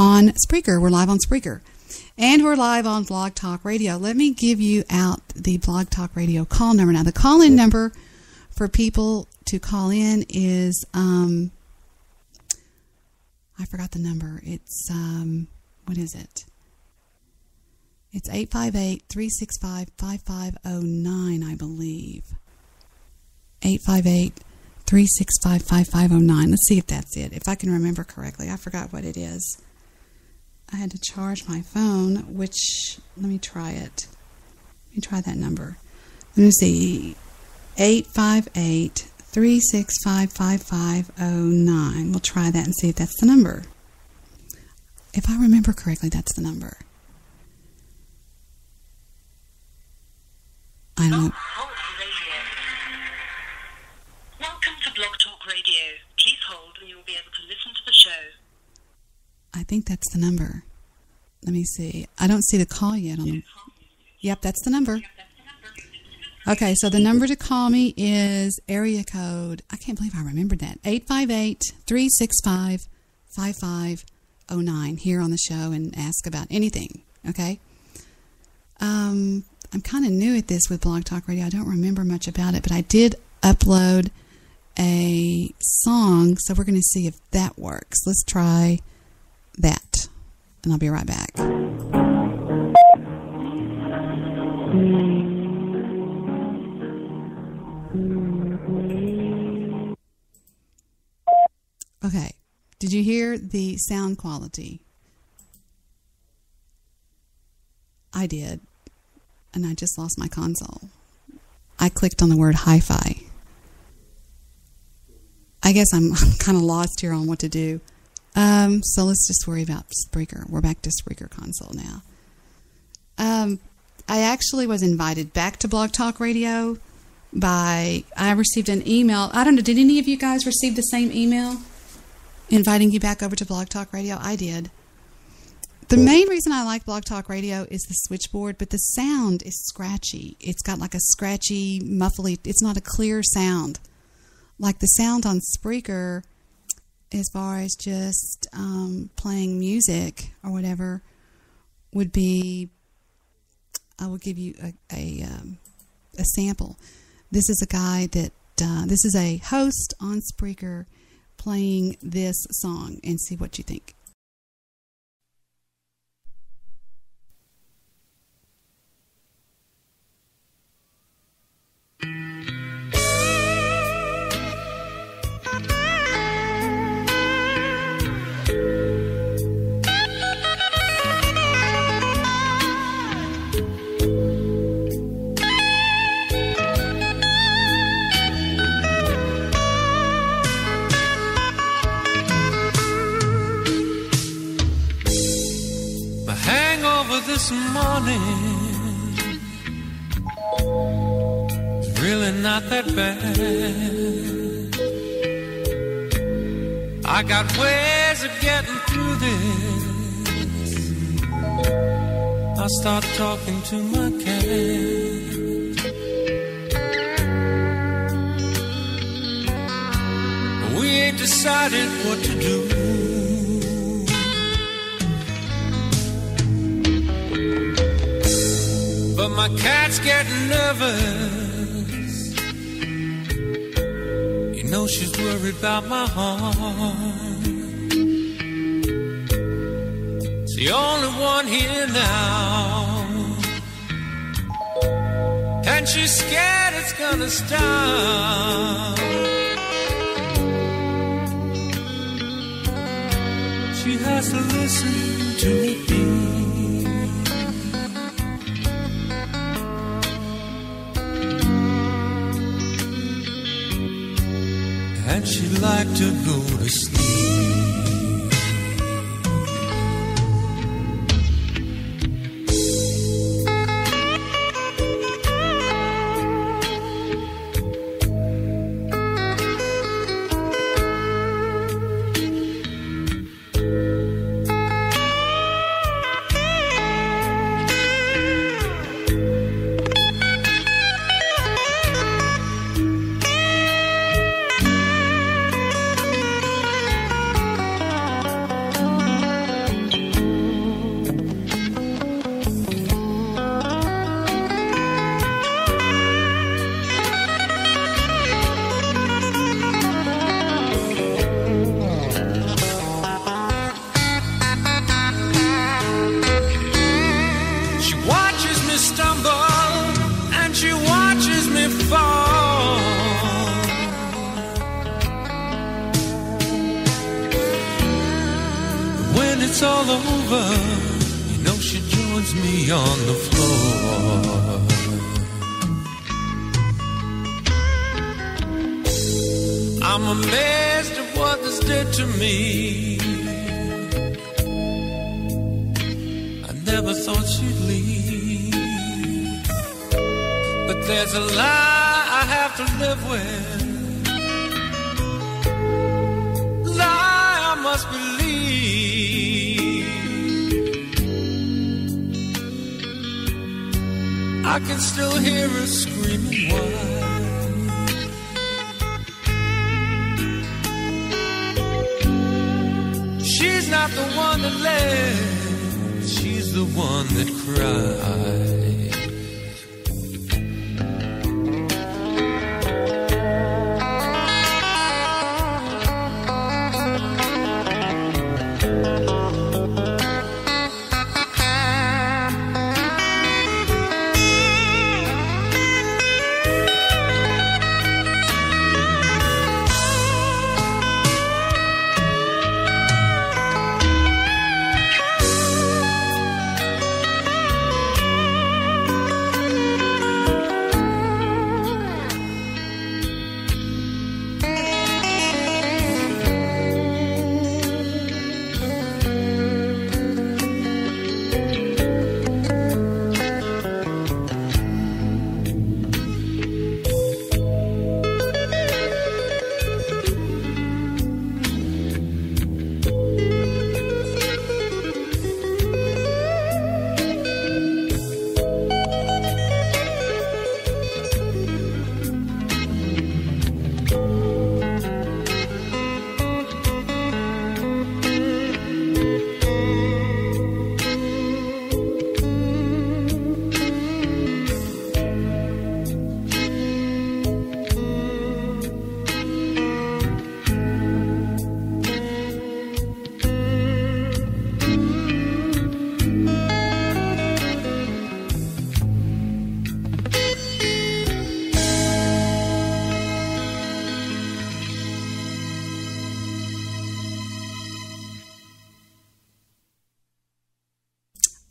on Spreaker. We're live on Spreaker. And we're live on Blog Talk Radio. Let me give you out the Blog Talk Radio call number. Now, the call-in number for people to call in is, I forgot the number. It's, what is it? It's 858-365-5509, I believe. 858-365-5509. Let's see if that's it. If I can remember correctly. I forgot what it is. I had to charge my phone, which, let me try it. Let me try that number. Let me see. 858-365-5509. We'll try that and see if that's the number. If I remember correctly, that's the number. I don't know. Welcome to Blog Talk Radio. Please hold and you will be able to listen to the show. I think that's the number. Let me see. I don't see the call yet on the... Yep, that's the number. Okay, so the number to call me is area code... I can't believe I remembered that. 858-365-5509 here on the show and ask about anything. Okay? I'm kind of new at this with Blog Talk Radio. I don't remember much about it, but I did upload a song, so we're going to see if that works. Let's try that, and I'll be right back. Okay, did you hear the sound quality? I did. And I just lost my console. I clicked on the word hi-fi. I guess I'm kind of lost here on what to do. So let's just worry about Spreaker. We're back to Spreaker console now. I actually was invited back to Blog Talk Radio I received an email. I don't know, did any of you guys receive the same email inviting you back over to Blog Talk Radio? I did. The main reason I like Blog Talk Radio is the switchboard, but the sound is scratchy. It's got like a scratchy, muffly, it's not a clear sound. Like the sound on Spreaker, as far as just playing music or whatever, would be, I will give you a sample. This is a guy that, this is a host on Spreaker playing this song, and see what you think. This morning is really not that bad. I got ways of getting through this. I start talking to my cat. We ain't decided what to do. But my cat's getting nervous. You know she's worried about my heart. It's the only one here now, and she's scared it's gonna stop. She has to listen to me. And she'd like to go to sleep. When it's all over, you know she joins me on the floor. I'm amazed at what this did to me. I never thought she'd leave, but there's a lie I have to live with. Lie I must believe. I can still hear her screaming why. She's not the one that led, she's the one that cried.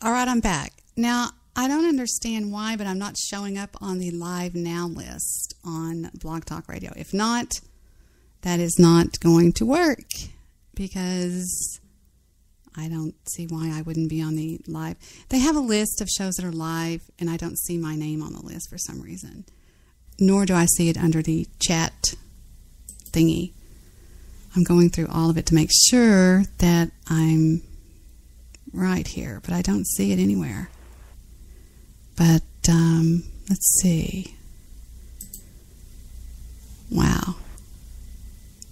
All right, I'm back. Now, I don't understand why, but I'm not showing up on the Live Now list on Blog Talk Radio. If not, that is not going to work because I don't see why I wouldn't be on the live. They have a list of shows that are live, and I don't see my name on the list for some reason. Nor do I see it under the chat thingy. I'm going through all of it to make sure that I'm right here, but I don't see it anywhere. But let's see. Wow.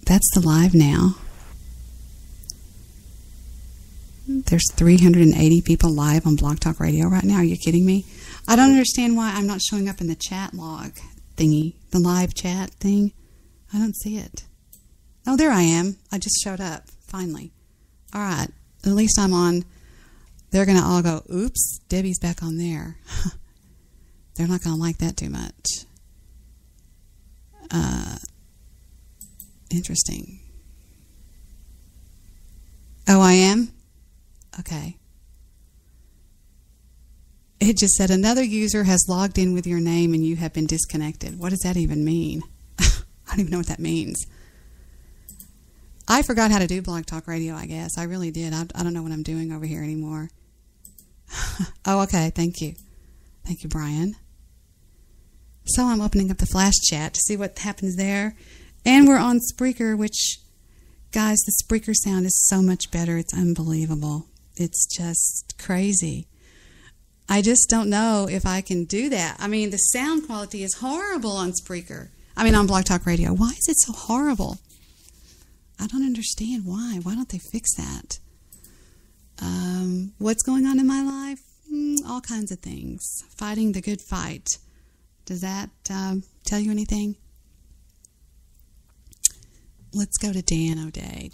That's the Live Now. There's 380 people live on Blog Talk Radio right now. Are you kidding me? I don't understand why I'm not showing up in the chat log thingy, the live chat thing. I don't see it. Oh, there I am. I just showed up, finally. All right. At least I'm on. They're going to all go, oops, Debbie's back on there. They're not going to like that too much. Interesting. Oh, I am? Okay. It just said another user has logged in with your name and you have been disconnected. What does that even mean? I don't even know what that means. I forgot how to do Blog Talk Radio, I guess. I really did. I don't know what I'm doing over here anymore. Oh, okay. Thank you. Thank you, Brian. So I'm opening up the flash chat to see what happens there. And we're on Spreaker, which, guys, the Spreaker sound is so much better. It's unbelievable. It's just crazy. I just don't know if I can do that. I mean, the sound quality is horrible on Spreaker. I mean, on Blog Talk Radio. Why is it so horrible? I don't understand why. Why don't they fix that? What's going on in my life? All kinds of things. Fighting the good fight. Does that tell you anything? Let's go to danoday.com.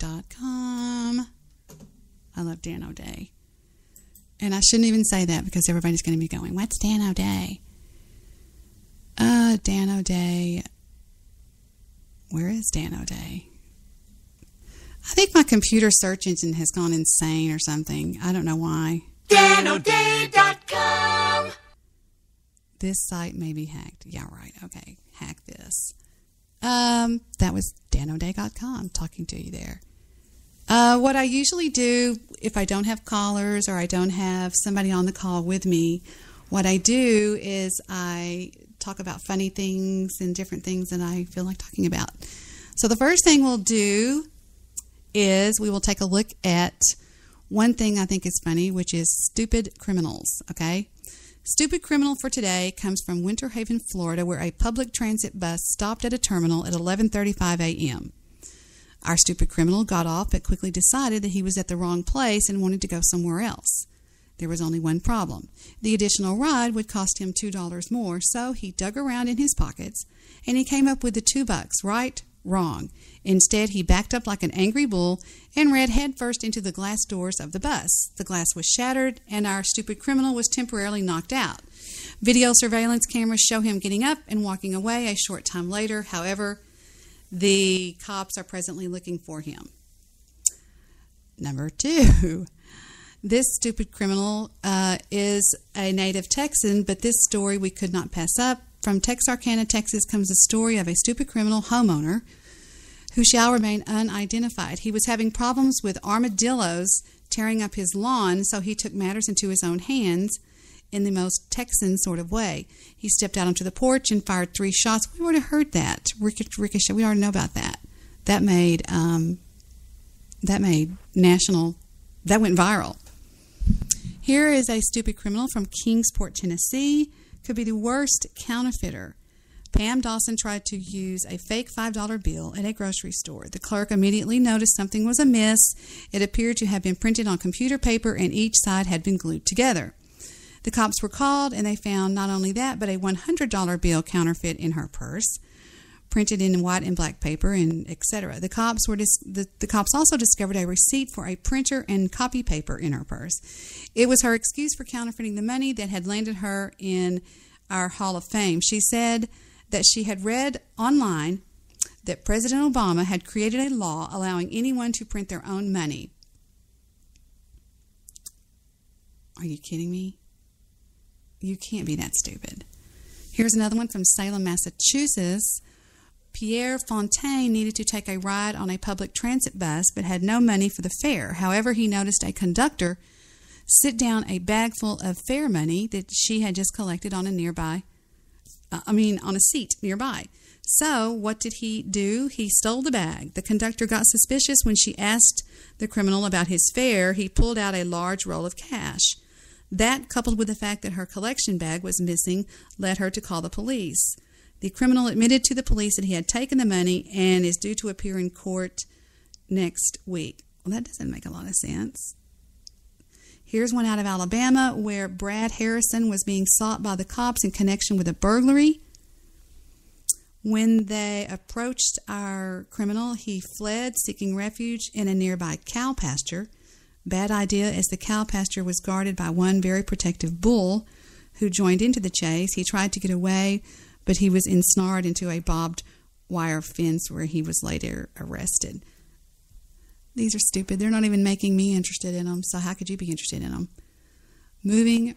I love Dan O'Day. And I shouldn't even say that because everybody's going to be going, what's Dan O'Day? Dan O'Day. Where is Dan O'Day? I think my computer search engine has gone insane or something. I don't know why. DanoDay.com. This site may be hacked. Yeah, right. Okay. Hack this. That was DanoDay.com talking to you there. What I usually do if I don't have callers or I don't have somebody on the call with me, what I do is I talk about funny things and different things that I feel like talking about. So the first thing we'll do is we will take a look at one thing I think is funny, which is stupid criminals, okay? Stupid criminal for today comes from Winter Haven, Florida, where a public transit bus stopped at a terminal at 11:35 a.m. Our stupid criminal got off but quickly decided that he was at the wrong place and wanted to go somewhere else. There was only one problem. The additional ride would cost him $2 more, so he dug around in his pockets and he came up with the $2. Right? Wrong. Instead, he backed up like an angry bull and ran headfirst into the glass doors of the bus. The glass was shattered, and our stupid criminal was temporarily knocked out. Video surveillance cameras show him getting up and walking away a short time later. However, the cops are presently looking for him. Number 2. This stupid criminal is a native Texan, but this story we could not pass up. From Texarkana, Texas, comes the story of a stupid criminal homeowner who shall remain unidentified. He was having problems with armadillos tearing up his lawn, so he took matters into his own hands in the most Texan sort of way. He stepped out onto the porch and fired 3 shots. We already heard that. Ricochet. We already know about that. That made national. That went viral. Here is a stupid criminal from Kingsport, Tennessee. Could be the worst counterfeiter. Pam Dawson tried to use a fake $5 bill at a grocery store. The clerk immediately noticed something was amiss. It appeared to have been printed on computer paper and each side had been glued together. The cops were called and they found not only that, but a $100 bill counterfeit in her purse, printed in white and black paper, and etc. The cops also discovered a receipt for a printer and copy paper in her purse. It was her excuse for counterfeiting the money that had landed her in our Hall of Fame. She said that she had read online that President Obama had created a law allowing anyone to print their own money. Are you kidding me? You can't be that stupid. Here's another one from Salem, Massachusetts. Pierre Fontaine needed to take a ride on a public transit bus but had no money for the fare. However, he noticed a conductor sit down a bag full of fare money that she had just collected on a seat nearby. So what did he do? He stole the bag. The conductor got suspicious when she asked the criminal about his fare. He pulled out a large roll of cash. That, coupled with the fact that her collection bag was missing, led her to call the police. The criminal admitted to the police that he had taken the money and is due to appear in court next week. Well, that doesn't make a lot of sense. Here's one out of Alabama where Brad Harrison was being sought by the cops in connection with a burglary. When they approached our criminal, he fled, seeking refuge in a nearby cow pasture. Bad idea, as the cow pasture was guarded by one very protective bull who joined into the chase. He tried to get away, but he was ensnared into a barbed wire fence where he was later arrested. These are stupid. They're not even making me interested in them, so how could you be interested in them? Moving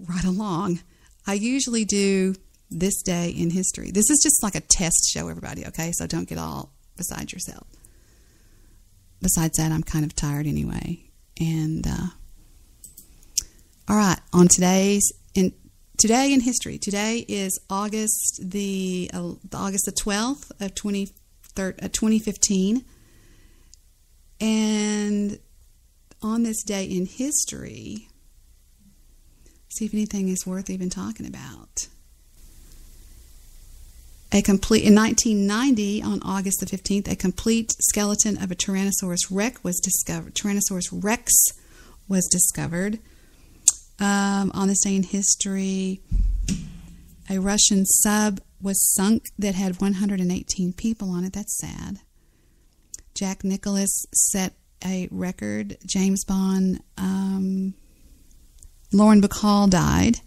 right along, I usually do this day in history. This is just like a test show, everybody, okay? So don't get all beside yourself. Besides that, I'm kind of tired anyway. And, all right, on today in history. Today is August the 12th of 2015. And on this day in history, see if anything is worth even talking about. In 1990, on August the 15th, a complete skeleton of a Tyrannosaurus Rex was discovered. On this day in history, a Russian sub was sunk that had 118 people on it. That's sad. Jack Nicklaus set a record. James Bond. Lauren Bacall died.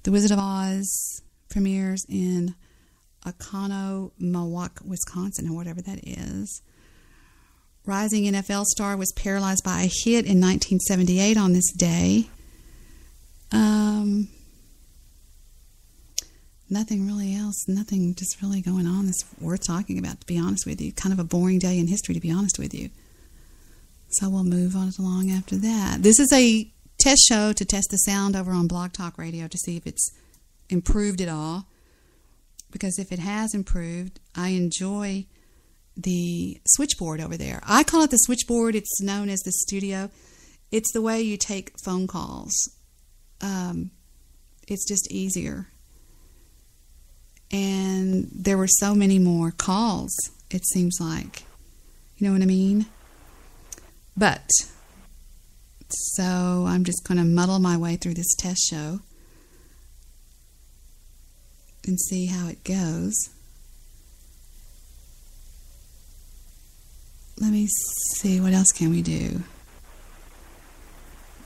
The Wizard of Oz premieres in Oconomowoc, Wisconsin, or whatever that is. Rising NFL star was paralyzed by a hit in 1978 on this day. Nothing really else. Nothing just really going on that's worth talking about, to be honest with you. Kind of a boring day in history, to be honest with you. So we'll move on along after that. This is a test show to test the sound over on Blog Talk Radio to see if it's improved at all. Because if it has improved, I enjoy the switchboard over there. I call it the switchboard. It's known as the studio. It's the way you take phone calls. It's just easier. And there were so many more calls, it seems like. You know what I mean? But, so I'm just going to muddle my way through this test show and see how it goes. Let me see, what else can we do?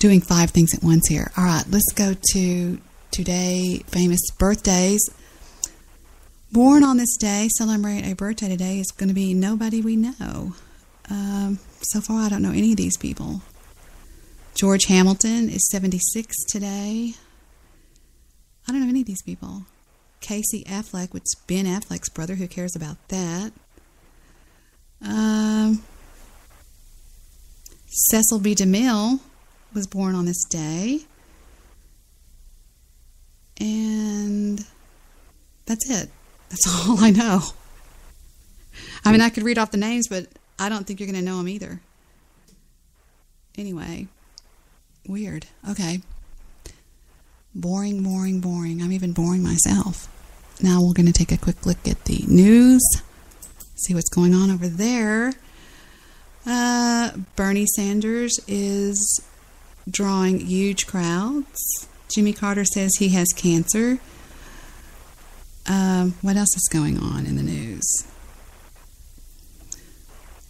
Doing 5 things at once here. All right, let's go to today, famous birthdays. Born on this day, celebrate a birthday today is going to be nobody we know. So far, I don't know any of these people. George Hamilton is 76 today. I don't know any of these people. Casey Affleck, which is Ben Affleck's brother. Who cares about that? Cecil B. DeMille was born on this day. And that's it. That's all I know. I mean, I could read off the names, but I don't think you're going to know them either. Anyway, weird. Okay. Boring, boring, boring. I'm even boring myself. Now we're going to take a quick look at the news. See what's going on over there. Bernie Sanders is drawing huge crowds. Jimmy Carter says he has cancer. What else is going on in the news?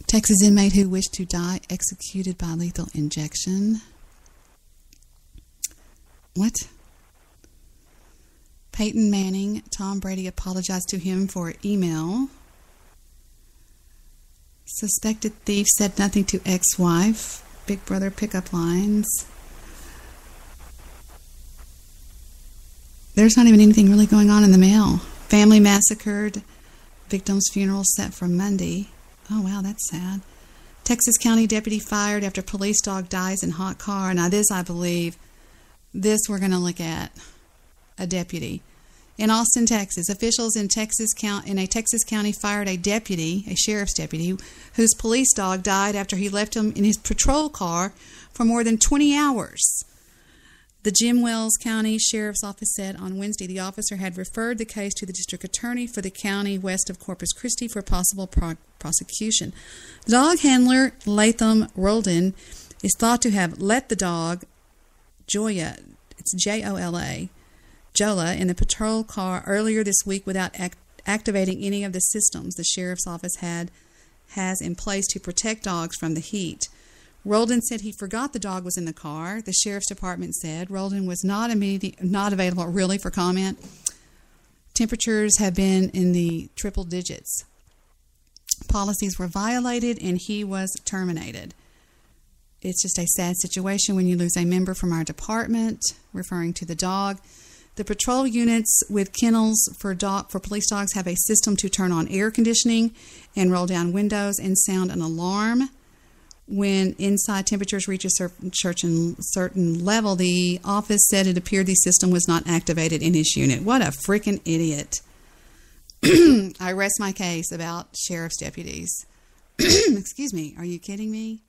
Texas inmate who wished to die executed by lethal injection. What? Peyton Manning, Tom Brady apologized to him for email. Suspected thief said nothing to ex-wife. Big Brother pickup lines. There's not even anything really going on in the mail. Family massacred. Victim's funeral set for Monday. Oh, wow, that's sad. Texas County deputy fired after police dog dies in hot car. Now, this, I believe, this we're going to look at. A deputy. In Austin, Texas, officials in a Texas county fired a deputy, a sheriff's deputy, whose police dog died after he left him in his patrol car for more than 20 hours. The Jim Wells County Sheriff's Office said on Wednesday the officer had referred the case to the district attorney for the county west of Corpus Christi for possible prosecution. The dog handler, Latham Roldan, is thought to have let the dog, Joya, it's Jola, Jola, in the patrol car earlier this week without activating any of the systems the sheriff's office has in place to protect dogs from the heat. Roldan said he forgot the dog was in the car. The sheriff's department said Roldan was not available really for comment. Temperatures have been in the triple digits. Policies were violated and he was terminated. It's just a sad situation when you lose a member from our department, referring to the dog. The patrol units with kennels for police dogs have a system to turn on air conditioning and roll down windows and sound an alarm. When inside temperatures reach a certain level, the office said it appeared the system was not activated in his unit. What a freaking idiot. I rest my case about sheriff's deputies. Excuse me. Are you kidding me?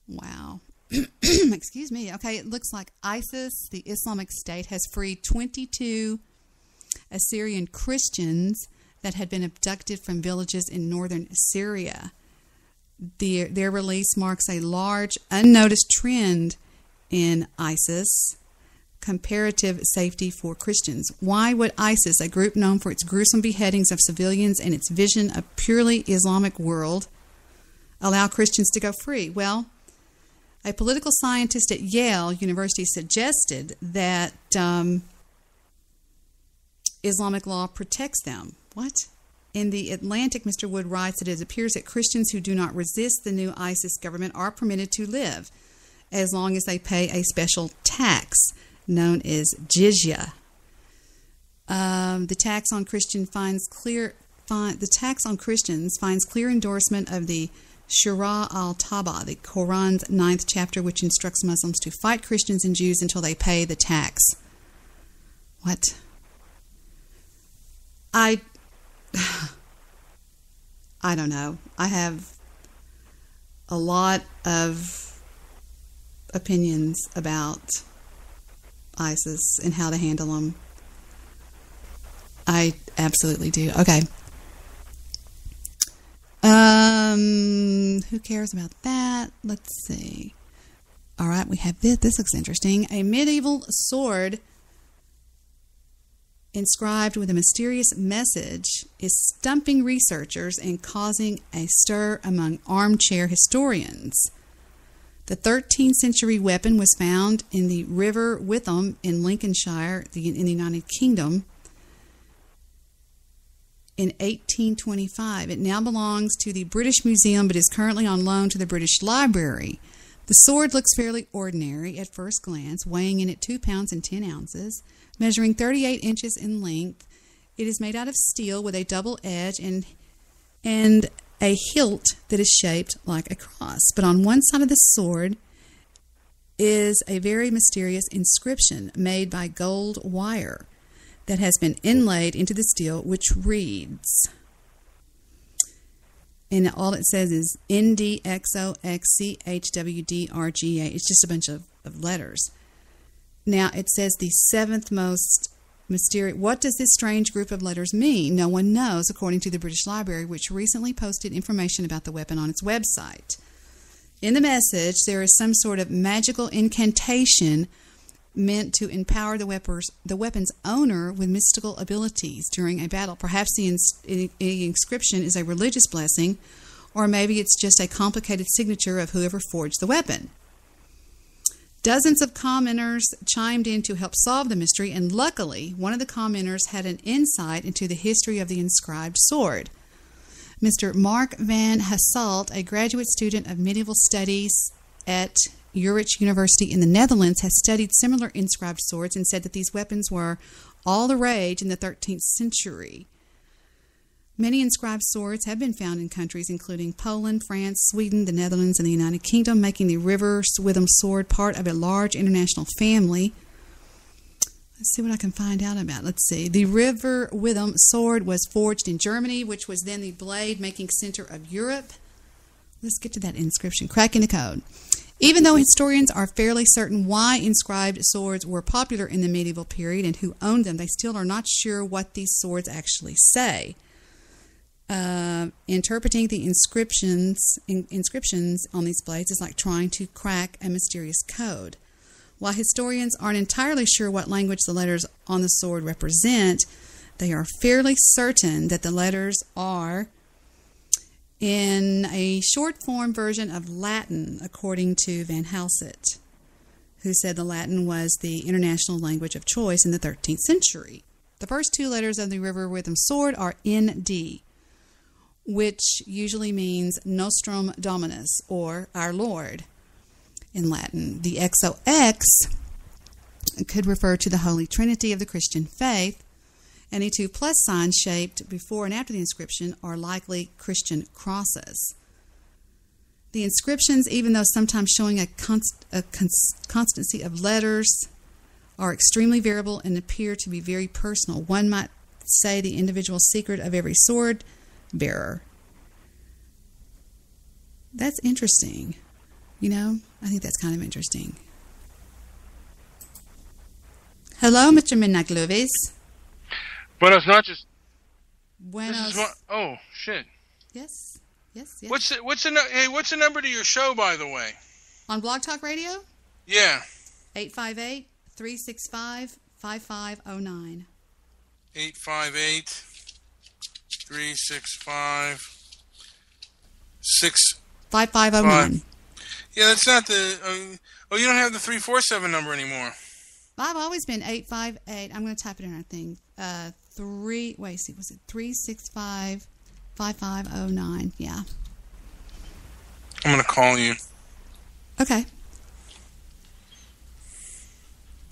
Wow. Excuse me. Okay, it looks like ISIS, the Islamic State, has freed 22 Assyrian Christians that had been abducted from villages in northern Syria. Their release marks a large, unnoticed trend in ISIS, comparative safety for Christians. Why would ISIS, a group known for its gruesome beheadings of civilians and its vision of purely Islamic world, allow Christians to go free? Well, a political scientist at Yale University suggested that Islamic law protects them. What? In The Atlantic, Mr. Wood writes that it appears that Christians who do not resist the new ISIS government are permitted to live as long as they pay a special tax known as jizya. The tax on Christians finds clear endorsement of the Shura al-Taba, the Quran's 9th chapter, which instructs Muslims to fight Christians and Jews until they pay the tax. What? I don't know. I have a lot of opinions about ISIS and how to handle them. I absolutely do. Okay. Who cares about that? Let's see. All right, we have this. This looks interesting. A medieval sword inscribed with a mysterious message is stumping researchers and causing a stir among armchair historians. The 13th century weapon was found in the River Witham in Lincolnshire, in the United Kingdom, in 1825. It now belongs to the British Museum, but is currently on loan to the British Library. The sword looks fairly ordinary at first glance, weighing in at 2 pounds and 10 ounces, measuring 38 inches in length. It is made out of steel with a double edge and a hilt that is shaped like a cross. But on one side of the sword is a very mysterious inscription made by gold wire that has been inlaid into the steel, which reads, and all it says is NDXOXCHWDRGA. It's just a bunch of letters. Now, it says the 7th most mysterious. What does this strange group of letters mean? No one knows, according to the British Library, which recently posted information about the weapon on its website. In the message, there is some sort of magical incantation meant to empower the weapon's owner with mystical abilities during a battle. Perhaps the inscription is a religious blessing, or maybe it's just a complicated signature of whoever forged the weapon. Dozens of commenters chimed in to help solve the mystery, and luckily, one of the commenters had an insight into the history of the inscribed sword. Mr. Mark van Hasselt, a graduate student of medieval studies at Utrecht University in the Netherlands, has studied similar inscribed swords and said that these weapons were all the rage in the 13th century. Many inscribed swords have been found in countries including Poland, France, Sweden, the Netherlands, and the United Kingdom, making the River Witham sword part of a large international family. Let's see what I can find out about. Let's see. The River Witham sword was forged in Germany, which was then the blade-making center of Europe. Let's get to that inscription. Cracking the code. Even though historians are fairly certain why inscribed swords were popular in the medieval period and who owned them, they still are not sure what these swords actually say. Interpreting the inscriptions on these blades is like trying to crack a mysterious code. While historians aren't entirely sure what language the letters on the sword represent, they are fairly certain that the letters are in a short form version of Latin, according to Van Halsett, who said the Latin was the international language of choice in the 13th century. The first 2 letters of the River Witham sword are ND, which usually means Nostrum Dominus, or Our Lord, in Latin. The XOX could refer to the Holy Trinity of the Christian faith, and the 2 plus signs shaped before and after the inscription are likely Christian crosses. The inscriptions, even though sometimes showing a constancy of letters, are extremely variable and appear to be very personal. One might say the individual secret of every sword bearer. That's interesting. You know, I think that's kind of interesting. Hello, Mr. Midnight Glovies. Buenos noches. Buenos. Oh shit. Yes. What's the number to your show, by the way? On Blog Talk Radio? Yeah. 858-365-5509. 858-365-5509. 5509. Yeah, that's not the. You don't have the 347 number anymore. I've always been 858. I'm going to type it in our thing. was it 365-5509? Yeah. I'm going to call you. Okay.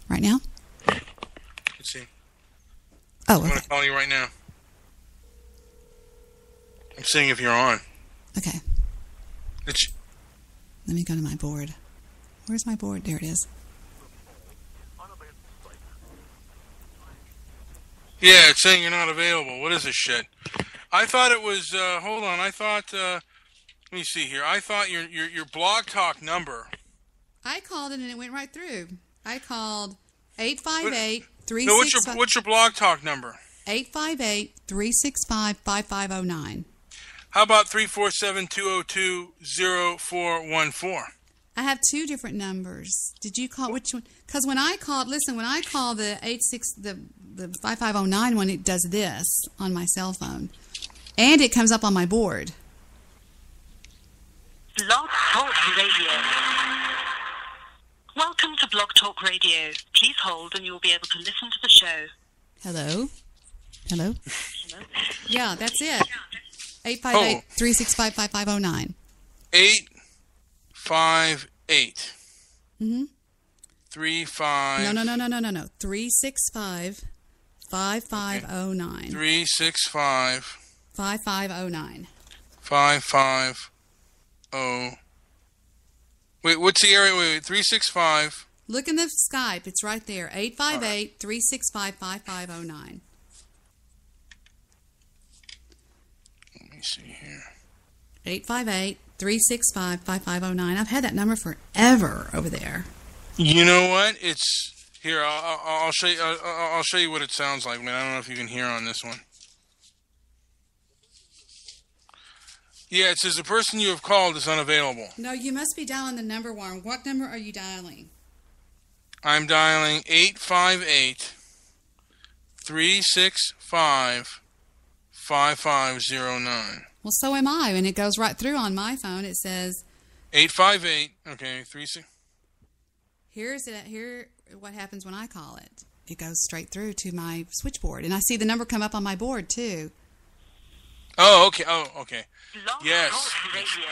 Right now? Let's see. Oh, I'm going okay. to call you right now. I'm seeing if you're on. Okay. It's... Let me go to my board. Where's my board? There it is. Yeah, it's saying you're not available. What is this shit? I thought it was, hold on, I thought, let me see here. I thought your Blog Talk number. I called it and it went right through. I called 858-365. No, what's your Blog Talk number? 858-365-5509. How about 347-202-0414? I have two different numbers. Did you call which one? Because when I called the 5509 one, it does this on my cell phone, and it comes up on my board. Blog Talk Radio. Welcome to Blog Talk Radio. Please hold and you will be able to listen to the show. Hello? Hello? Yeah, that's it. 858-365-5509. 858. Mm-hmm. 35. No. 365-5509. 365. 5509. 550. Wait, what's the area? Wait, 365. Look in the Skype. It's right there. 858-365-5509. Let me see here. 858-365-5509. I've had that number forever over there. You know what? It's here. I'll show you. I'll show you what it sounds like. Man, I don't know if you can hear on this one. Yeah, it says the person you have called is unavailable. No, you must be dialing the number wrong. What number are you dialing? I'm dialing 858-365-5509. Well, so am I, and it goes right through on my phone. It says 858. Okay, 36. Here what happens when I call it. It goes straight through to my switchboard, and I see the number come up on my board too. Oh, okay. Oh, okay. Blog Yes. Talk Radio.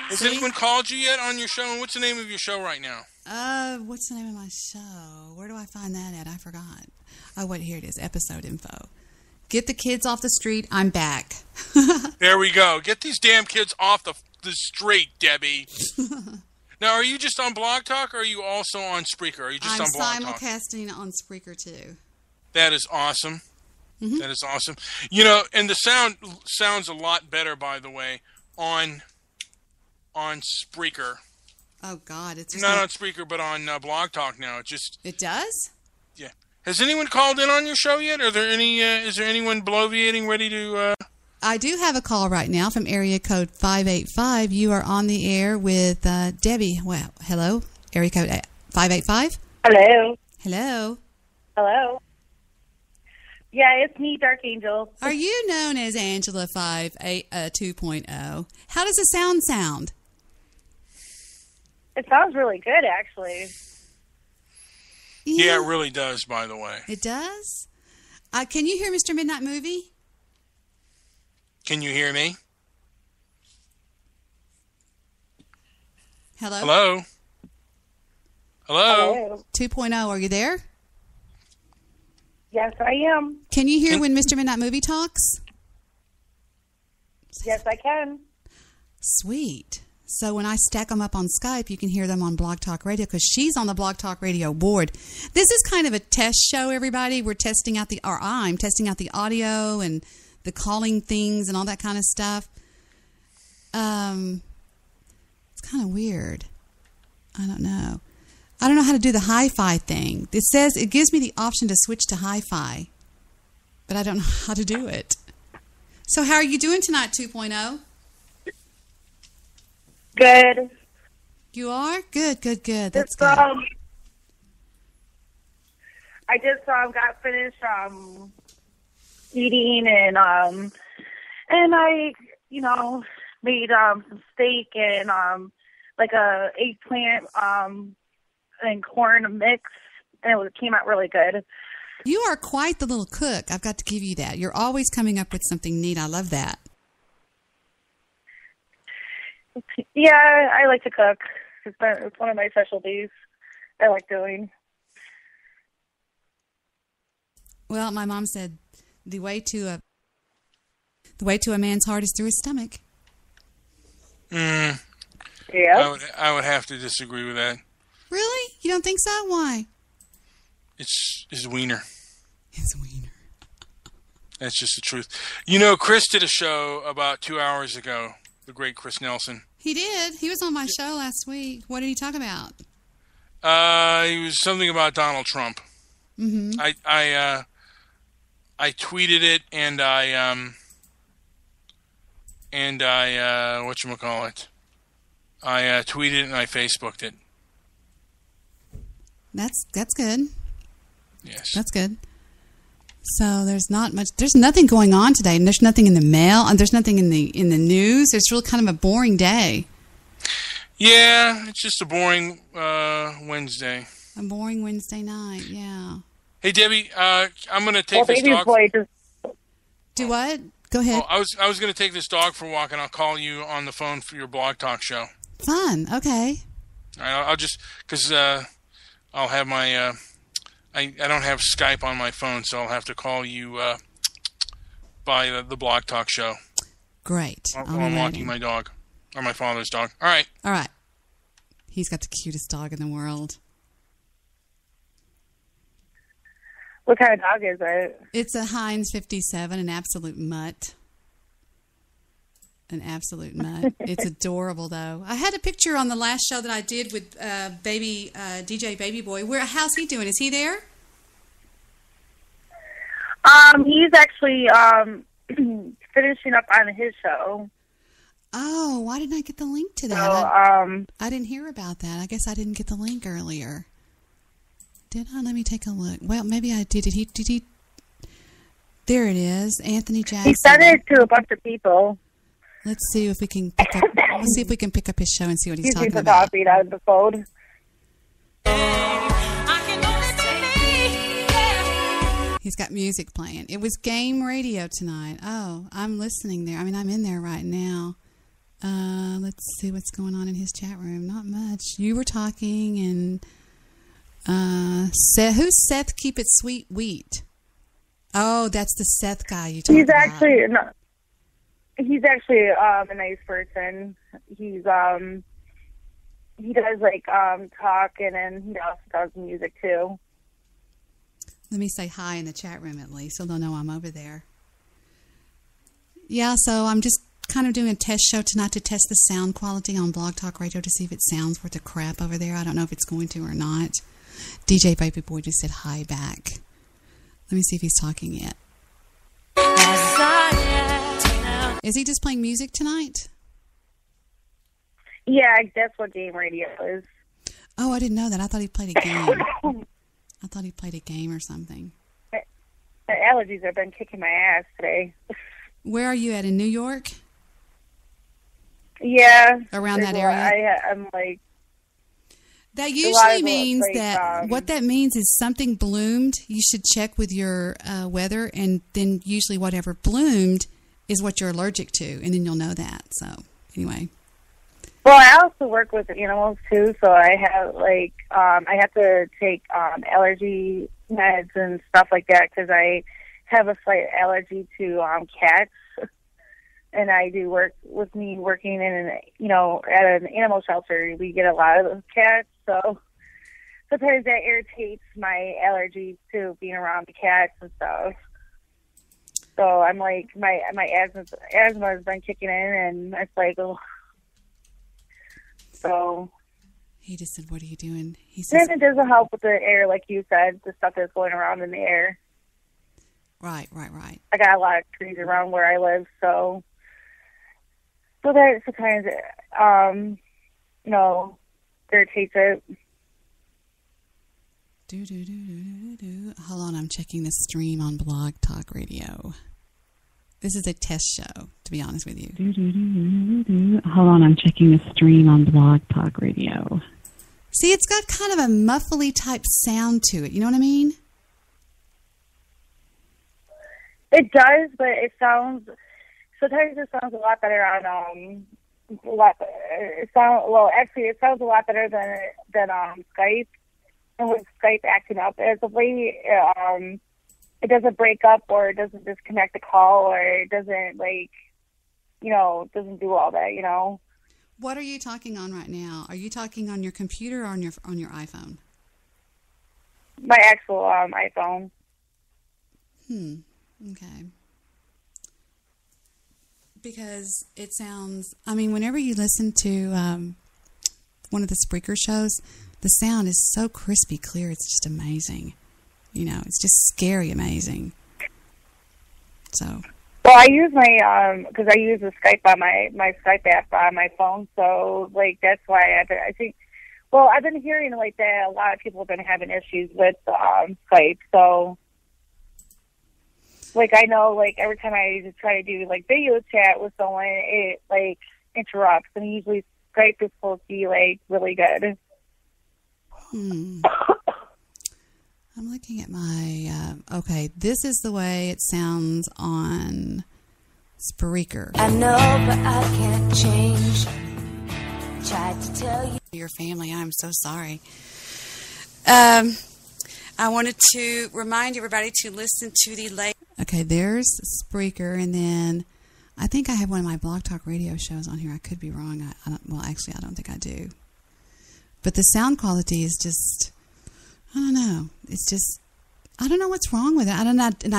Has anyone called you yet on your show? And what's the name of your show right now? What's the name of my show? Where do I find that at? I forgot. Oh, wait, here it is. Episode info. Get the kids off the street. I'm back. There we go. Get these damn kids off the street, Debbie. Now, are you just on Blog Talk, or are you also on Spreaker? Are you just on Blog Talk? I'm simulcasting on Spreaker too. That is awesome. Mm-hmm. That is awesome. You know, and the sounds a lot better, by the way, on Spreaker. Oh God, it's not on Spreaker, but on Blog Talk now. It does. Yeah. Has anyone called in on your show yet? Are there any? Is there anyone bloviating ready to? I do have a call right now from area code 585. You are on the air with Debbie. Well, hello, area code 585. Hello. Hello. Hello. Yeah, it's me, Dark Angel. Are you known as Angela 2.0? How does the sound? It sounds really good, actually. Yeah, it really does, by the way. It does? Can you hear Mr. Midnight Movie? Can you hear me? Hello? Hello? Hello. 2.0, are you there? Yes, I am. Can you hear when Mr. Midnight Movie talks? Yes, I can. Sweet. So when I stack them up on Skype, you can hear them on Blog Talk Radio because she's on the Blog Talk Radio board. This is kind of a test show, everybody. I'm testing out the audio and the calling things and all that kind of stuff. It's kind of weird. I don't know how to do the hi-fi thing. It gives me the option to switch to hi-fi, but I don't know how to do it. So how are you doing tonight, 2.0? Good. You are? Good. That's good. I just got finished eating and I made some steak and like a eggplant and corn mix, and it came out really good. You are quite the little cook. I've got to give you that. You're always coming up with something neat. I love that. Yeah, I like to cook. It's one of my specialties I like doing. Well, my mom said the way to a man's heart is through his stomach. Yeah. I would have to disagree with that. Really? You don't think so? Why? It's wiener. His wiener. That's just the truth. You know, Chris did a show about 2 hours ago. The great Chris Nelson. He did. He was on my show last week. What did he talk about? He was something about Donald Trump. Mm-hmm. I tweeted it and I whatchamacallit? I tweeted it and I Facebooked it. That's good. Yes. That's good. So there's nothing going on today, and there's nothing in the mail, and there's nothing in the news. It's really kind of a boring day. Yeah, it's just a boring Wednesday. A boring Wednesday night, yeah. Hey Debbie, I'm gonna take this dog. Do what? Go ahead. Oh, I was gonna take this dog for a walk, and I'll call you on the phone for your blog talk show. Fun. Okay. All right, I'll just because I'll have my. I don't have Skype on my phone, so I'll have to call you by the blog talk show. Great. While I'm walking my dog, or my father's dog. All right. All right. He's got the cutest dog in the world. What kind of dog is it? It's a Heinz 57, an absolute mutt. An absolute mutt. It's adorable, though. I had a picture on the last show that I did with DJ Baby Boy. How's he doing? Is he there? He's actually finishing up on his show. Oh, why didn't I get the link to that? So, I didn't hear about that. I guess I didn't get the link earlier. Did I? Let me take a look. Well, maybe I did. Did he? There it is. Anthony Jackson. He sent it to a bunch of people. Let's see if we can pick up. Let's see if we can pick up his show and see what he's talking about. Copied out of the phone. He's got music playing. It was game radio tonight. Oh, I'm listening there. I mean, I'm in there right now. Let's see what's going on in his chat room. Not much. You were talking, and who's Seth? Keep it sweet wheat. Oh, that's the Seth guy you talked about. He's actually a nice person. He does talk, and then he also does music too. Let me say hi in the chat room at least, so they'll know I'm over there. Yeah, so I'm just kind of doing a test show tonight to test the sound quality on Blog Talk Radio to see if it sounds worth a crap over there. I don't know if it's going to or not. DJ Baby Boy just said hi back. Let me see if he's talking yet. Is he just playing music tonight? Yeah, that's what game radio is. Oh, I didn't know that. I thought he played a game. I thought he played a game or something. The allergies have been kicking my ass today. Where are you at, in New York? Yeah. Around that area? I'm like... That usually means that what that means is something bloomed. You should check with your weather, and then usually whatever bloomed is what you're allergic to, and then you'll know that. So, anyway. Well, I also work with animals too, so I have I have to take allergy meds and stuff like that because I have a slight allergy to cats, and I do work with me working in at an animal shelter. We get a lot of cats, so sometimes that irritates my allergy to being around the cats and stuff. So I'm like my asthma has been kicking in, and it's like, oh. So he just said, "What are you doing?" He says, "Then it doesn't help with the air, like you said, the stuff that's going around in the air." Right. I got a lot of trees around where I live, so that sometimes irritates it. Hold on, I'm checking the stream on Blog Talk Radio. This is a test show, to be honest with you. Hold on, I'm checking the stream on Blog Talk Radio. See, it's got kind of a muffly type sound to it. You know what I mean? It does, but sometimes it sounds a lot better on it sounds a lot better than Skype. And with Skype acting up as of late, it doesn't break up or it doesn't disconnect the call or it doesn't doesn't do all that. What are you talking on right now? Are you talking on your computer or on your iPhone? My actual iPhone. Okay. Because it sounds, whenever you listen to one of the Spreaker shows, the sound is so crispy clear, it's just amazing. It's just scary amazing. So. Well, I use because I use the Skype on my Skype app on my phone, so, that's why I think, I've been hearing, that a lot of people have been having issues with Skype, so, I know, every time I try to do, video chat with someone, it, interrupts, and usually Skype is supposed to be, really good. I'm looking at my, okay, this is the way it sounds on Spreaker. I know, but I can't change. Tried to tell you. Your family, I'm so sorry. I wanted to remind everybody to listen to the late. Okay, there's Spreaker, and then I think I have one of my Blog Talk Radio shows on here. I could be wrong. I don't think I do. But the sound quality is just, I don't know. It's just, I don't know what's wrong with it. I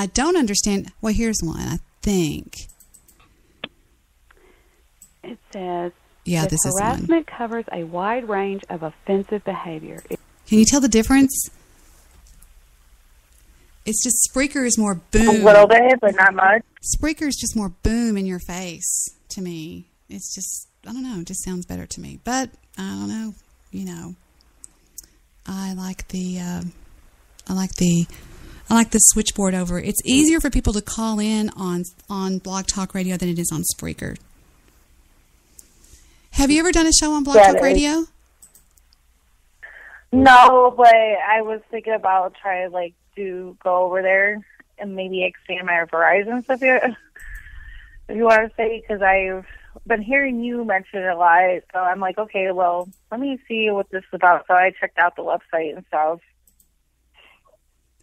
don't understand. Well, here's one, I think. It says, yeah, this is the one. Harassment covers a wide range of offensive behavior. Can you tell the difference? It's just Spreaker is more boom. A little bit, but not much. Spreaker is just more boom in your face to me. It's just, I don't know, it just sounds better to me. But, I don't know, I like the switchboard over. It's easier for people to call in on Blog Talk Radio than it is on Spreaker. Have you ever done a show on Blog Talk Radio? No, but I was thinking about trying to go over there and maybe expand my Verizon stuff if you want to say, because I've been hearing you mention it a lot. So I'm like, okay, well, let me see what this is about. So I checked out the website and stuff.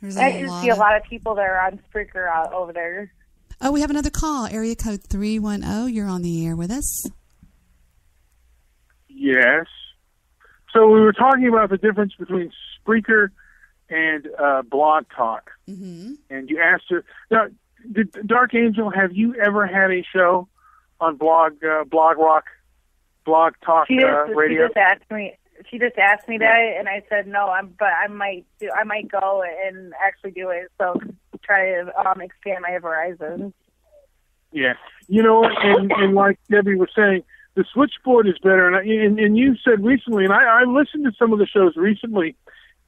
I just see a lot of people that are on Spreaker out over there. Oh, we have another call. Area code 310. You're on the air with us. Yes. So we were talking about the difference between Spreaker and Blog Talk. Mm-hmm. And you asked her, now, Dark Angel, have you ever had a show on Blog Talk Radio? She just asked me that, and I said no. But I might go and actually do it. So try to expand my Verizon. Yeah, and like Debbie was saying, the switchboard is better. And you said recently, and I listened to some of the shows recently,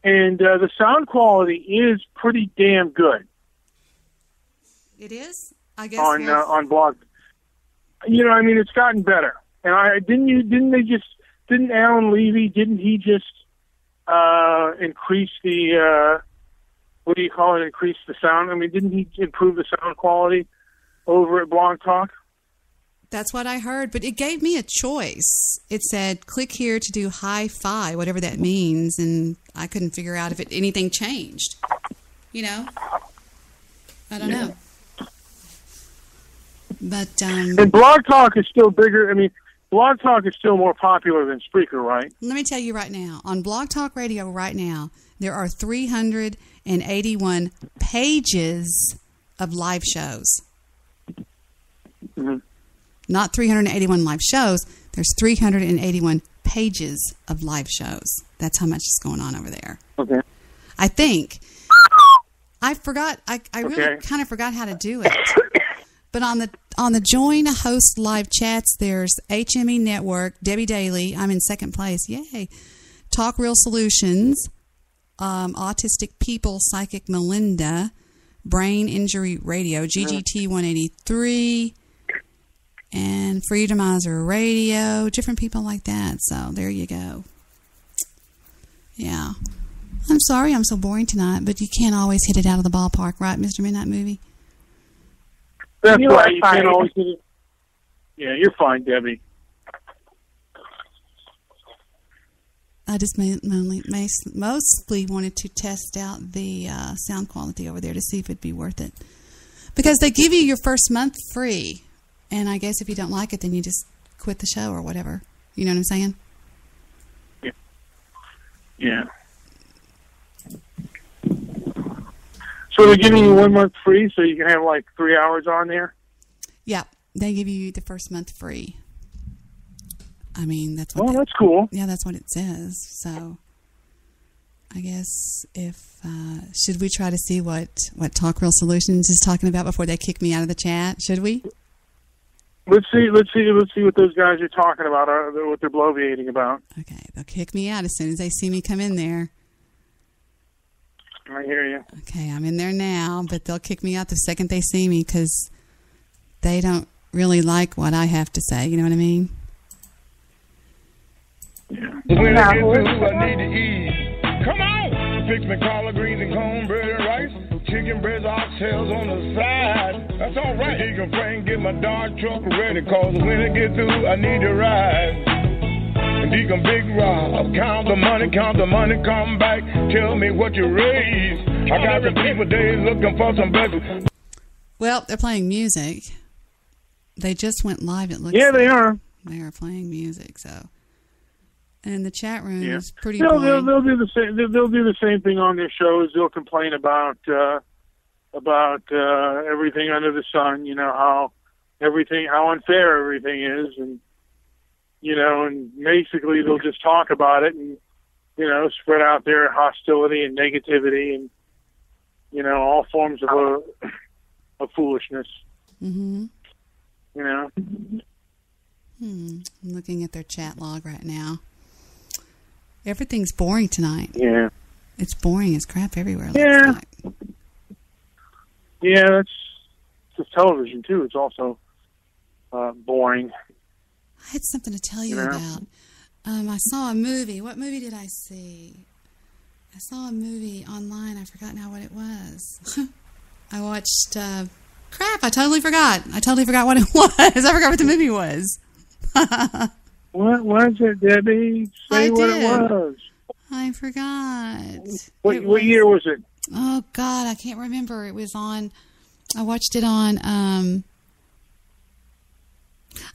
and the sound quality is pretty damn good. It is, I guess. On Blog, it's gotten better. And didn't Alan Levy, didn't he just increase the increase the sound? Didn't he improve the sound quality over at Blog Talk? That's what I heard, but it gave me a choice. It said, click here to do hi-fi, whatever that means, and I couldn't figure out if anything changed. I don't know. But and Blog Talk is still bigger. Blog Talk is still more popular than Spreaker, right? Let me tell you right now, on Blog Talk Radio right now, there are 381 pages of live shows. Mm-hmm. Not 381 live shows. There's 381 pages of live shows. That's how much is going on over there. Okay. I think. I forgot. I really kind of forgot how to do it. But on the join host live chats, there's HME Network, Debbie Daly. I'm in second place. Yay. Talk Real Solutions, Autistic People, Psychic Melinda, Brain Injury Radio, GGT 183, and Freedomizer Radio, different people like that. So there you go. Yeah. I'm sorry I'm so boring tonight, but you can't always hit it out of the ballpark, right, Mr. Midnight Movie? That's You right. are You fine. can't always do it. Yeah, you're fine, Debbie. I just mostly wanted to test out the sound quality over there to see if it'd be worth it. Because they give you your first month free. And I guess if you don't like it, then you just quit the show or whatever. You know what I'm saying? Yeah. So they're giving you 1 month free, so you can have like 3 hours on there? Yeah. They give you the first month free. I mean, that's what. Well, that's cool. Yeah, that's what it says. So, I guess if should we try to see what Talk Real Solutions is talking about before they kick me out of the chat? Should we? Let's see what those guys are talking about. What they're bloviating about. Okay, they'll kick me out as soon as they see me come in there. I hear you. Okay, I'm in there now, but they'll kick me out the second they see me because they don't really like what I have to say. You know what I mean? Yeah. When I get through, I need to eat. Come on! Fix me collard greens and cornbread and rice. Chicken breasts, oxtails on the side. That's all right. He can Frank, get my dog truck ready. Cause when I get through, I need to ride. And Deacon Big Rob, count the money, come back. Tell me what you raised. I got some people days looking for some better. Well, they're playing music. They just went live, it looks Yeah, like. they are. They are playing music, so. And the chat room Yeah. is pretty They'll boring. do the same. They'll do the same thing on their shows. They'll complain about everything under the sun. You know how unfair everything is, and and basically they'll just talk about it and spread out their hostility and negativity and all forms of foolishness. Mm-hmm. You I'm looking at their chat log right now. Everything's boring tonight. Yeah. It's boring as crap everywhere. Yeah. Looks like. Yeah, that's just television too. It's also boring. I had something to tell you Yeah. about. I saw a movie. What movie did I see? I saw a movie online. I forgot now what it was. I watched... crap, I totally forgot. I totally forgot what it was. I forgot what the movie was. What was it, Debbie? Say what it was. I forgot. What year was it? Oh, God, I can't remember. It was on... I watched it on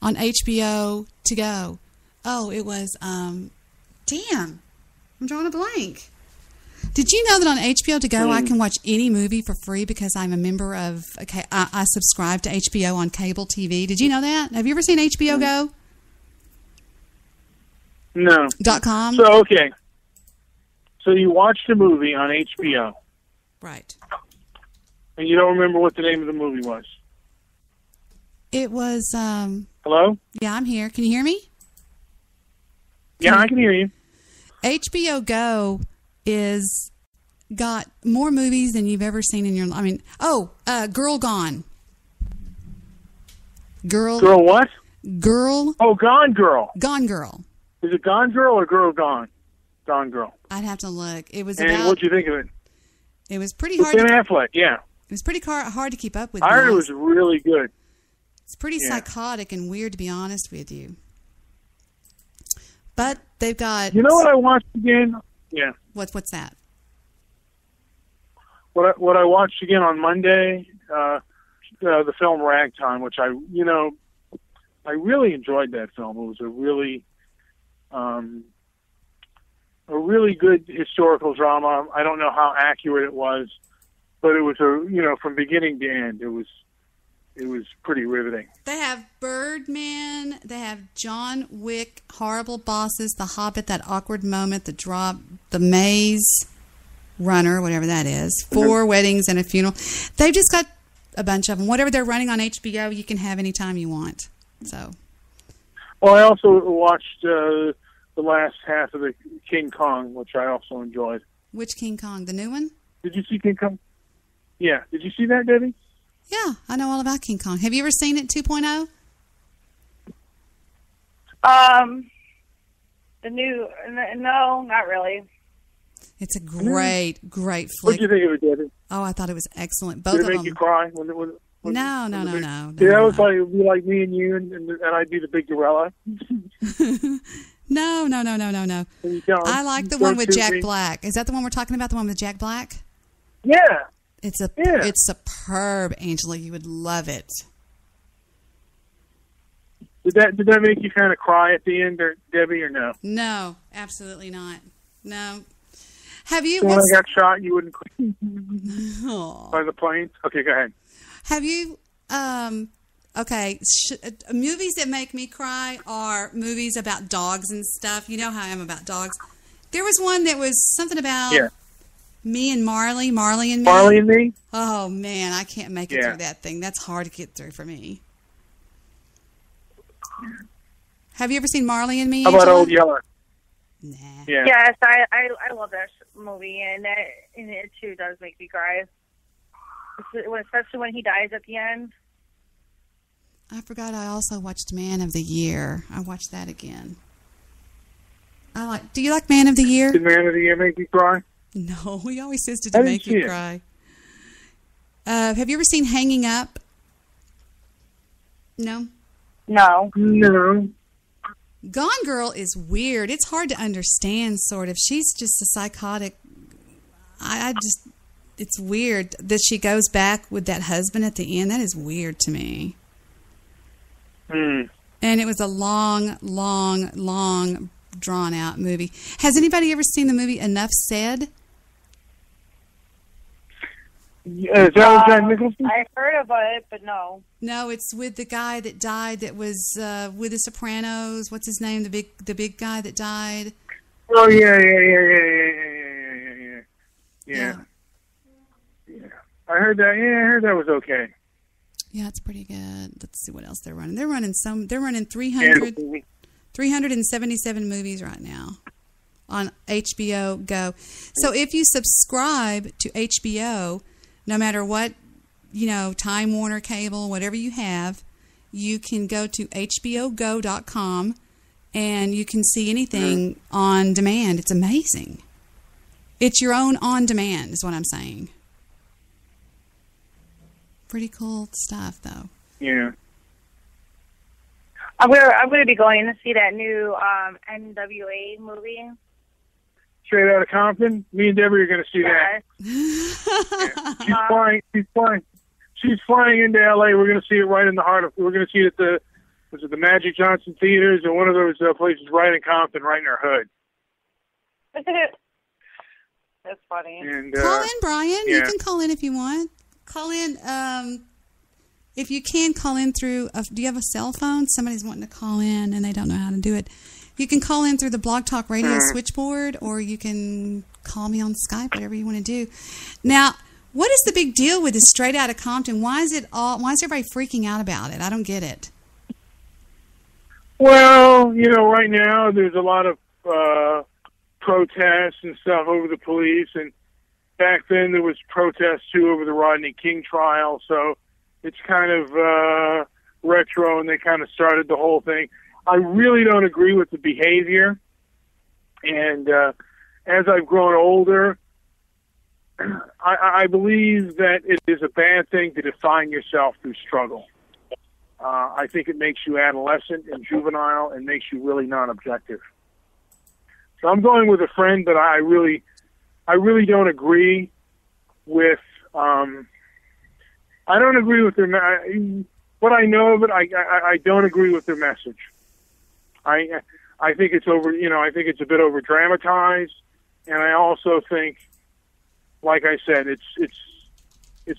HBO to go. Oh, it was... damn. I'm drawing a blank. Did you know that on HBO to go I can watch any movie for free because I'm a member of... Okay, I subscribe to HBO on cable TV. Did you know that? Have you ever seen HBO Go? No. .com? So, okay. So you watched a movie on HBO. Right. And you don't remember what the name of the movie was? It was... Hello? Yeah, I'm here. Can you hear me? Yeah, I can hear you. HBO Go is got more movies than you've ever seen in your... I mean... Oh, Girl Gone. Girl what? Girl... Oh, Gone Girl. Gone Girl. Is it Gone Girl or Girl Gone? Gone Girl. I'd have to look. It was and about... what'd you think of it? It was pretty With hard... Ben Affleck, yeah. It was pretty hard to keep up with. I heard it was really good. It's pretty psychotic and weird, to be honest with you. But they've got... You know what I watched again? Yeah. What's that? What I watched again on Monday, the film Ragtime, which I really enjoyed that film. It was a really good historical drama. I don't know how accurate it was, but it was from beginning to end. It was pretty riveting. They have Birdman. They have John Wick, Horrible Bosses, The Hobbit, That Awkward Moment, The Drop, The Maze Runner, whatever that is, Four Weddings and a Funeral. They've just got a bunch of them. Whatever they're running on HBO, you can have anytime you want. So. Well, I also watched the last half of the King Kong, which I also enjoyed. Which King Kong? The new one? Did you see King Kong? Yeah. Did you see that, Debbie? Yeah, I know all about King Kong. Have you ever seen it 2.0? No, not really. It's a great flick. What did you think of it, Debbie? Oh, I thought it was excellent. Did it make you cry? No. See, that was like, it would be like me and you, and I'd be the big gorilla. No. I like the one with Jack Black. Is that the one we're talking about? The one with Jack Black? Yeah. It's superb, Angela. You would love it. Did that make you kind of cry at the end, Debbie, or no? No, absolutely not. No. Have you? So when I got shot, you wouldn't cry by the planes? Okay, go ahead. Have you? Okay, movies that make me cry are movies about dogs and stuff. You know how I am about dogs. There was one that was something about me and Marley and me. Marley and me? Oh, man, I can't make it through that thing. That's hard to get through for me. Have you ever seen Marley and Me, How about Angela? Old Yeller? Nah. Yeah. Yes, I love that movie, and it too does make me cry. Especially when he dies at the end. I forgot I also watched Man of the Year. I watched that again. Do you like Man of the Year? Did Man of the Year make you cry? No, he always says, did it make you cry? Have you ever seen Hanging Up? No? No. Gone Girl is weird. It's hard to understand, sort of. She's just a psychotic. It's weird that she goes back with that husband at the end. That is weird to me. And it was a long, drawn-out movie. Has anybody ever seen the movie Enough Said? Is that Jack Nicholson? I heard about it, but no. No, it's with the guy that died that was with The Sopranos. What's his name? The big guy that died? Oh, yeah. I heard that. Yeah, I heard that was okay. Yeah, it's pretty good. Let's see what else they're running. They're running 377 movies right now on HBO Go. So if you subscribe to HBO, no matter what, Time Warner Cable, whatever you have, you can go to hbogo.com and you can see anything on demand. It's amazing. It's your own on demand is what I'm saying. Pretty cool stuff, though. Yeah. I'm going to be going to see that new NWA movie. Straight Outta Compton. Me and Debbie are going to see that. Yeah. She's flying into LA. We're going to see it right in the heart of. We're going to see it at the Magic Johnson Theaters or one of those places right in Compton, right in our hood. That's funny. And, call in, Brian. Yeah. You can call in if you want. Call in. If you can, call in through. Do you have a cell phone? Somebody's wanting to call in and they don't know how to do it. You can call in through the Blog Talk Radio switchboard, or you can call me on Skype, whatever you want to do. Now, what is the big deal with this Straight Outta Compton? Why is everybody freaking out about it? I don't get it. Well, right now there's a lot of protests and stuff over the police, and back then there was protests too over the Rodney King trial, so it's kind of retro, and they kind of started the whole thing. I really don't agree with the behavior, and as I've grown older, I believe that it is a bad thing to define yourself through struggle. I think it makes you adolescent and juvenile and makes you really non-objective. So I'm going with a friend, but I really don't agree with. I don't agree with their. What I know of it, I don't agree with their message. I think it's over. I think it's a bit over dramatized, and I also think, like I said, it's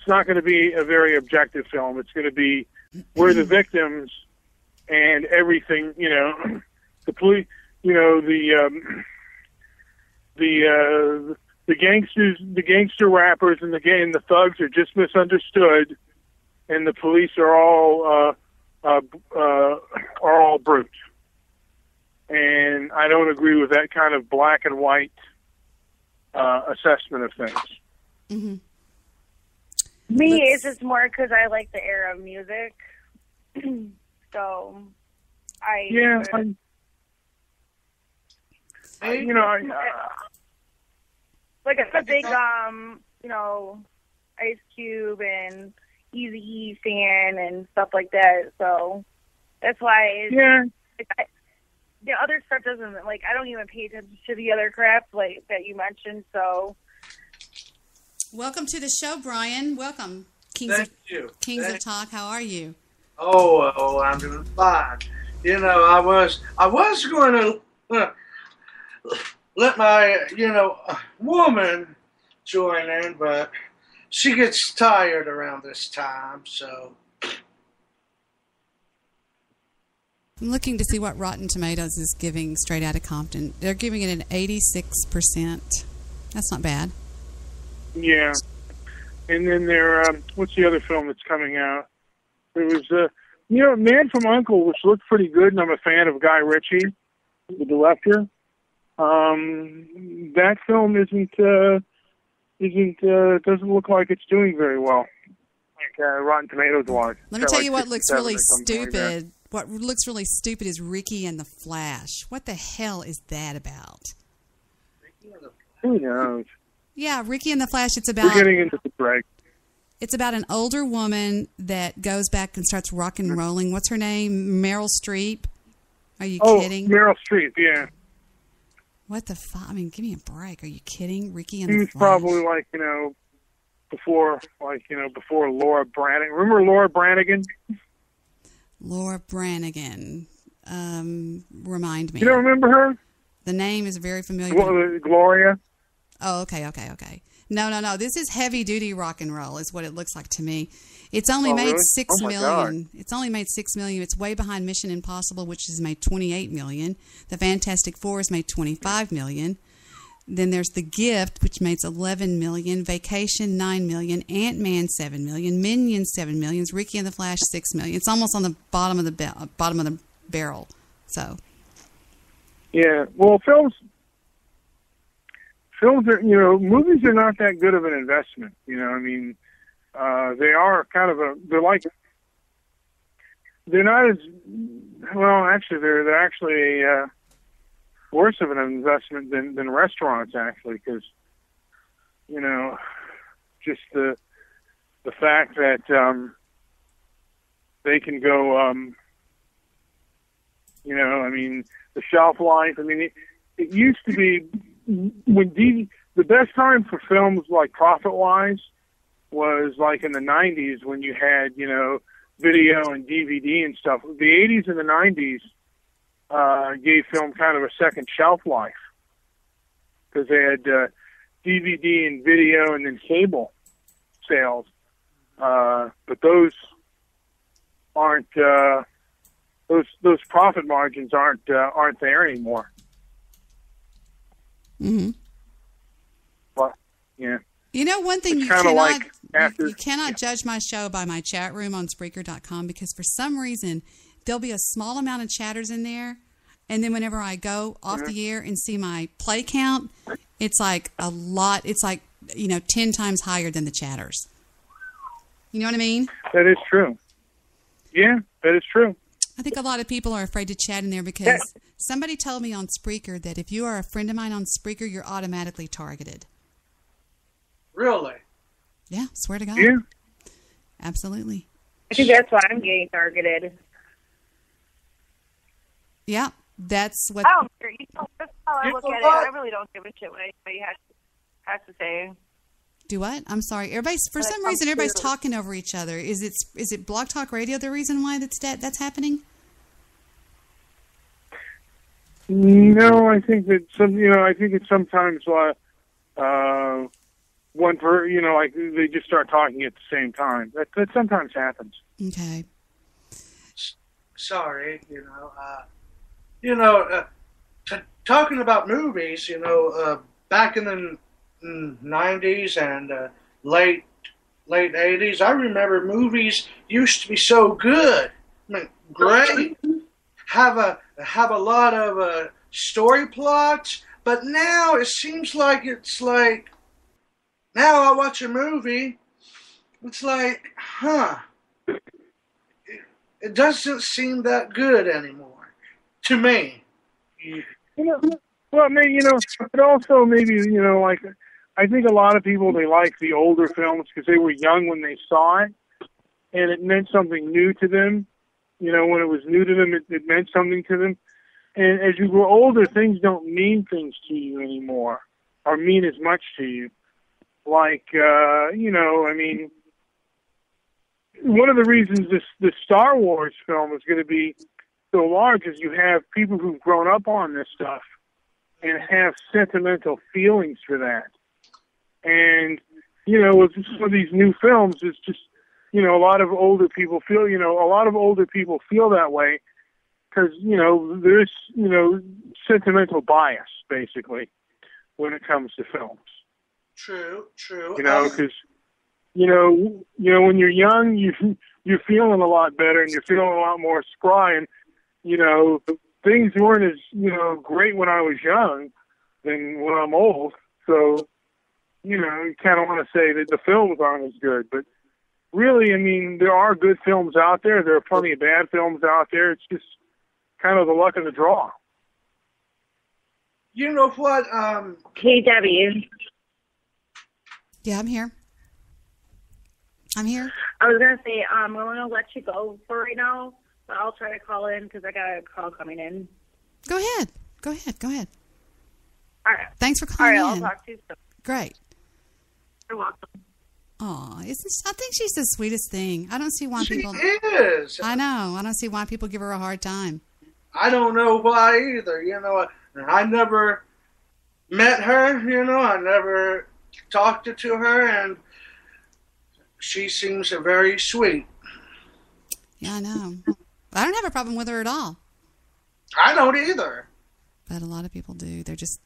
not going to be a very objective film. It's going to be we're the victims, and everything. The police. The gangsters, the gangster rappers, and the thugs are just misunderstood, and the police are all brute. And I don't agree with that kind of black and white assessment of things. Mm-hmm. Me, it's just more because I like the era of music. So, like I'm a big, Ice Cube and, Eazy-E fan and stuff like that. So that's why the other stuff doesn't, like, I don't even pay attention to the other crap, like, that you mentioned, so. Welcome to the show, Brian. Welcome. Kings of Talk, how are you? Oh, I'm doing fine. You know, I was going to let my, woman join in, but she gets tired around this time, so. I'm looking to see what Rotten Tomatoes is giving Straight Outta Compton. They're giving it an 86%. That's not bad. Yeah. And then what's the other film that's coming out? There was, Man from U.N.C.L.E., which looked pretty good, and I'm a fan of Guy Ritchie, the director. That film doesn't look like it's doing very well, like Rotten Tomatoes wise. Let me tell you what looks really stupid. What looks really stupid is Ricky and the Flash. What the hell is that about? Who knows? Yeah, Ricky and the Flash. It's about. We're getting into the break. It's about an older woman that goes back and starts rock and rolling. What's her name? Meryl Streep. Are you kidding? Meryl Streep. Yeah. What the fuck? I mean, give me a break. Are you kidding? Ricky and the Flash. He was probably before Laura Branigan. Remember Laura Branigan? Laura Branigan. Remind me. You don't remember her? The name is very familiar. Gloria? Oh, okay. No. This is heavy-duty rock and roll is what it looks like to me. It's only made really? $6 million. It's only made $6 million. It's way behind Mission Impossible, which has made $28 million. The Fantastic Four has made $25 million. Then there's The Gift, which makes $11 million. Vacation, $9 million. Ant-Man, $7 million. Minions, $7 million. Ricky and the Flash, $6 million. It's almost on the bottom of the barrel. So. Yeah. Well, films are, movies are not that good of an investment. They are kind of they're not as well. Actually, they're actually worse of an investment than restaurants, actually, because just the fact that they can go, the shelf life. It used to be when the best time for films, like profit-wise, was like in the 90s when you had, video and DVD and stuff. The 80s and the 90s gave film kind of a second shelf life because they had DVD and video and then cable sales. But those aren't those profit margins aren't there anymore. Mm-hmm. Well, yeah. One thing you cannot judge my show by my chat room on Spreaker.com, because for some reason there'll be a small amount of chatters in there, and then whenever I go off the air and see my play count, it's like a lot. It's like 10 times higher than the chatters. You know what I mean? That is true. Yeah, that is true. I think a lot of people are afraid to chat in there because somebody told me on Spreaker that if you are a friend of mine on Spreaker, you're automatically targeted. Really? Yeah, swear to God. Yeah. Absolutely. I think that's why I'm getting targeted. Yeah, that's what... Oh, that's how I look at it. I really don't give a shit what anybody has to say. Do what? I'm sorry. For some reason, everybody's talking over each other. Is it Blog Talk Radio the reason why that's happening? No, I think that it's sometimes like they just start talking at the same time. That sometimes happens. Okay. Sorry, talking about movies, back in the 90s and late 80s, I remember movies used to be so good. Great, have a lot of story plots, but now it seems like now I watch a movie, it's like, it doesn't seem that good anymore to me. Well, but also maybe, I think a lot of people, they like the older films because they were young when they saw it. and it meant something new to them. You know, when it was new to them, it meant something to them. And as you grow older, things don't mean things to you anymore, or mean as much to you. Like, you know, I mean, one of the reasons this Star Wars film is going to be so large is you have people who've grown up on this stuff and have sentimental feelings for that. And, you know, with some of these new films, it's just, you know, a lot of older people feel that way because, you know, there's, you know, sentimental bias, basically, when it comes to films. True. You know, because, you know, when you're young, you're feeling a lot better and you're feeling a lot more spry. And, you know, things weren't as, you know, great when I was young than when I'm old. So, you know, you kind of want to say that the films aren't as good. But really, I mean, there are good films out there. There are plenty of bad films out there. It's just kind of the luck of the draw. You know what? KW. Yeah, I'm here. I was going to say, I'm going to let you go for right now, but I'll try to call in because I got a call coming in. Go ahead. All right. Thanks for calling in. All right, I'll talk to you soon. Great. You're welcome. Oh, I think she's the sweetest thing. I don't see why people... She is. I know. I don't see why people give her a hard time. I don't know why either. You know, I never met her, you know. I never talked to her, and she seems very sweet. Yeah, I know. I don't have a problem with her at all. I don't either. But a lot of people do. They're just...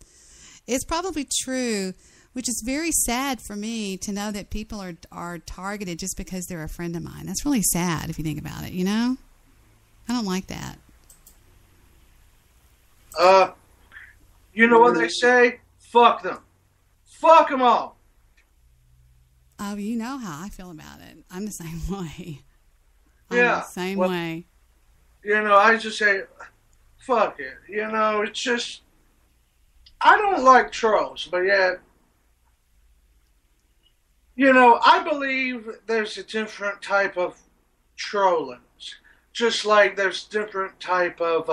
It's probably true, which is very sad for me to know that people are targeted just because they're a friend of mine. That's really sad if you think about it, you know? I don't like that. You know what they say? Fuck them. Fuck them all. Oh, you know how I feel about it. I'm the same way. The same way. You know, I just say, fuck it. You know, it's just, I don't like trolls, but yet, you know, I believe there's a different type of trollings. Just like there's different type of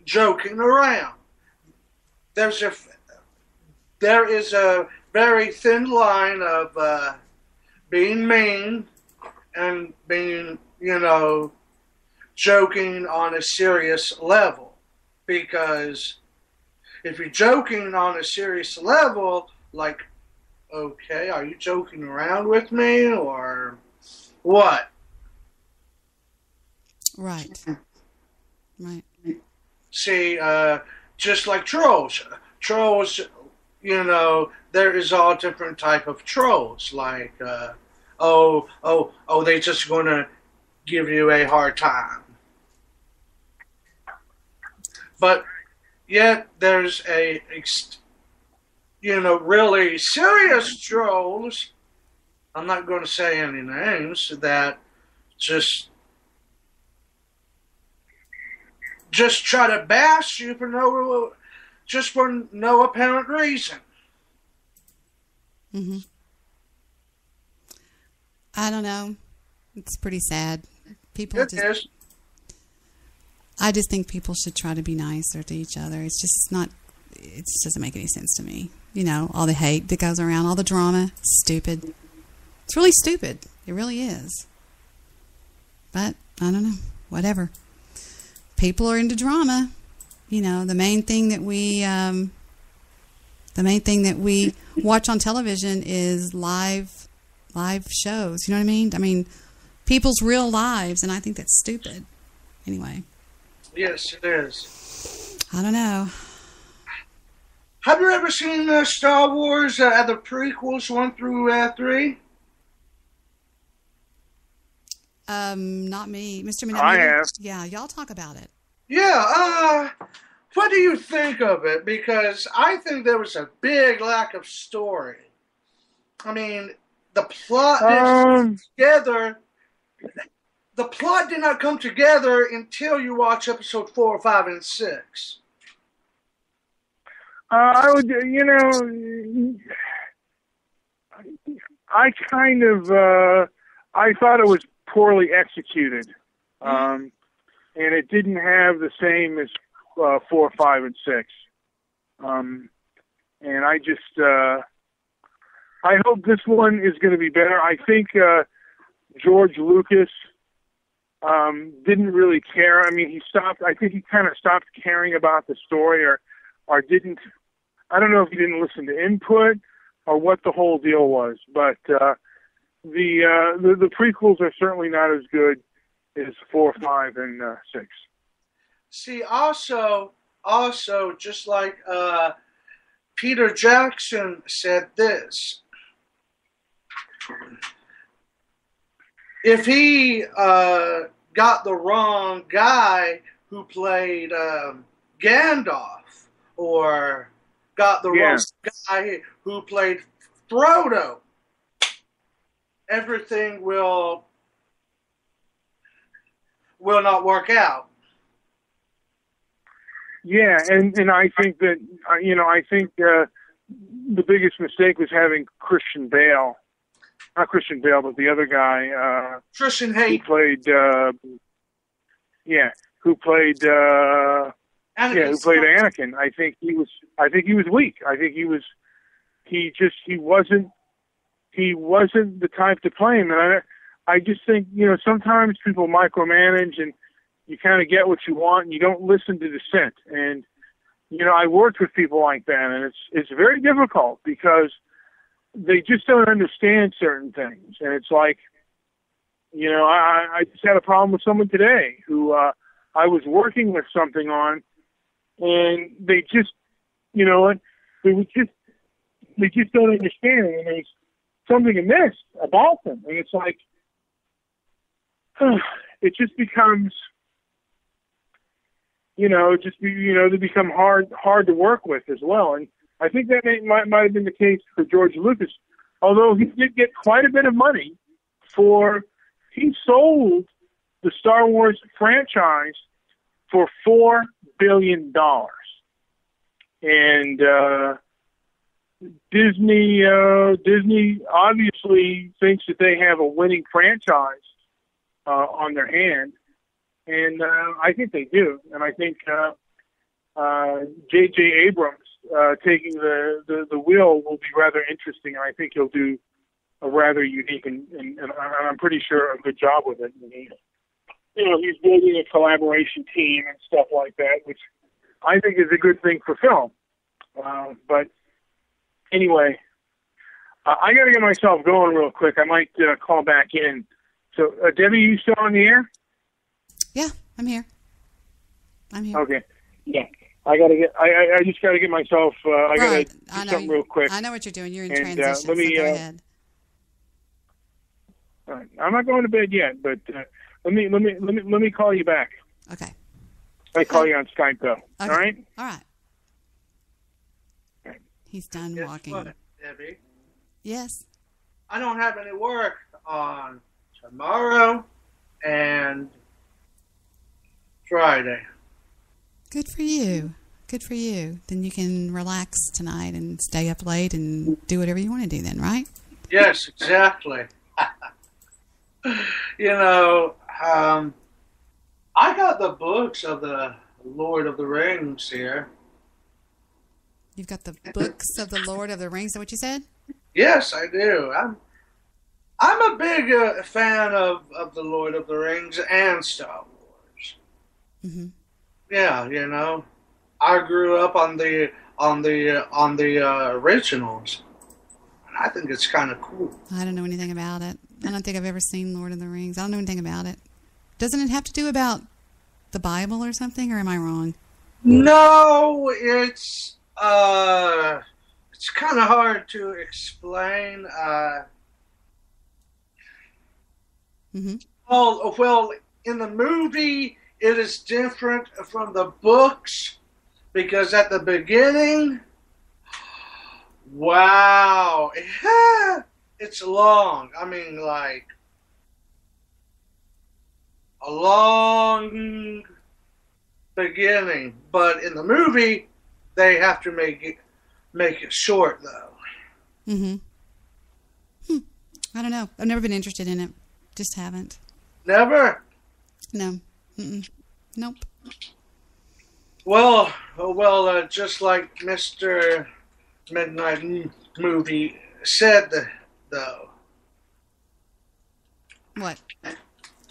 joking around. There is a very thin line of being mean and being, you know, joking on a serious level. Because if you're joking on a serious level, like, okay, are you joking around with me or what? Right. See, just like trolls. Trolls, you know, there is all different type of trolls. Like, they just going to give you a hard time. But yet there's really serious trolls. I'm not going to say any names that just try to bash you for no apparent reason. Mm-hmm. I don't know. It's pretty sad. I just think people should try to be nicer to each other. It just doesn't make any sense to me. You know, all the hate that goes around, all the drama, stupid. It's really stupid. It really is. But, I don't know. Whatever. People are into drama. You know, the main thing that we watch on television is live shows. You know what I mean? I mean, people's real lives, and I think that's stupid. Anyway. Yes, it is. I don't know. Have you ever seen Star Wars, the prequels 1 through 3? Not me. Mr. Minute. I have. Yeah, y'all talk about it. Yeah, what do you think of it? Because I think there was a big lack of story. I mean, the plot didn't together. The plot did not come together until you watch episode 4, 5, and 6. I would, you know, I kind of, I thought it was poorly executed, and it didn't have the same as 4, 5, and 6. And I just, I hope this one is going to be better. I think George Lucas didn't really care. I mean, I think he kind of stopped caring about the story, or didn't. I don't know if he didn't listen to input or what the whole deal was, but the prequels are certainly not as good as 4, 5, and 6. See, also, just like Peter Jackson said this, if he got the wrong guy who played Gandalf, or got the wrong guy who played Frodo, everything will not work out. Yeah, and I think that the biggest mistake was having Christian Bale, not Christian Bale, but the other guy, Christian Haight, who played Anakin. I think he was weak. I think he wasn't the type to play him. And I just think, sometimes people micromanage and you kind of get what you want and you don't listen to dissent. And, I worked with people like that, and it's very difficult because they just don't understand certain things. And it's like, I just had a problem with someone today who I was working with something on, and they just, they just don't understand, and there's something amiss about them, and it's like, it just becomes, they become hard to work with as well. And I think that might have been the case for George Lucas, although he did get quite a bit of money he sold the Star Wars franchise for $4 billion. And Disney obviously thinks that they have a winning franchise on their hand, and I think they do. And I think J.J. Abrams taking the wheel will be rather interesting, and I think he'll do a rather unique and I'm pretty sure a good job with it. And he's building a collaboration team and stuff like that, which I think is a good thing for film. But anyway, I got to get myself going real quick. I might call back in. So, Debbie, you still on the air? Yeah, I'm here. Okay. Yeah. I just got to get myself, I got to do something real quick. I know what you're doing. You're in transition, so go ahead. All right. I'm not going to bed yet, but let me call you back. Okay. I call you on Skype though. Okay. All right. All right. He's done walking. What, Debbie? Yes. I don't have any work on tomorrow and Friday. Good for you. Good for you. Then you can relax tonight and stay up late and do whatever you want to do then, right? Yes, exactly. I got the books of the Lord of the Rings here. You've got the books of the Lord of the Rings. Is that what you said? Yes, I do. I'm a big fan of the Lord of the Rings and Star Wars. Mm-hmm. Yeah, I grew up on the originals. I think it's kind of cool. I don't know anything about it. I don't think I've ever seen Lord of the Rings. I don't know anything about it. Doesn't it have to do about the Bible or something, or am I wrong? No, it's kind of hard to explain. Well, in the movie, it is different from the books because at the beginning, wow, it's long. I mean, like a long beginning, but in the movie, they have to make it short, though. I don't know. I've never been interested in it. Just haven't. Never? No. Mm-mm. Nope. Well, just like Mr. Midnight Movie said, though. What?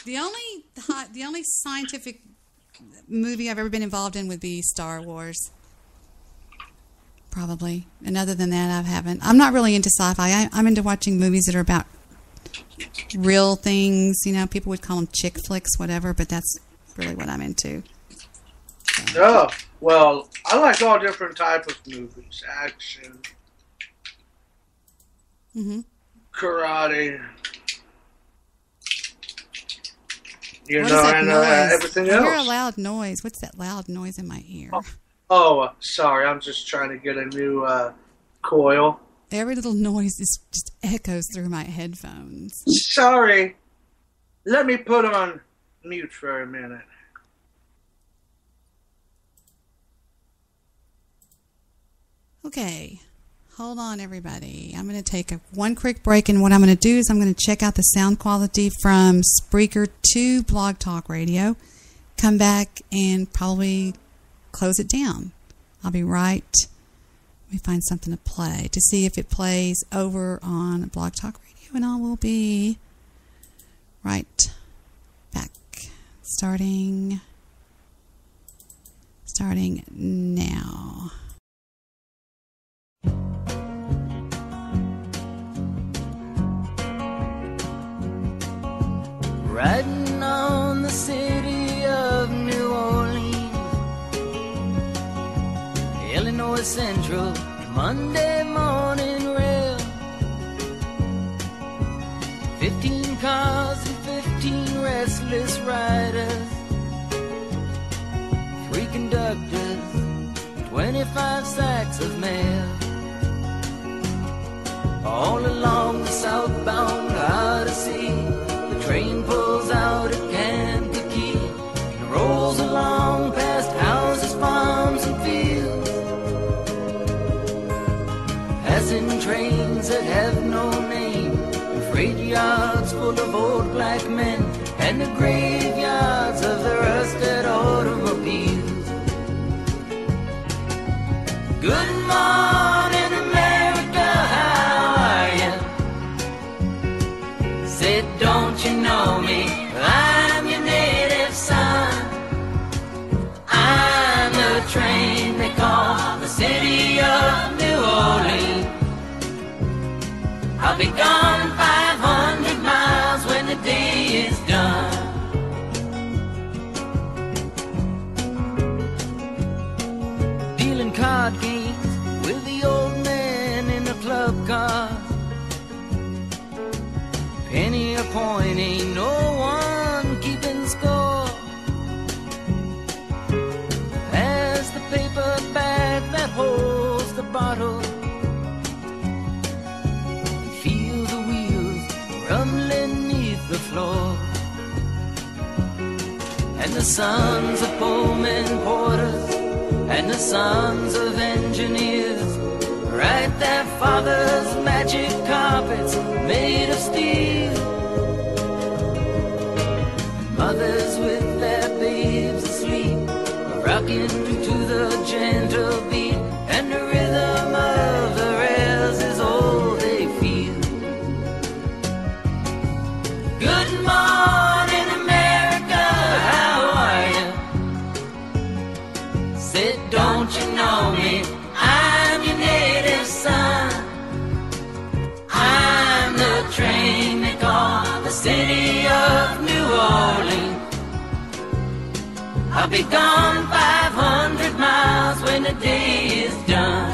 The only scientific movie I've ever been involved in would be Star Wars. Probably. And other than that, I haven't. I'm not really into sci-fi. I'm into watching movies that are about real things. You know, people would call them chick flicks, whatever, but that's really what I'm into. So. Oh, well, I like all different type of movies. Action, karate, what is that noise? Everything I else. hear a loud noise. What's that loud noise in my ear? Oh, sorry. I'm just trying to get a new coil. Every little noise just echoes through my headphones. Sorry. Let me put on mute for a minute. Okay. Hold on, everybody. I'm going to take one quick break, and what I'm going to do is I'm going to check out the sound quality from Spreaker to Blog Talk Radio, come back, and probably close it down. I'll be right. Let me find something to play to see if it plays over on Blog Talk Radio, and I will be right back. Starting now. Riding on the city of New Orleans, Illinois Central, Monday morning rail. 15 cars and 15 restless riders, 3 conductors, 25 sacks of mail. All along the southbound Odyssey, the train pulls out at Kankakee and rolls along past houses, farms, and fields, passing trains that have no name, and freight yards full of old black men, and the graveyards of the rusted automobiles. Good morning, America, how are you? Said, don't you know me? I'm your native son. I'm the train they call the city of New Orleans. I'll be gone 500 miles when the day is done. Dealing card games with the old man in the club car. Penny a point, ain't no one keeping score. Pass the paper bag that holds the bottle, and feel the wheels rumbling neath the floor. And the sons of Pullman porters and the sons of engineers ride their father's magic carpets made of steel. Mothers with their babes asleep, rocking to the gentle beat, and the rhythm of the rails is all they feel. Good morning, America, how are you? Said, don't you know me? I'm your native son. I'm the train they call the city of New Orleans. I'll be gone 500 miles when the day is done.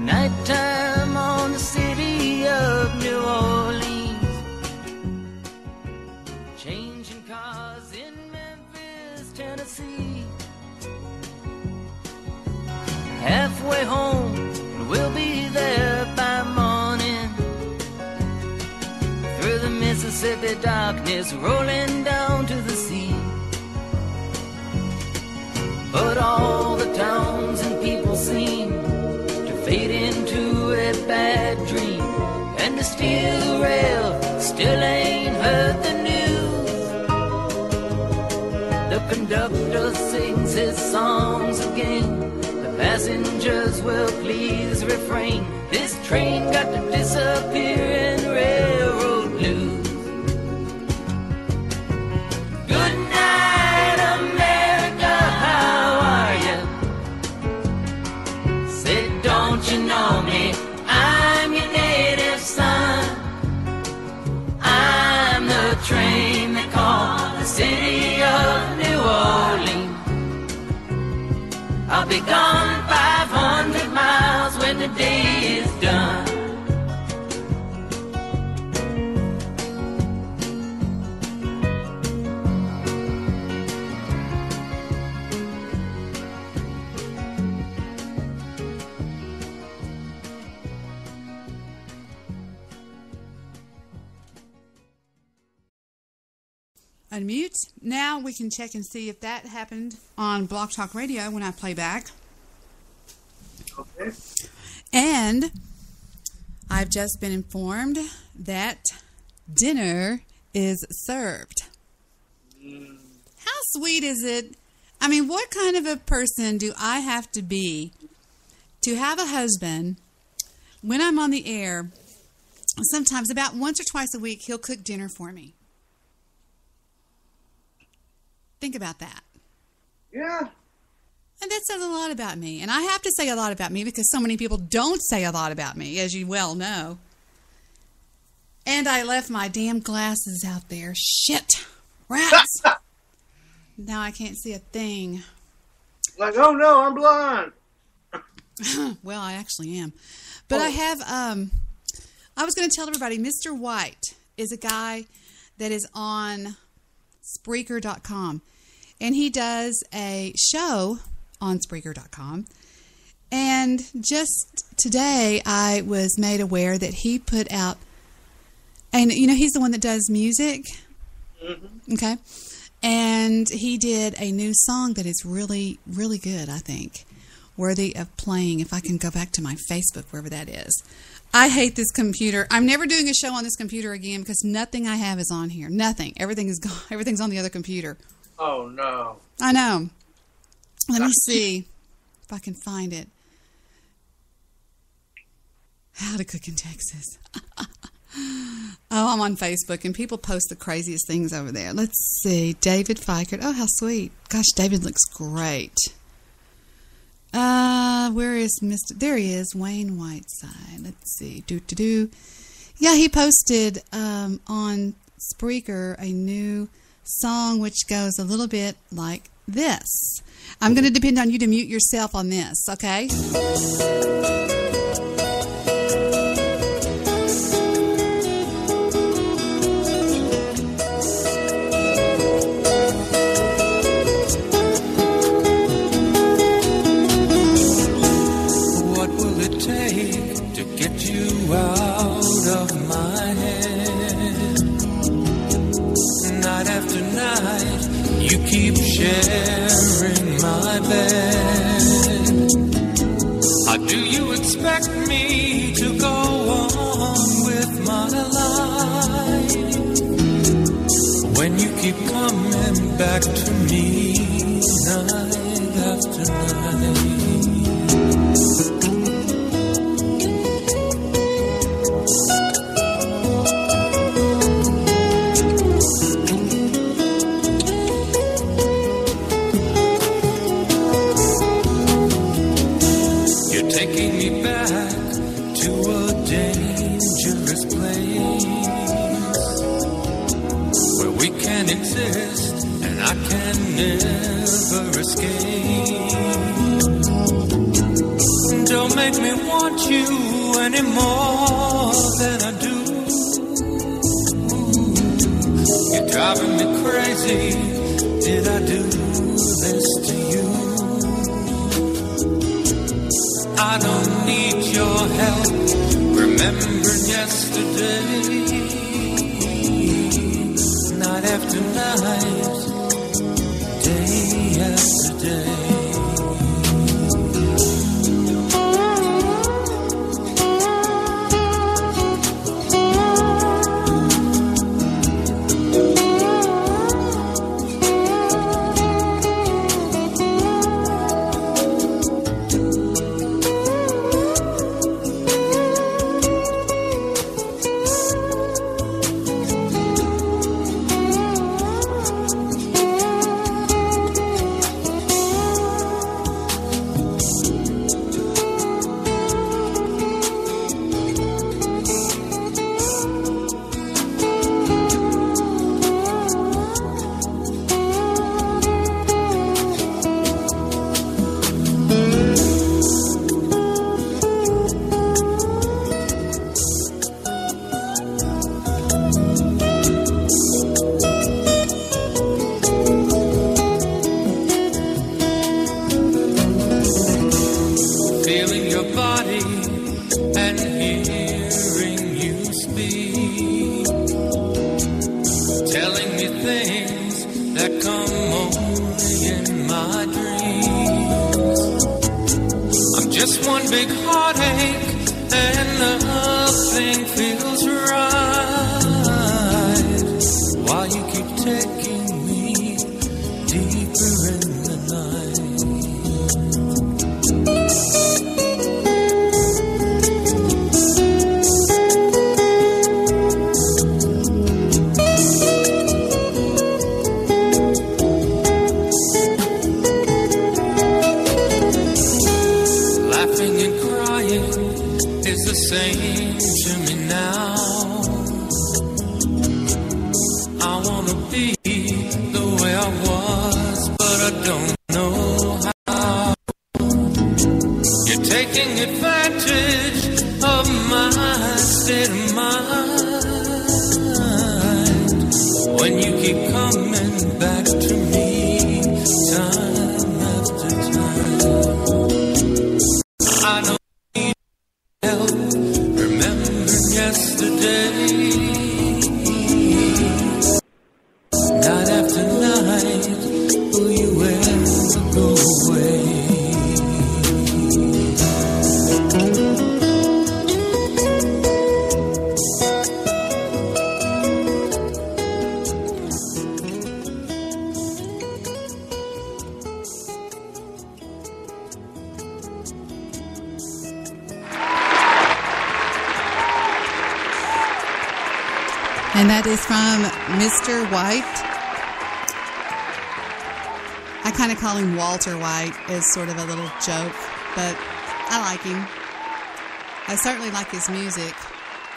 Nighttime on the city of New Orleans, changing cars in Memphis, Tennessee. Halfway home, and we'll be there by morning. Through the Mississippi darkness, rolling down to the sea. But all the towns and people seem to fade into steel rail, still ain't heard the news. The conductor sings his songs again. The passengers will please refrain. This train got to disappear in railroad blues. Good night, America, how are you? Say, don't you know me? I'm your native son. I'm the train they call the city of New Orleans. I'll be gone 500 miles when the day is done. Unmute. Now we can check and see if that happened on Blog Talk Radio when I play back. Okay. And I've just been informed that dinner is served. How sweet is it? I mean, what kind of a person do I have to be to have a husband when I'm on the air? Sometimes about once or twice a week, he'll cook dinner for me. Think about that. Yeah. And that says a lot about me. And I have to say a lot about me because so many people don't say a lot about me, as you well know. And I left my damn glasses out there. Shit. Rats. Now I can't see a thing. Like, oh no, I'm blind. Well, I actually am. But I have, I was going to tell everybody, Mr. White is a guy that is on Spreaker.com. And he does a show on Spreaker.com. And just today, I was made aware that he put out, and you know, he's the one that does music. Mm-hmm. Okay. And he did a new song that is really, really good, I think. Worthy of playing. If I can go back to my Facebook, wherever that is. I hate this computer. I'm never doing a show on this computer again because nothing I have is on here. Nothing. Everything is gone. Everything's on the other computer. Oh, no. I know. Let me see if I can find it. How to cook in Texas. Oh, I'm on Facebook, and people post the craziest things over there. Let's see. David Fikert. Oh, how sweet. Gosh, David looks great. Where is Mr. There he is, Wayne Whiteside. Let's see. Yeah, he posted on Spreaker a new song which goes a little bit like this. I'm going to depend on you to mute yourself on this, okay? What will it take to get you out of my head? Night after night, you keep sharing my bed. How do you expect me to go on with my life when you keep coming back to me night after night? Taking me back to a dangerous place where we can exist and I can never escape. Don't make me want you any more than I do. You're driving me crazy. Did I do this to you? I don't need your help remembering yesterday. Night after night, day after day. Just one big heartache and nothing feels right. While you keep taking me deeper in the the same to me now. I wanna be the way I was, but I don't know how. You're taking advantage of my state of mind when you keep coming back to me time after time. I know yesterday, night after night, will you ever go away? And that is from Mr. White. I kind of call him Walter White as sort of a little joke, but I like him. I certainly like his music.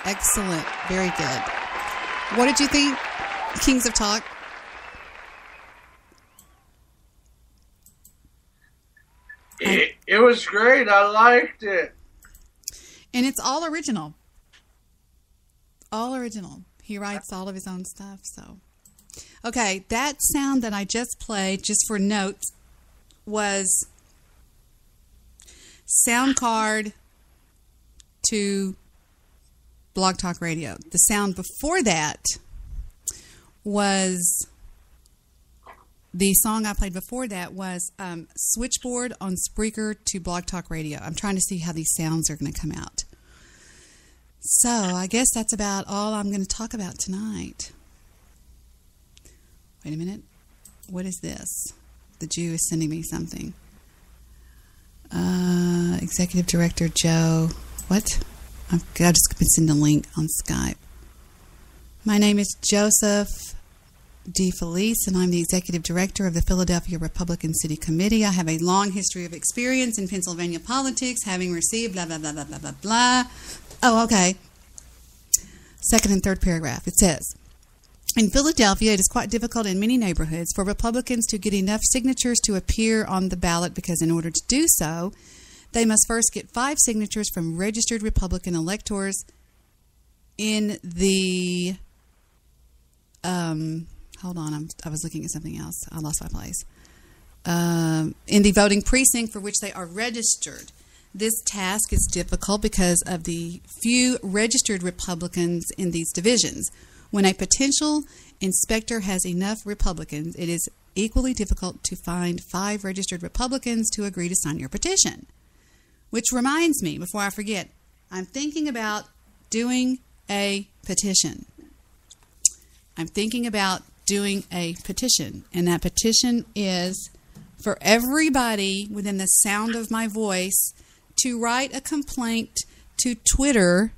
Excellent. Very good. What did you think, Kings of Talk? It was great. I liked it. And it's all original. All original. He writes all of his own stuff, so. Okay, that sound that I just played, just for notes, was sound card to Blog Talk Radio. The sound before that was, the song I played before that was Switchboard on Spreaker to Blog Talk Radio. I'm trying to see how these sounds are going to come out. So I guess that's about all I'm going to talk about tonight. Wait a minute. What is this? The Jew is sending me something. Executive Director Joe. What? I've just been sending a link on Skype. My name is Joseph DeFelice, and I'm the Executive Director of the Philadelphia Republican City Committee. I have a long history of experience in Pennsylvania politics, having received blah, blah, blah, blah, blah, blah, blah. Oh, okay. Second and third paragraph. It says, in Philadelphia, it is quite difficult in many neighborhoods for Republicans to get enough signatures to appear on the ballot because in order to do so, they must first get 5 signatures from registered Republican electors in the... hold on, I was looking at something else. I lost my place. In the voting precinct for which they are registered. This task is difficult because of the few registered Republicans in these divisions. When a potential inspector has enough Republicans, it is equally difficult to find 5 registered Republicans to agree to sign your petition. Which reminds me, before I forget, I'm thinking about doing a petition. I'm thinking about doing a petition, and that petition is for everybody within the sound of my voice to write a complaint to Twitter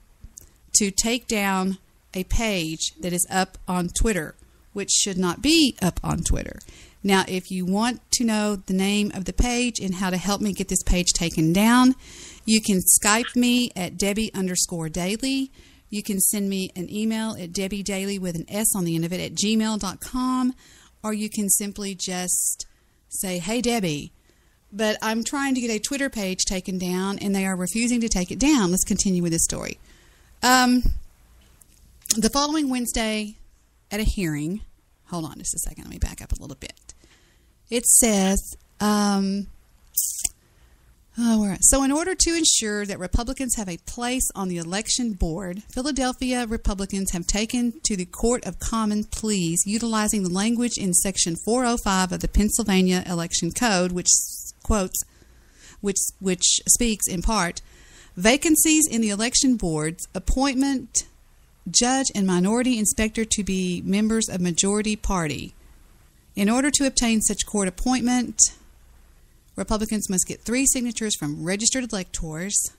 to take down a page that is up on Twitter, which should not be up on Twitter. Now, if you want to know the name of the page and how to help me get this page taken down, you can Skype me at Debbie_Daily. You can send me an email at DebbieDaily with an S on the end of it at gmail.com, or you can simply just say, hey, Debbie, but I'm trying to get a Twitter page taken down, and they are refusing to take it down. Let's continue with this story. The following Wednesday at a hearing, hold on just a second, let me back up a little bit. It says, so in order to ensure that Republicans have a place on the election board, Philadelphia Republicans have taken to the Court of Common Pleas, utilizing the language in Section 405 of the Pennsylvania Election Code, which quotes, which speaks in part, vacancies in the election boards, appointment judge and minority inspector to be members of majority party. In order to obtain such court appointment, Republicans must get 3 signatures from registered electors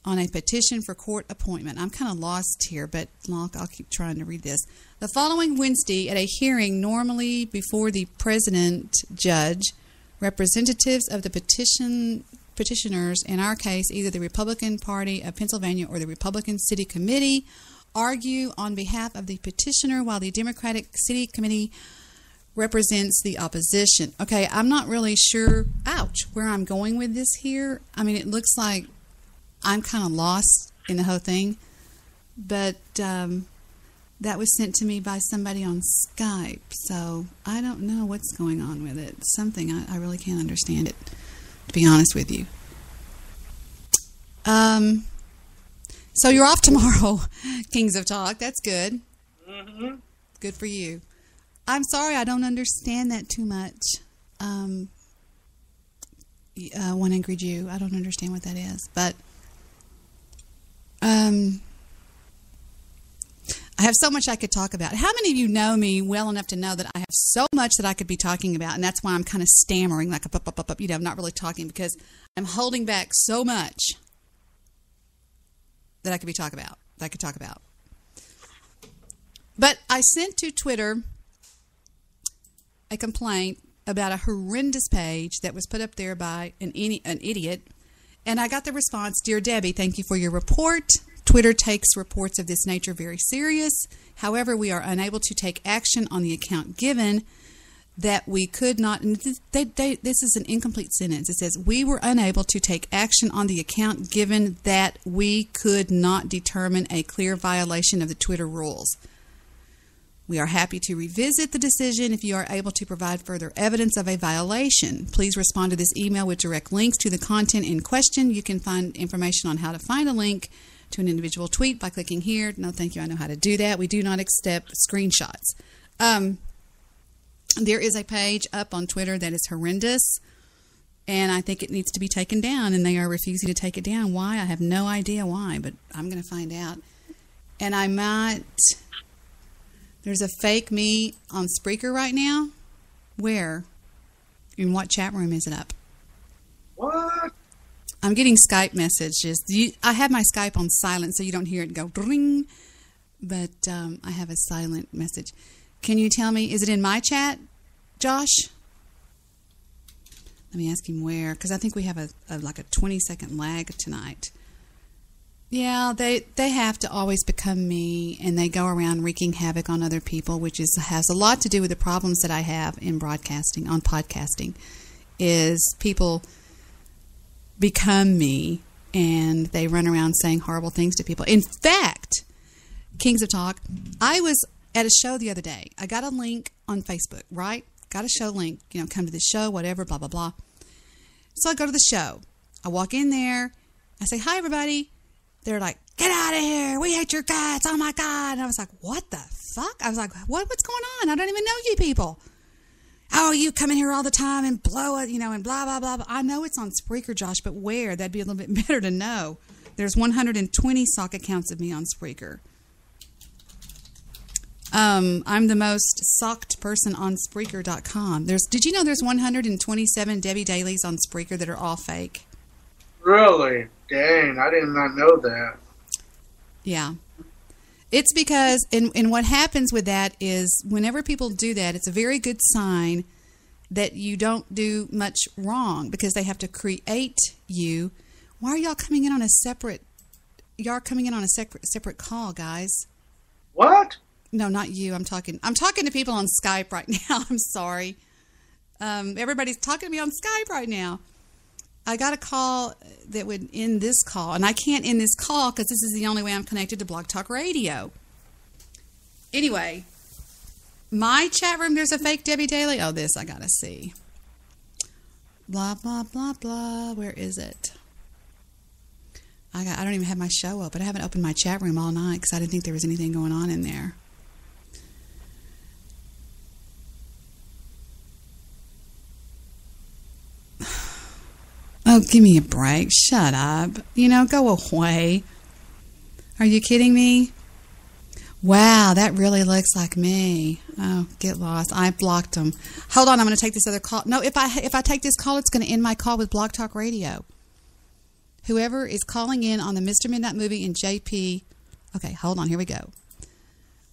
on a petition for court appointment. I'm kind of lost here, but I'll keep trying to read this. The following Wednesday, at a hearing normally before the president judge, representatives of the petitioners, in our case, either the Republican Party of Pennsylvania or the Republican City Committee, argue on behalf of the petitioner while the Democratic City Committee represents the opposition. Okay, I'm not really sure, where I'm going with this here. I mean, it looks like I'm kind of lost in the whole thing, but that was sent to me by somebody on Skype, so I don't know what's going on with it. Something I really can't understand it, to be honest with you. So you're off tomorrow, Kings of Talk. That's good. Mm-hmm. Good for you. I'm sorry I don't understand that too much. One Angry Jew. I don't understand what that is, but I have so much I could talk about. How many of you know me well enough to know that I have so much that I could be talking about, and that's why I'm kind of stammering, like I'm not really talking, because I'm holding back so much that I could talk about. But I sent to Twitter a complaint about a horrendous page that was put up there by an idiot, and I got the response, "Dear Debbie, thank you for your report. Twitter takes reports of this nature very serious. However, we are unable to take action on the account given that we could not," and this is an incomplete sentence. It says, "We were unable to take action on the account given that we could not determine a clear violation of the Twitter rules. We are happy to revisit the decision if you are able to provide further evidence of a violation. Please respond to this email with direct links to the content in question. You can find information on how to find a link to an individual tweet by clicking here." No, thank you. I know how to do that. We do not accept screenshots. There is a page up on Twitter that is horrendous, and I think it needs to be taken down, and they are refusing to take it down. Why? I have no idea why, but I'm going to find out. And I might... There's a fake me on Spreaker right now. Where? In what chat room is it up? What? I'm getting Skype messages. I have my Skype on silent so you don't hear it go ring, but I have a silent message. Can you tell me, is it in my chat, Josh? Let me ask him where, because I think we have a 20-second lag tonight. Yeah, they have to always become me, and they go around wreaking havoc on other people, which has a lot to do with the problems that I have in broadcasting, on podcasting, is people become me, and they run around saying horrible things to people. In fact, Kings of Talk, I was at a show the other day. I got a link on Facebook, right? Got a show link, come to the show, whatever, blah, blah, blah. So I go to the show. I walk in there. I say, "Hi, everybody." They're like, "Get out of here. We hate your guts. Oh, my God." And I was like, what the fuck? I was like, what's going on? I don't even know you people. "Oh, you come in here all the time and blow it, and blah, blah, blah, blah." I know it's on Spreaker, Josh, but where? That'd be a little bit better to know. There's 120 sock accounts of me on Spreaker. I'm the most socked person on Spreaker.com. Did you know there's 127 Debbie Dailies on Spreaker that are all fake? Really? Dang, I did not know that. Yeah. It's because, and what happens with that is whenever people do that, it's a very good sign that you don't do much wrong, because they have to create you. Why are y'all coming in on a separate call, guys? What? No, not you. I'm talking to people on Skype right now. I'm sorry. Everybody's talking to me on Skype right now. I got a call that would end this call, and I can't end this call because this is the only way I'm connected to Blog Talk Radio. Anyway, my chat room, there's a fake Debbie Daily. Oh, this I gotta see. Blah, blah, blah, blah. Where is it? I don't even have my show open. I haven't opened my chat room all night because I didn't think there was anything going on in there. Oh, give me a break. Shut up. Go away. Are you kidding me? Wow, that really looks like me. Oh, get lost. I blocked them. Hold on, I'm going to take this other call. No, if I take this call, it's going to end my call with Blog Talk Radio. Whoever is calling in on the Mr. Midnight Movie and JP. Okay, hold on. Here we go.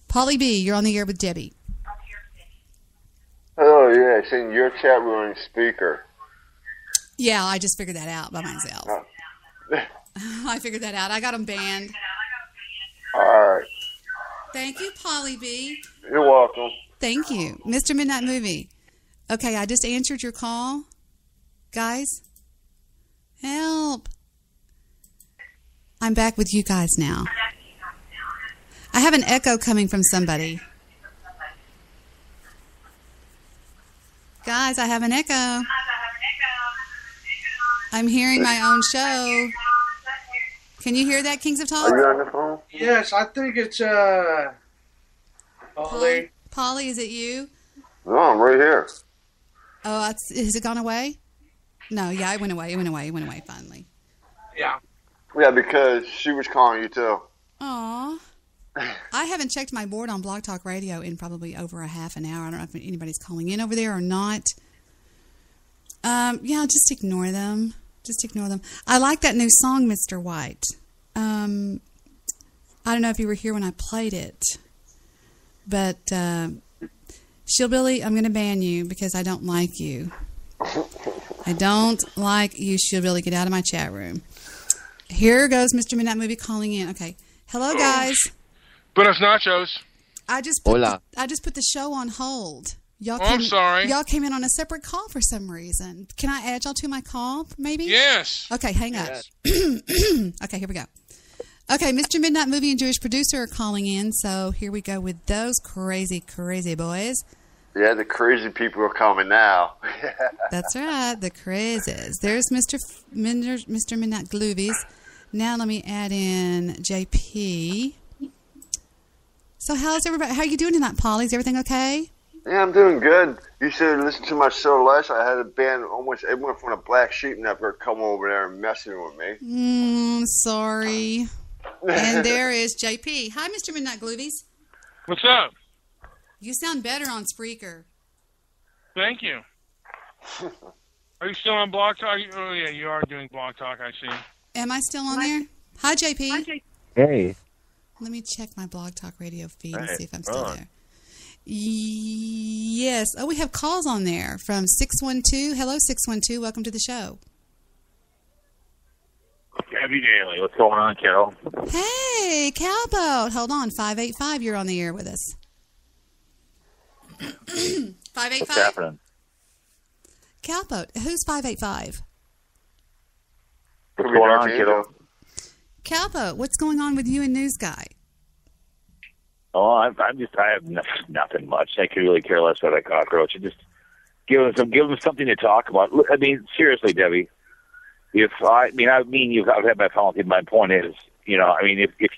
Pauly B, you're on the air with Debbie. Oh, yeah, it's in your chat room speaker. Yeah, I just figured that out by myself. I figured that out. I got them banned. All right. Thank you, Pauly B. You're welcome. Thank you. Mr. Midnight Movie. Okay, I just answered your call. Guys, help. I'm back with you guys now. I have an echo coming from somebody. Guys, I have an echo. I'm hearing my own show. Can you hear that, Kings of Talk? Are you on the phone? Yes, I think it's Pauly. Pauly, is it you? No, I'm right here. Oh, has it gone away? No, yeah, it went away. It went away finally. Yeah. Yeah, because she was calling you too. Aw. I haven't checked my board on Blog Talk Radio in probably over a half an hour. I don't know if anybody's calling in over there or not. Yeah, just ignore them. Just ignore them. I like that new song, Mr. White. I don't know if you were here when I played it, but Shillbilly, I'm going to ban you because I don't like you. I don't like you, Shillbilly. Get out of my chat room. Here goes Mr. Midnight Movie calling in. Okay. Hello, guys. Buenos nachos. I just put the show on hold. I'm sorry. Y'all came in on a separate call for some reason. Can I add y'all to my call, maybe? Yes. Okay, hang up. Okay, here we go. Okay, Mr. Midnight Movie and Jewish Producer are calling in, so here we go with those crazy, crazy boys. Yeah, the crazy people are coming now. That's right, the crazies. There's Mr. Midnight Gloovies. Now let me add in JP. So how's everybody? How are you doing tonight, Pauly? Is everything okay? Yeah, I'm doing good. You should listen to my show last. I had a band almost everyone from the Black Sheep Network come over there and messing with me. Sorry. And there is JP. Hi, Mr. Midnight Gloovies. What's up? You sound better on Spreaker. Thank you. Are you still on Blog Talk? Oh, yeah, you are doing Blog Talk, I see. Am I still on there? Hi, JP. Hey. Let me check my Blog Talk Radio feed and see if I'm still there. Yes. Oh, we have calls on there from 612. Hello, 612. Welcome to the show. Happy Daily. What's going on, Carol? Hey, Cowpote. Hold on. 585. You're on the air with us. 585? What's happening? Cowpote. Who's 585? What's going on, kiddo? Cowpote, what's going on with you and News Guy? Oh, I have nothing much. I could really care less about a cockroach. Just give them something to talk about. I mean, seriously, Debbie. I've had my policy. My point is, if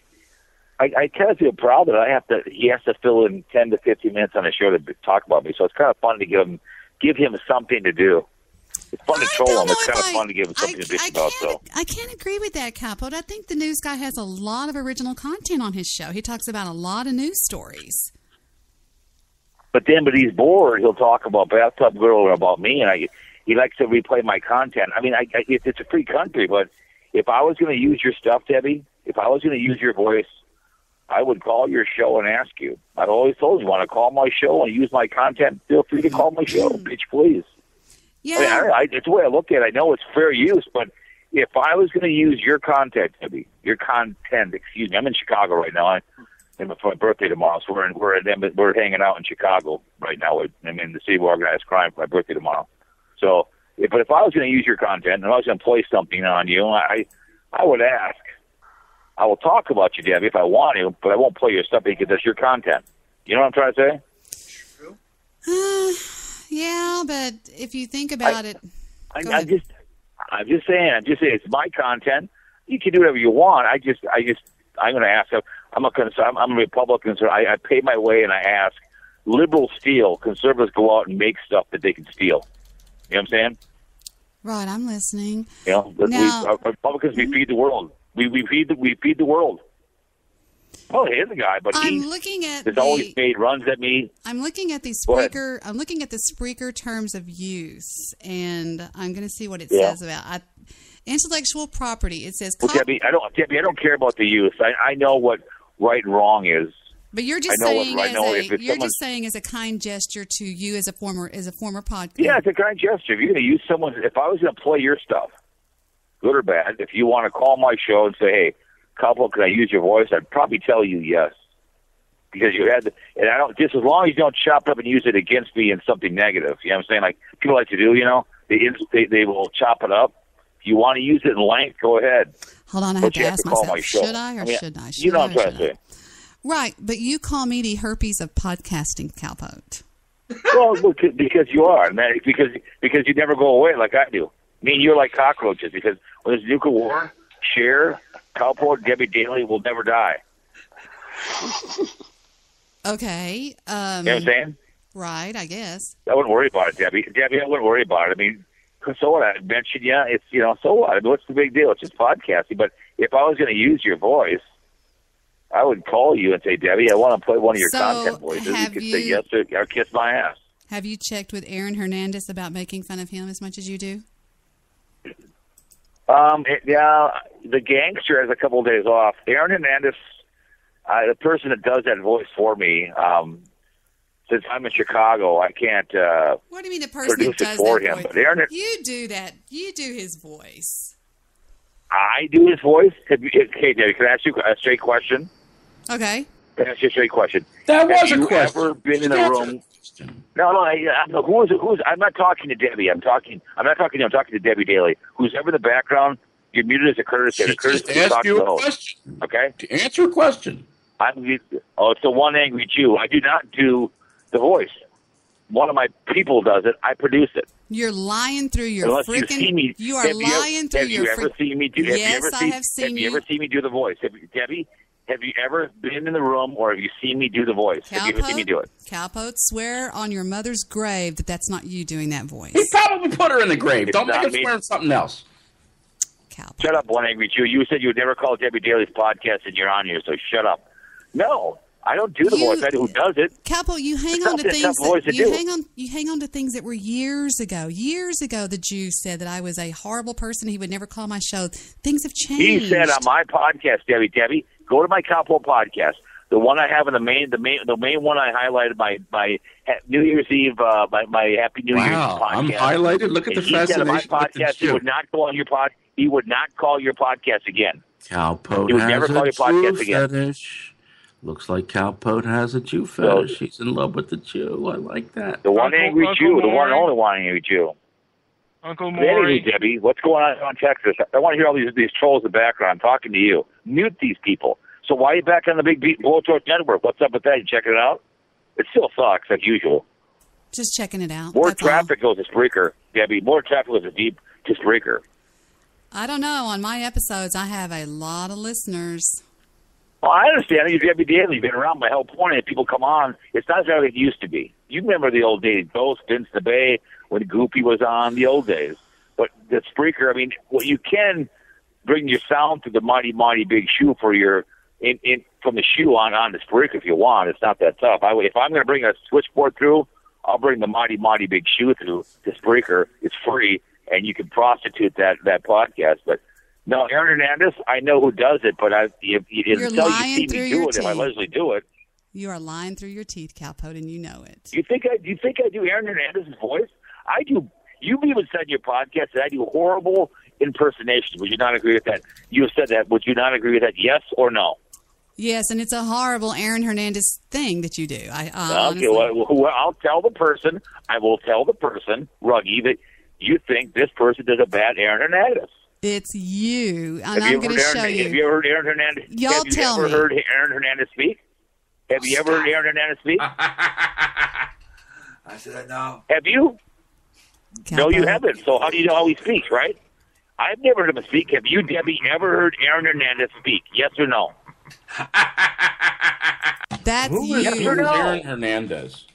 I kind of feel proud that he has to fill in 10 to 15 minutes on the show to talk about me. So it's kind of fun to give him something to do. It's fun to troll him. It's kind of fun to give him something to bitch about. So I can't agree with that, Cowpote. I think the News Guy has a lot of original content on his show. He talks about a lot of news stories. But he's bored. He'll talk about Bathtub Girl or about me, and he likes to replay my content. I mean, it's a free country, but if I was going to use your stuff, Debbie, if I was going to use your voice, I would call your show and ask you. I've always told you, want to call my show and use my content, feel free to call my show. Bitch, please. Yeah. I mean, it's the way I look at it. I know it's fair use, but if I was going to use your content, Debbie, excuse me, I'm in Chicago right now. It's my birthday tomorrow, so we're hanging out in Chicago right now. I'm in the city of organized crime for my birthday tomorrow. So, if I was going to use your content and I was going to play something on you, I would ask. I will talk about you, Debbie, if I want to, but I won't play your stuff because that's your content. You know what I'm trying to say? Yeah, but if you think about it, I'm just saying, it's my content. You can do whatever you want. I'm going to ask. I'm a Republican, so I pay my way and I ask. Liberals steal. Conservatives go out and make stuff that they can steal. You know what I'm saying? Right, I'm listening. You know, Now, Republicans, we feed the world. We feed the world. Oh, here's a guy, but I'm looking at has always made runs at me. I'm looking at the Go ahead. Spreaker. I'm looking at the Spreaker terms of use, and I'm going to see what it Yeah. says about intellectual property. It says, Well, Debbie, I don't care about the use. I know what right and wrong is. but you're just I know saying what right now. If it's you're someone- just saying as a kind gesture to you as a former podcast. Yeah, it's a kind gesture. If you're going to use someone, if I was going to play your stuff, good or bad, if you want to call my show and say, "Hey, Cowpote, can I use your voice?" I'd probably tell you yes, because you had. And I don't just as long as you don't chop up and use it against me in something negative. You know what I'm saying? Like people like to do. You know, they will chop it up. If you want to use it in length, go ahead. Hold on, I But have to you have ask to call myself: my show. should I or I mean, should I? Should you know I what I'm or trying to should I? say. Right, but you call me the herpes of podcasting, Cowpote. Well, because you are, and that, because you never go away like I do. Me and you're like cockroaches. Because when there's nuclear war, Cher, Cowpote, Debbie Daly will never die. Okay. You know what I'm saying? Right, I guess. I wouldn't worry about it, Debbie. Debbie, I wouldn't worry about it. I mean, so what? I mentioned, yeah, it's, you know, so what? I mean, what's the big deal? It's just podcasting. But if I was going to use your voice, I would call you and say, Debbie, I want to play one of your content voices. You could say yes or kiss my ass. Have you checked with Aaron Hernandez about making fun of him as much as you do? Yeah, the gangster has a couple of days off. Aaron Hernandez, the person that does that voice for me, since I'm in Chicago, I can't What do you mean the person produce that does it for that him. voice? But Aaron, You do that. You do his voice. I do his voice. Okay, Debbie, can I ask you a straight question? Okay. Can I ask you a straight question? That was Have a you question. ever been in a room? No. Who's? I'm not talking to Debbie. I'm not talking to Debbie Daly. Who's ever in the background? You're muted as a courtesy. The courtesy Just ask talk you to a the host. question. Okay. To answer a question. It's the one angry Jew. I do not do the voice. One of my people does it. I produce it. You're lying through your Unless you freaking. see me, You are lying through your. Have you ever seen me do? Yes, I have seen Have you ever seen me do the voice? Debbie, have you ever been in the room or have you seen me do the voice? Have you ever seen me do it? Cowpote, swear on your mother's grave that that's not you doing that voice. He probably put her in the grave. It's Don't make not him me. swear on something else. Shut up, one angry Jew. You said you would never call Debbie Daly's podcast and you're on here, so shut up. No, I don't do the voice. I know who does it. Cowpote, you hang It's on not to that things. tough voice to You do. hang on to things that were years ago. Years ago, the Jew said that I was a horrible person. He would never call my show. Things have changed. He said on my podcast, Debbie, go to my Cowpote podcast. The one I have in the main one I highlighted my New Year's Eve, my Happy New Year's podcast. I'm highlighted. Look at And the he said on my fascination with the podcast, he Jew. would not go on your pod. He would not call your podcast again. Cowpote He would has never call a your podcast Jew again. fetish. Looks like Cowpote has a Jew fetish. He's in love with the Jew. I like that. The one angry Uncle Jew, the one and Maury. only one angry Jew. Uncle Anyway, Maury. Debbie, what's going on Texas? I want to hear all these trolls in the background. I'm talking to you. Mute these people. So why are you back on the Big Blowtorch Network? What's up with that? You checking it out? It still sucks, like usual. Just checking it out. More That's all. traffic goes to Spreaker, Debbie. More traffic goes to Spreaker. I don't know. On my episodes, I have a lot of listeners. Well, I understand. You're Debbie Daly. You've been around. My whole point is people come on. It's not like it used to be. You remember the old days, Ghost, Vince the Bay, when Goopy was on, the old days. But the Spreaker, I mean, well, you can bring your sound to the mighty, mighty big shoe for your from the shoe on the Spreaker if you want. It's not that tough. If I'm going to bring a switchboard through, I'll bring the mighty, mighty big shoe through the Spreaker. It's free, and you can prostitute that podcast. But no, Aaron Hernandez, I know who does it, but until you see me do it, if I allegedly do it. You are lying through your teeth, Cowpote, and you know it. Do you think I do Aaron Hernandez's voice? I do. You even said in your podcast that I do horrible impersonation. Would you not agree with that? You said that. Would you not agree with that? Yes or no? Yes, and it's a horrible Aaron Hernandez thing that you do. Okay, honestly. well, I'll tell the person, Ruggie, that you think this person does a bad Aaron Hernandez. It's you, and I'm going to show you. Have you ever heard Aaron Hernandez? Y'all tell me. Have you ever heard Aaron Hernandez speak? Have you ever heard Aaron Hernandez speak? I said no. Have you? No, you haven't. So how do you know how he speaks, right? I've never heard him speak. Have you, Debbie, ever heard Aaron Hernandez speak? Yes or no? That's Who you. is Aaron Hernandez?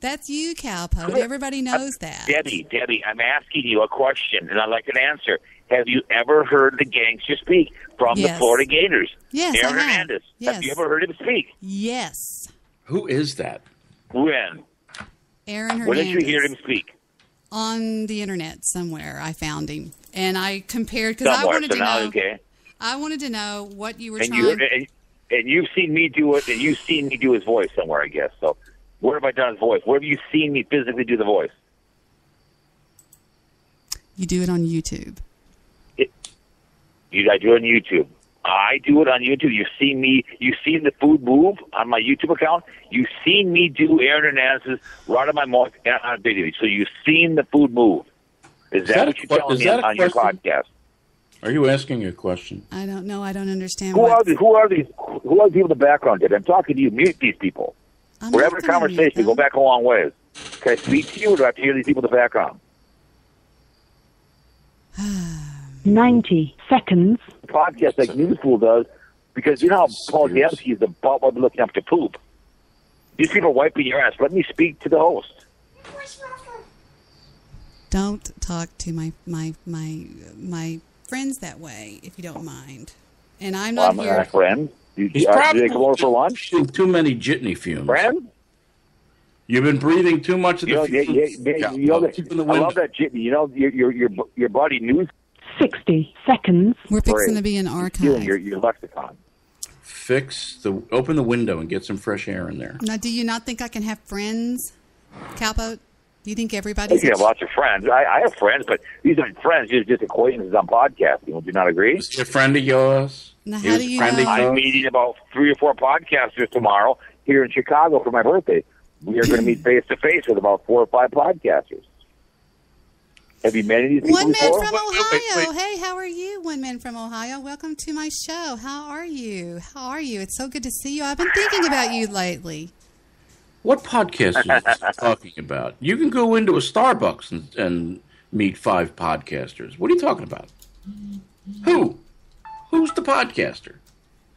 That's you, Cowpote. Everybody knows that. Debbie, I'm asking you a question, and I'd like an answer. Have you ever heard the gangster speak from the Florida Gators? Yes, Aaron I have. Hernandez. Yes. Have you ever heard him speak? Yes. Who is that? When? Aaron Hernandez. When did you hear him speak? On the internet somewhere, I found him, and I compared because I Somewhere, wanted so to now, know. okay. I wanted to know what you were And trying. and you've seen me do it, and you've seen me do his voice somewhere, I guess. So, where have I done his voice? Where have you seen me physically do the voice? You do it on YouTube. I do it on YouTube. I do it on YouTube. You've seen the food move on my YouTube account. You've seen me do Aaron Hernandez's right on my mouth on video. So you've seen the food move. Is that what you're telling me on your podcast? Are you asking a question? I don't know. I don't understand. Who are these people in the background? I'm talking to you. Mute these people. We're having a conversation. We go back a long ways. Can I speak to you, or do I have to hear these people in the background? 90 seconds. Podcast like Newsfool does, because you know how Paul Dembski is about what we're looking up to poop. These people are wiping your ass. Let me speak to the host. Don't talk to my friends that way, if you don't mind. And I'm not here. My friend. He's Do probably they come over for lunch? Too many jitney fumes. Friend? You've been breathing too much of the fumes. I love that jitney. You know, your buddy News. 60 seconds. We're fixing to be an archive. Your lexicon. Open the window and get some fresh air in there. Now, do you not think I can have friends, Cowpote? Do you think everybody's... You have lots of friends. I have friends, but these aren't friends. These are just acquaintances on podcasting. Would you not agree? Is he a friend of yours? Now, how do you know? I'm meeting about 3 or 4 podcasters tomorrow here in Chicago for my birthday. We are going to meet face-to-face with about 4 or 5 podcasters. Have you met any of these people One man before? from Ohio. Hey, how are you? One man from Ohio. Welcome to my show. How are you? It's so good to see you. I've been thinking about you lately. What podcast are you talking about? You can go into a Starbucks and meet 5 podcasters. What are you talking about? Who? Who's the podcaster?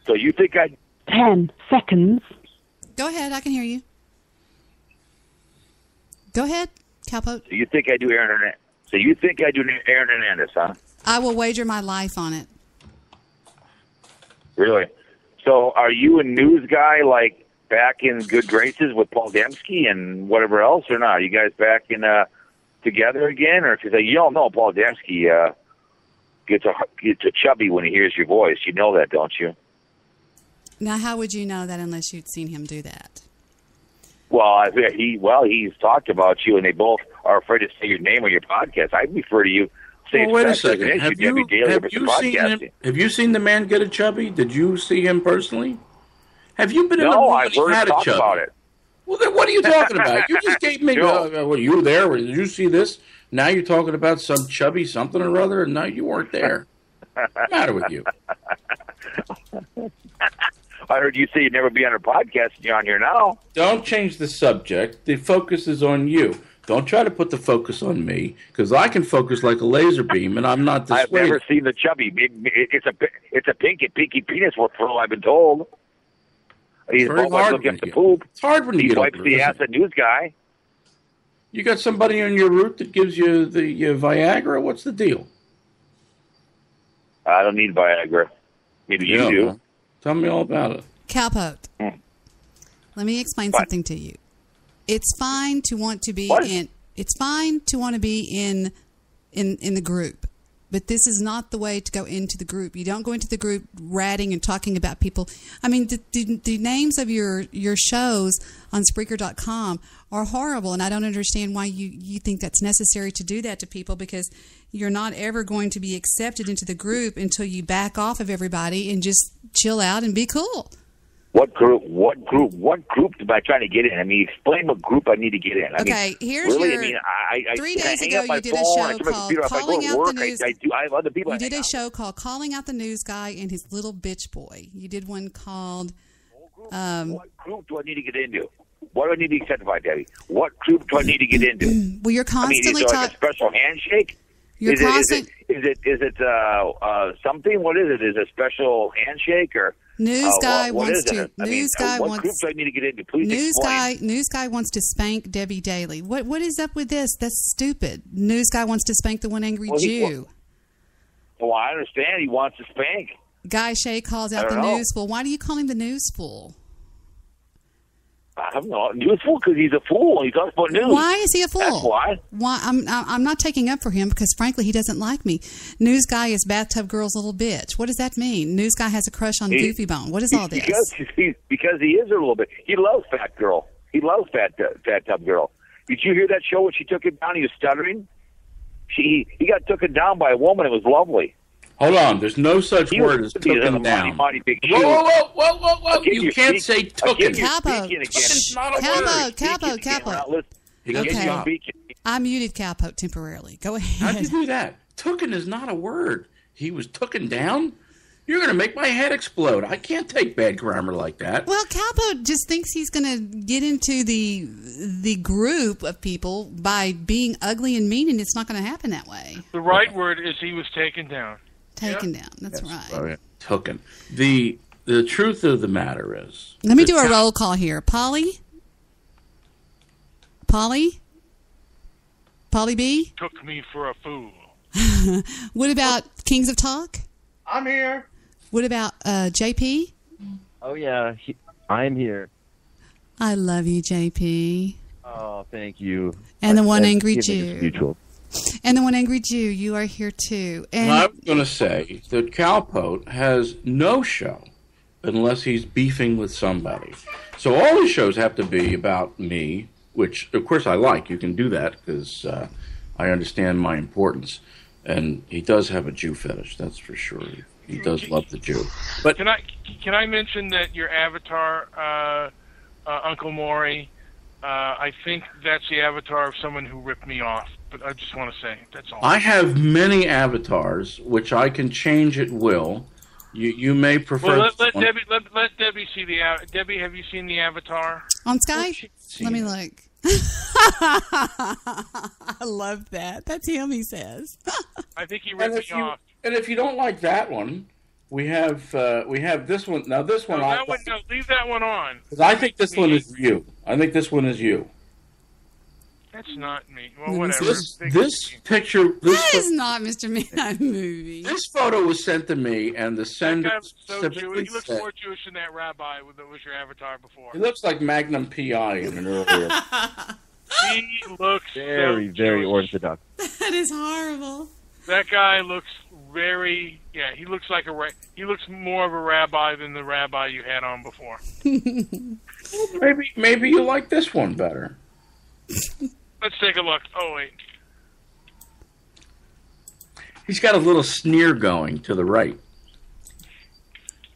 So you think 10 seconds. Go ahead. I can hear you. Go ahead, Cowpote. So you think I do Aaron Hernandez? So you think I do Aaron Hernandez, huh? I will wager my life on it. Really? So are you a news guy, like, back in good graces with Paul Dembski and whatever else, or not? Are you guys back in together again? Or because you don't know Paul Dembski gets a chubby when he hears your voice. You know that, don't you? Now, how would you know that unless you'd seen him do that? Well, he's talked about you, and they both are afraid to say your name on your podcast. I refer to you. Well, wait a second. Have you seen the man get a chubby? Did you see him personally? Have you been in the room when he had a chubby? About it. Well, then what are you talking about? You just gave me. Well, you were there. Did you see this? Now you're talking about some chubby something or other, and now you weren't there. What's the matter with you? I heard you say you'd never be on a podcast, and you're on here now. Don't change the subject. The focus is on you. Don't try to put the focus on me, because I can focus like a laser beam, and I'm not dissuaded. I've never seen the chubby. It's a pinky penis for all I've been told. He's very both hard looking when up the you- poop. It's hard when you He get wipes older, the isn't ass of news guy. You got somebody on your route that gives you the Viagra? What's the deal? I don't need Viagra. Maybe you do. Huh? Tell me all about it. Cowpote. Let me explain something to you. It's fine to want to be in. It's fine to want to be in the group, but this is not the way to go into the group. You don't go into the group ratting and talking about people. I mean, the names of your shows on Spreaker.com are horrible, and I don't understand why you think that's necessary to do that to people, because you're not ever going to be accepted into the group until you back off of everybody and just chill out and be cool. What group am I trying to get in? I mean, explain what group I need to get in. Here's really, your... I mean, I 3 days hang ago, up my you did a phone, show called Calling Out the News. I have other people. You did a show called Calling Out the News Guy and His Little Bitch Boy. You did one called... what group do I need to get into? What do I need to be accepted by, Debbie? What group do I need to get into? Well, you're constantly talking... like a special handshake? You're crossing. Is it something? What is it? Is it a special handshake or? News guy wants to. What groups do I need to get into? Please explain. News guy wants to spank Debbie Daly. What is up with this? That's stupid. News guy wants to spank the one angry Jew. Well, I understand he wants to spank. Guy Shay calls out the news fool. Why do you call him the news fool? I don't know. News fool because he's a fool. He talks about news. Why is he a fool? That's why. I'm not taking up for him because, frankly, he doesn't like me. News guy is bathtub girl's little bitch. What does that mean? News guy has a crush on Goofy Bone. What is all this? Because he is a little bit. He loves fat girl. He loves fat tub girl. Did you hear that show when she took it down? He was stuttering. He got taken down by a woman. It was lovely. Hold on. There's no such word as taken down. Whoa. You can't say taken. Cowpote. Okay. I muted Cowpote temporarily. Go ahead. How'd you do that? Tooken is not a word. He was tooken down? You're going to make my head explode. I can't take bad grammar like that. Well, Cowpote just thinks he's going to get into the group of people by being ugly and mean, and it's not going to happen that way. The right word is he was taken down. Taken down. That's right. Tooken. The truth of the matter is... Let me do a roll call here. Pauly? Pauly B? Took me for a fool. What about Kings of Talk? I'm here. What about JP? Oh, yeah. I'm here. I love you, JP. Oh, thank you. And the one angry Jew. And the one angry Jew, you are here too. And I'm going to say that Cowpote has no show unless he's beefing with somebody. So all his shows have to be about me, which, of course, I like. You can do that because I understand my importance. And he does have a Jew fetish, that's for sure. He does love the Jew. But can I mention that your avatar, Uncle Maury, I think that's the avatar of someone who ripped me off. But I just want to say, that's all. I have many avatars, which I can change at will. You may prefer... Well, let Debbie see the... Debbie, have you seen the avatar? On Skype? Let me look. I love that. That's him, he says. I think he ripped me off. And if you don't like that one, we have this one. Now this one, leave that one on. Because I think this one is you. I think this one is you. That's not me. Well, whatever. This picture. That is not Mr. Midnight Movie. This photo was sent to me, and the sender specifically he looks more Jewish than that rabbi that was your avatar before. He looks like Magnum PI in an earlier. He looks very orthodox. That is horrible. That guy looks very. Yeah, he looks like he looks more of a rabbi than the rabbi you had on before. Maybe you like this one better. Let's take a look. Oh, wait. He's got a little sneer going to the right.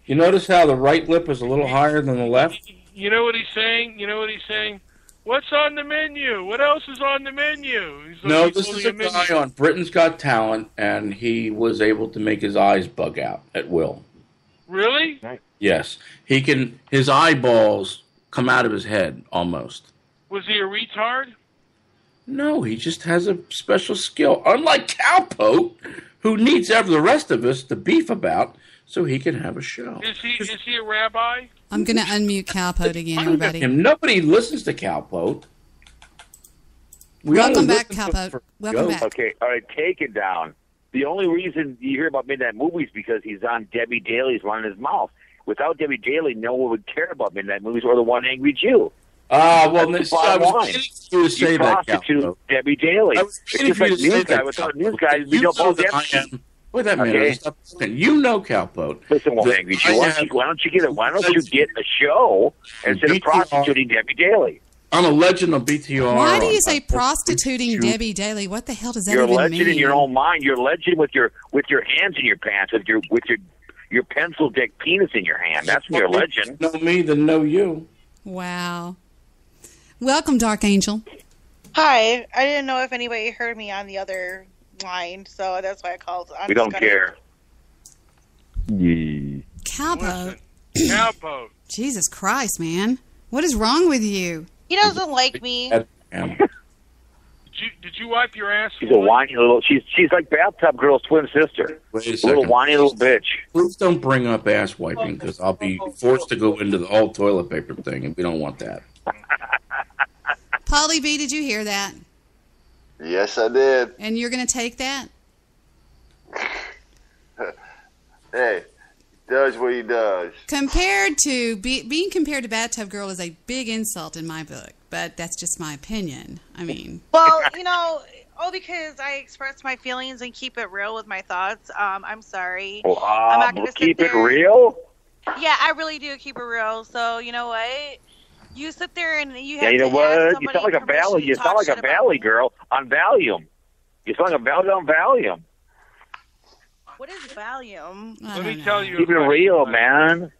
You notice how the right lip is a little higher than the left? You know what he's saying? What's on the menu? What else is on the menu? This is a guy on Britain's Got Talent, and he was able to make his eyes bug out at will. Really? Yes. His eyeballs come out of his head, almost. Was he a retard? No, he just has a special skill. Unlike Cowpote, who needs the rest of us to beef about so he can have a show. Is he a rabbi? I'm going to unmute Cowpote again, everybody. Nobody listens to Cowpote. Welcome back, Cowpote. Welcome back. Okay, all right, take it down. The only reason you hear about Midnight Movies is because he's on Debbie Daly's running his mouth. Without Debbie Daly, no one would care about Midnight Movies or the One Angry Jew. I was kidding you to say that, Cowpote. Debbie Daly. It's just like news guy. Without news guys, we don't know Debbie. Wait a minute. Okay. You know Cowpote. Listen, One Angry Jew, why don't you get a show instead of prostituting Debbie Daly? I'm a legend of BTR. Why do you say prostituting Debbie Daly? What the hell does that even mean? You're a legend in your own mind. You're a legend with your hands in your pants, with your pencil dick penis in your hand. That's when you're a legend. Know me, then know you. Wow. Welcome, Dark Angel. Hi. I didn't know if anybody heard me on the other line, so that's why I called. We don't care. Cowpote. Cowpote. Jesus Christ, man. What is wrong with you? He doesn't like me. Did you wipe your ass? She's a whiny little. She's like Bathtub Girl's twin sister. Wait a Little second. whiny little bitch. Please don't bring up ass wiping because I'll be forced to go into the whole toilet paper thing, and we don't want that. Pauly B, did you hear that? Yes, I did. And you're going to take that? Hey, does what he does. Compared to being compared to Bathtub Girl is a big insult in my book, but that's just my opinion. I mean, well, because I express my feelings and keep it real with my thoughts. I'm sorry. I'm not gonna keep sit it there. real. Yeah, I really do keep it real. So you know what? You sit there and you have Yeah, you know to ask what? You sound like a Valley. You sound like a Valley girl on Valium. You sound like a Valley on Valium. What is Valium? Let me tell you. Keep it real, man.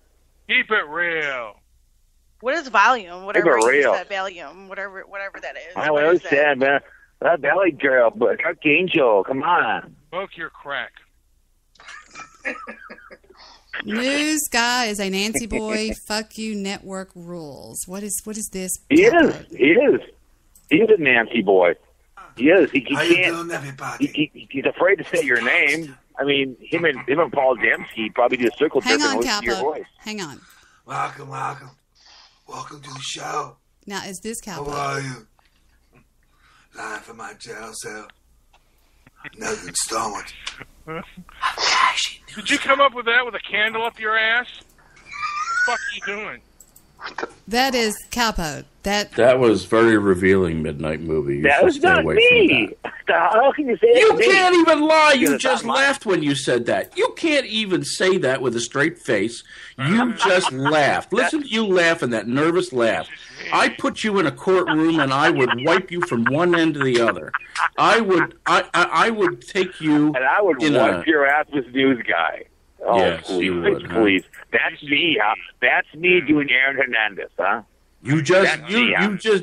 Keep it real. What is Valium? Whatever Keep it real. that Valium, whatever that is. I What is that? understand, man. That Valley girl, but Angel, come on. Smoke your crack. News guy is a Nancy boy. Fuck you, network rules. What is this? He is. He's a Nancy boy. He is. He How you can't. doing, everybody? He's afraid to say your name. I mean, him and Paul Dempsey probably do a circle jerk and listen to your voice. Hang on. Welcome. Welcome to the show. Now, is this How Cowpote? are you? Live from my jail cell. No good stomach. Did you come up with that with a candle up your ass? What the fuck are you doing? That is Cowpote. That was very revealing, Midnight Movie. You That should was stay not away me. from that. How can you say that? You to me? can't even lie. You Because just it's not laughed when you said that. You can't even say that with a straight face. You just laughed. Listen to you laughing, that nervous laugh. I put you in a courtroom and I would wipe you from one end to the other. I would take you And I would wipe your ass with news guy. Oh, Yes, please, you would, huh? please. That's me, huh? That's me doing Aaron Hernandez, huh? You just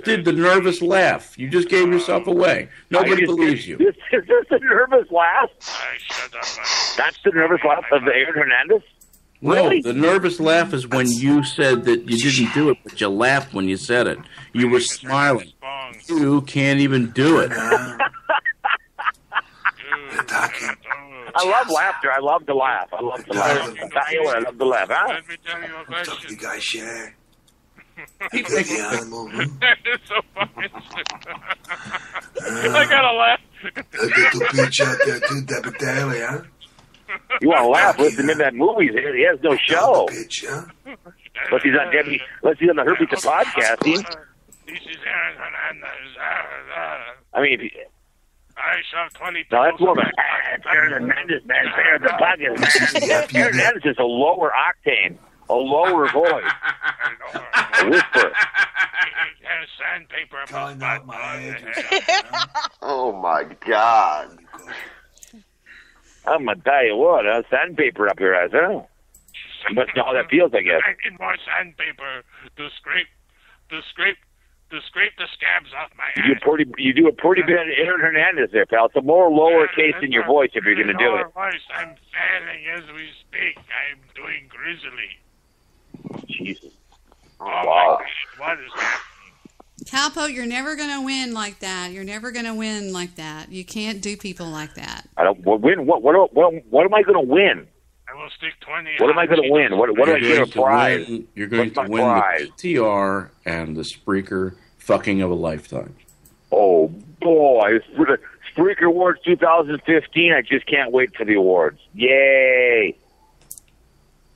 did the nervous laugh. You just gave yourself away. Nobody believes you. Is this the nervous laugh? That's the nervous laugh of Aaron Hernandez? Really? No, the nervous laugh is when you said that you didn't do it, but you laughed when you said it. You were smiling. You can't even do it. I love laughter. I love to laugh. I love to laugh. I tell you what, I love to laugh, huh? Let me tell you a question. Talk to you guys, share. That Take the animal. is so funny. I gotta laugh. Look at the beach out there, too, Debbie Daly, huh? You want to laugh? Listen to that movie. He has no show. Bitch, huh? Unless he's on Debbie. Unless he's on the Herbie to podcasting. This is Aaron Hernandez. I mean, if he, I saw 20 no, that's more of a Aaron Hernandez, man. Aaron the podcast, man. Aaron Hernandez is a lower octane, a lower voice, a whisper. Sandpaper. Calling out my age. Oh my God. I'm gonna tell you what, sandpaper up your ass, huh? You must know how that feels, I guess. I need more sandpaper to scrape the scabs off my ass. You do a pretty bit of Aaron Hernandez there, pal. It's a more lower case in your voice if you're going to do it. Voice. I'm failing as we speak. I'm doing grizzly. Jesus. Oh, Wow. my God. What is happening? Cowpote, you're never going to win like that. You're never going to win like that. You can't do people like that. I don't win. What am I going to win? I will stick 20. What am I going to win? What do I get a prize? You're going to win the PTR and the Spreaker fucking of a lifetime. Oh, boy. For the Spreaker Awards 2015, I just can't wait for the awards. Yay.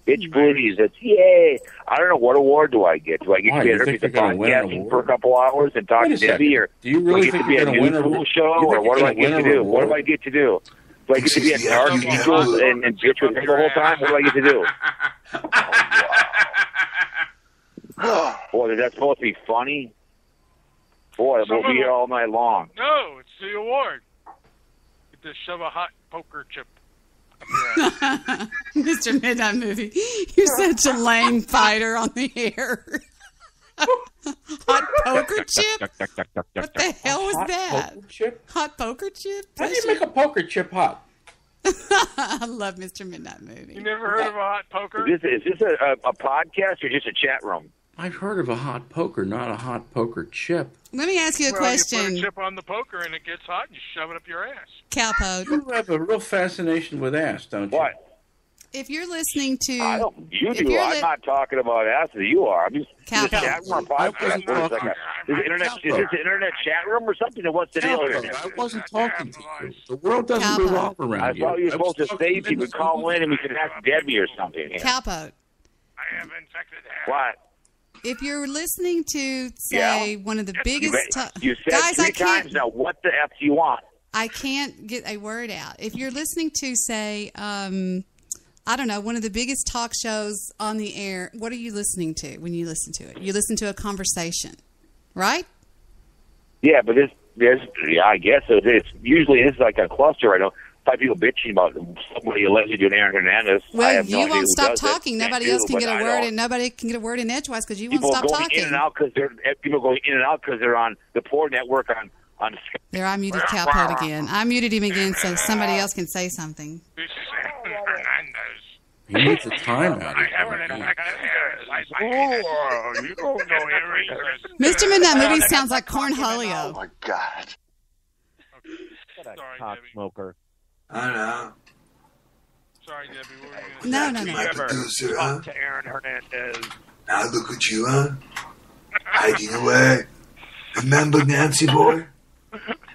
Bitch, please. It's yay. I don't know. What award do I get? Do I get to be at podcasting for a couple hours and talk to Debbie? Or do you really do I get to be at a news show? Or what do I get to do? What do I get to do? Do I get to be at Dark Eagles and bitch with her the whole time? What do I get to do? Boy, is that supposed to be funny? Boy, we'll be here all night long. No, it's the award. Get to shove a hot poker chip. Mr. Midnight Movie, you're such a lame fighter on the air. Hot poker chip? What the hell was that? Poker chip? Hot poker chip? How do you make a poker chip hot? I love Mr. Midnight Movie. You never heard of a hot poker? Is this a podcast or just a chat room? I've heard of a hot poker, not a hot poker chip. Let me ask you a You question. put a chip on the poker and it gets hot and you shove it up your ass. Cowpote. You have a real fascination with ass, don't you? What? If you're listening to... You do. I'm not talking about asses. You are. I'm just Cowpote. chat room podcast. What is this an internet chat room or something? Or what's the deal here? I wasn't talking to you. The world doesn't revolve around I you. thought you were supposed to say you would call in and we could ask Debbie or something. Cowpote. I have infected hair. What? If you're listening to, say, one of the biggest... You said Guys, 3 times now. What the F do you want? I can't get a word out. If you're listening to, say, I don't know, one of the biggest talk shows on the air, what are you listening to when you listen to it? You listen to a conversation, right? Yeah, but I guess it's usually it's like a cluster. I know 5 people bitching about somebody allegedly doing Aaron Hernandez. Well, you won't stop talking. Nobody else can get a word, and nobody can get a word in edgewise because you won't stop talking. People going in and out because they're on the poor network on. There, I muted Cowpote again. I muted him again so somebody else can say something. He needs a timeout. You don't know earrings. Mr. Midnight Movie sounds like Cornholio. Oh my God. Cock smoker. I know. Sorry, Debbie. What were you No. My producer, huh? To Aaron Hernandez. Now look at you, huh? Hiding away. Remember Nancy boy?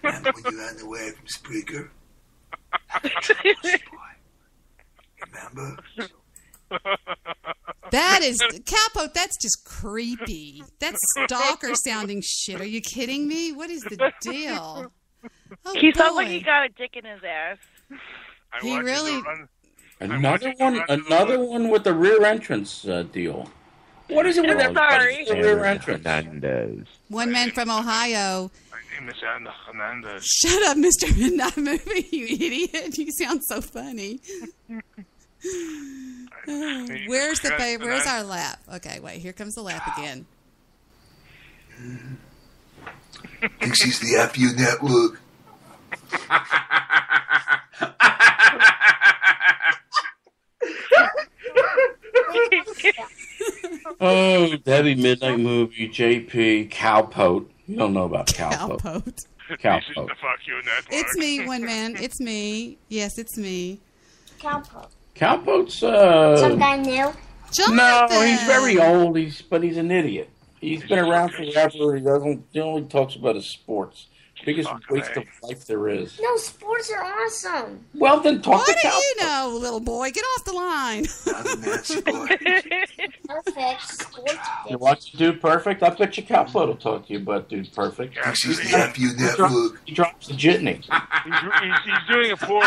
Remember when you ran away from Spreaker? Remember? That is Cowpote. That's just creepy. That's stalker sounding shit. Are you kidding me? What is the deal? Oh, He sounds boy. like he got a dick in his ass. He really. Another one with the rear entrance deal. What is it with everybody? Rear entrance. Hernandez. One man from Ohio. My name is Aaron Hernandez. Shut up, Mr. Midnight Movie, you idiot. You sound so funny. Where's our lap? Okay, wait, here comes the lap again. Thinks he's the FU network. Oh, Debbie Midnight Movie, JP, Cowpote. You don't know about Cowpote. Cowpote. It's me, one man. It's me. Yes, it's me. Cowpote. Cowpote's Some guy new? Jonathan. No, he's very old. But he's an idiot. He's been around forever. He only talks about his sports. Biggest waste of life there is. No, sports are awesome. Well, then talk to What do Cowpote. you know, little boy? Get off the line. Perfect. Sports. You watch Dude Perfect? I bet you Cowpote will talk to you about Dude Perfect. She's the FU network. He drops the jitney. He's doing a poor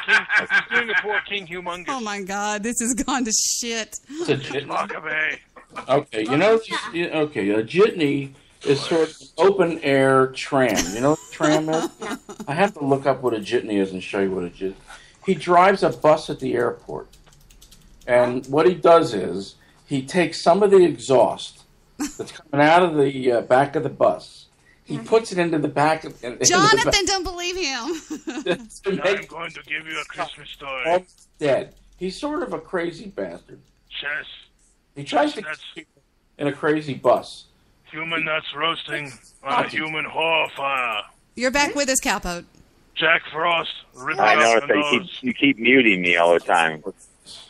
King. He's doing a poor King Humongous. Oh my God, this has gone to shit. It's a jitney. Lockaway. Okay, a jitney is sort of an open air tram. You know what a tram is? I have to look up what a jitney is and show you what a jitney is. He drives a bus at the airport. And what he does is he takes some of the exhaust that's coming out of the back of the bus. He puts it into the back of Jonathan, don't believe him. I'm going to give you a Christmas story. Almost dead. He's sort of a crazy bastard. Yes. He tries to keep in a crazy bus. Human nuts roasting on a human whore fire. You're back with us, Cowpote. Jack Frost ripping I off noticed the that nose. you keep muting me all the time.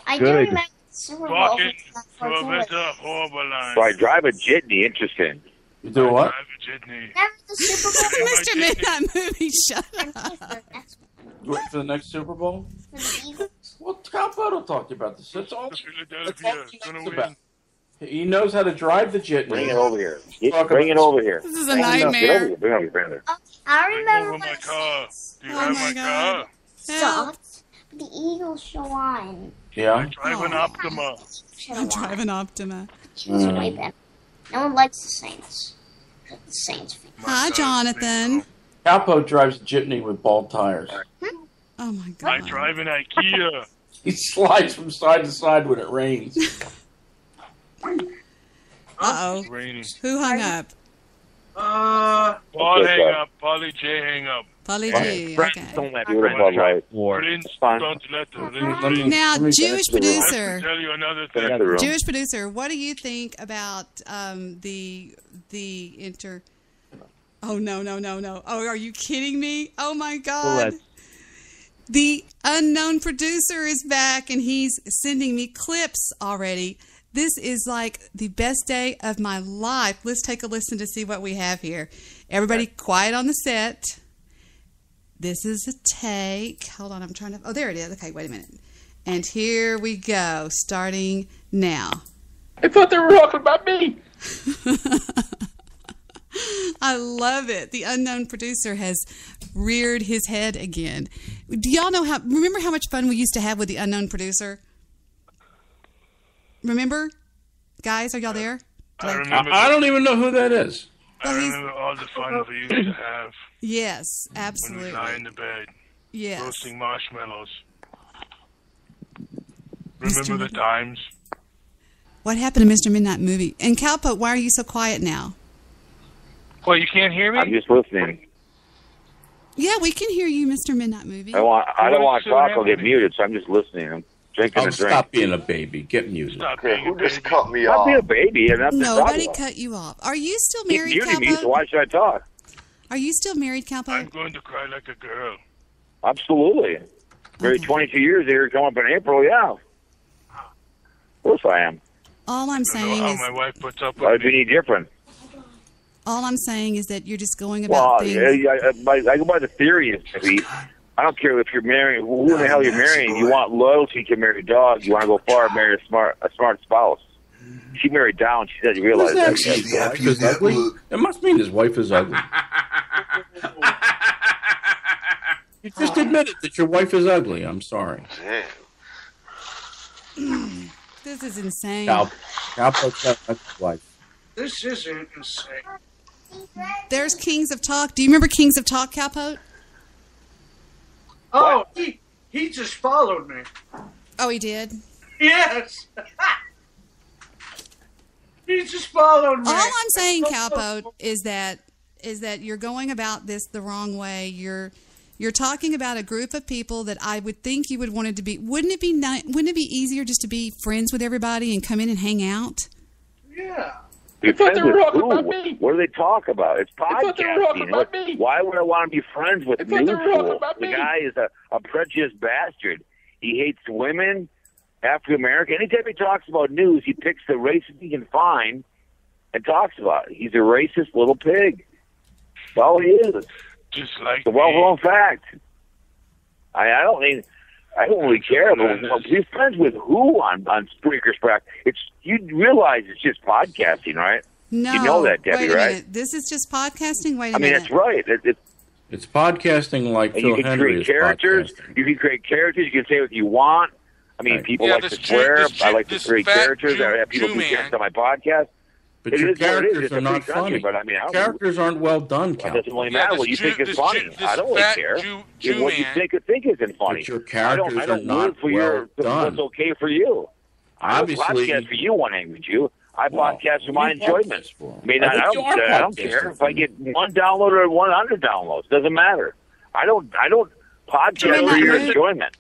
I do remember the Super Bowl. Walking to a better horrible line. So I drive a jitney. Interesting. You do what? Drive a jitney. Remember the Super Bowl? Mr. Midnight Movie, shut up. You wait for the next Super Bowl? Well, Cowpote will talk to you about this. That's all. Philadelphia is going to win. He knows how to drive the jitney. Bring it over here. Bring it over here. This is a nightmare. Bring it over here. I remember Over my car. Do you Oh have my my God. car? sucked. The Eagles show on. Yeah? I drive an Optima. I'm driving Optima. She's way better. No one likes the Saints. The Saints fan. Hi, Jonathan. Cowpote drives a jitney with bald tires. Oh my I God. drive an IKEA. He slides from side to side when it rains. Uh-oh. It's raining. Who hung up? Paul hang up. Pauly J hang up. Pauly G. Friends Okay. don't let Bud Light. Prince, It's fine. don't let Now, I Jewish have to producer. tell you another thing. Jewish producer, what do you think about the inter? Oh no! Oh, are you kidding me? Oh my God! The unknown producer is back, and he's sending me clips already. This is like the best day of my life. Let's take a listen to see what we have here. Everybody, quiet on the set. This is a take. Hold on, I'm trying to. Oh, there it is. Okay, wait a minute. And here we go, starting now. I thought they were talking about me. I love it. The unknown producer has reared his head again. Do y'all know remember how much fun we used to have with the unknown producer? Remember? Guys, are y'all there? I don't even know who that is. I remember all the fun we used to have. Yes, absolutely. When we lie in the bed. Yes. Roasting marshmallows. Remember the times? What happened to Mr. Midnight Movie? And Cowpote, why are you so quiet now? Well, you can't hear me? I'm just listening. Yeah, we can hear you, Mr. Midnight Movie. I don't want to talk or get muted, so I'm just listening. I'm drinking a drink. Stop being a baby. Get muted. Who just cut me I'll off? be a baby, and that's Nobody cut you off. Are you still married, He's muting me, so Cowpote? why should I talk? Are you still married, Cowpote? I'm going to cry like a girl. Absolutely. Married 22 years here, coming up in April, yeah. Of course I am. All I'm saying is... my wife puts up Why with do you need different? All I'm saying is that you're just going about things... I go by the theory of I don't care if you're marrying, who the hell you're marrying. You want loyalty, you can marry a dog. You want to go far, marry a smart spouse. She married down. She doesn't realize that. His wife is ugly? It must mean his wife is ugly. You just admitted that your wife is ugly. I'm sorry. This is insane. Cowpote's got an ugly wife. This is insane. There's Kings of Talk. Do you remember Kings of Talk, Cowpote? Oh, he just followed me. Oh, he did? Yes. He just followed me. All I'm saying, Cowpote, is that you're going about this the wrong way. You're talking about a group of people that I would think you would want it to be. Wouldn't it be easier just to be friends with everybody and come in and hang out? Yeah. I thought they were talking about me. What do they talk about? It's podcasting. Why would I want to be friends with Newfool? The guy is a prejudiced bastard. He hates women, African American. Anytime he talks about news, he picks the racist he can find and talks about it. He's a racist little pig. That's all he is. Just like it's a well-known fact. I don't really care. But he's friends with who on Spreaker's Sprack? You realize it's just podcasting, right? No. You know that, Debbie, wait a right? minute. This is just podcasting? Wait a minute. I mean, that's right. It's podcasting like Phil Henry is podcasting. You can create characters. You can say what you want. I mean, people like to swear. I like to create characters. I have people do characters on my podcast. But your characters are not funny. But I mean, characters aren't well done, Cal. It doesn't really matter what you think is funny. I don't really care. What you think isn't funny. But your characters I don't are not for well done. What's okay for you. Obviously, I don't podcast for you, one angry Jew. I podcast for my enjoyment. I mean, I don't care if I get 1 download or 100 downloads. Doesn't matter. I don't podcast for your enjoyment.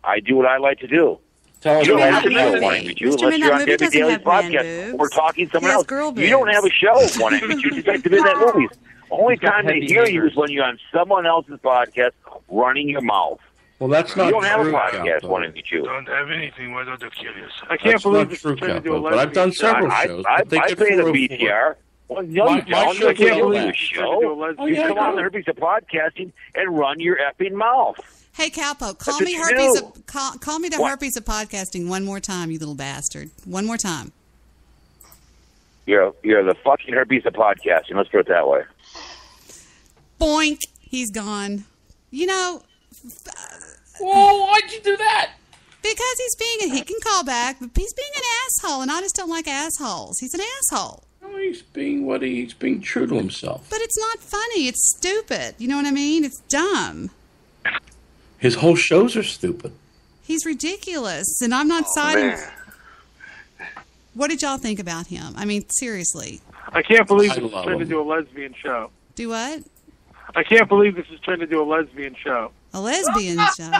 I do what I like to do. Tell us you don't about have to your know One Angry Jew unless you're on Debbie Daly's podcast. We're talking someone else. You don't have a show, One Angry Jew. Just like the Midnight Movies. Only time they hear you is when you're on someone else's podcast running your mouth. Well, that's not true. You don't have a podcast, Cowpote. One Angry Jew. Don't have anything. Why don't you kill yourself? I can't believe That's not true, Cowpote. But I've done several shows. I played a BTR. Well, no, you don't. You can't believe a show. You come on the Herpes of Podcasting and run your effing mouth. Hey, Cowpote, call That's me what you herpes. do. Call me the herpes of podcasting one more time, you little bastard. One more time. You're the fucking herpes of podcasting. Let's put it that way. Boink. He's gone. You know. Whoa, why'd you do that? Because he can call back, but he's being an asshole, and I just don't like assholes. He's an asshole. No, he's being true to himself. But it's not funny. It's stupid. You know what I mean? It's dumb. His whole shows are stupid. He's ridiculous, and I'm not siding. What did y'all think about him? I mean, seriously. I can't believe he's trying to do a lesbian show. Do what? I can't believe this is turned into a lesbian show. A lesbian show.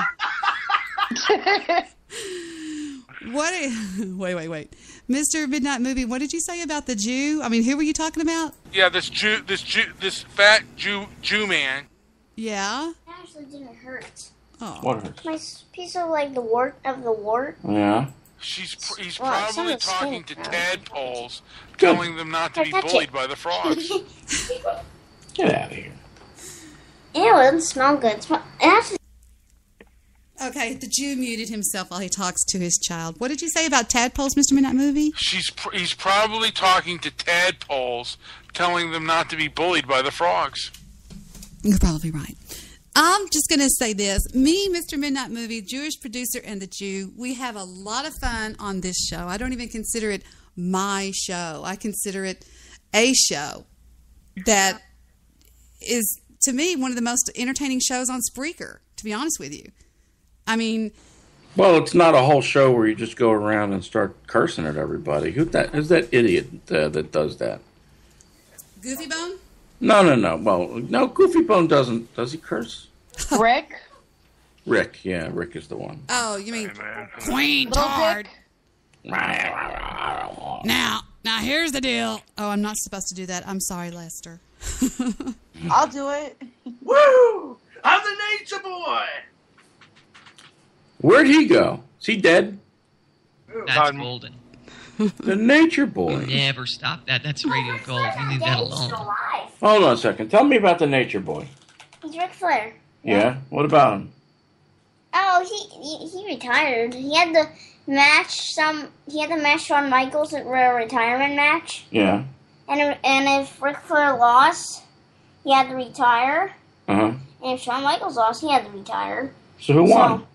Wait. Mr. Midnight Movie, what did you say about the Jew? I mean, who were you talking about? Yeah, this fat Jew man. Yeah? It actually didn't hurt. Oh. What hurts? My piece of the wart. Yeah. He's probably talking to tadpoles, telling them not to be bullied by the frogs. Get out of here. Ew, it doesn't smell good. Okay, the Jew muted himself while he talks to his child. What did you say about tadpoles, Mr. Midnight Movie? He's probably talking to tadpoles, telling them not to be bullied by the frogs. You're probably right. I'm just going to say this. Me, Mr. Midnight Movie, Jewish producer, and the Jew, we have a lot of fun on this show. I don't even consider it my show. I consider it a show that is, to me, one of the most entertaining shows on Spreaker, to be honest with you. I mean... Well, it's not a whole show where you just go around and start cursing at everybody. Who's that idiot that does that? Goofy Bone? No. Well, no, Goofy Bone doesn't. Does he curse? Rick? Rick, yeah, Rick is the one. Oh, you mean Queen Tard? Now, here's the deal. Oh, I'm not supposed to do that. I'm sorry, Lester. I'll do it. Woo! I'm the nature boy! Where'd he go? Is he dead? That's golden. The nature boy. Never stop that. That's radio gold. You leave that alone. Hold on a second. Tell me about the nature boy. He's Ric Flair. Yeah? What about him? Oh, he retired. He had the match. He had the match Shawn Michaels at a retirement match. Yeah. And if Ric Flair lost, he had to retire. Uh-huh. And if Shawn Michaels lost, he had to retire. So who won?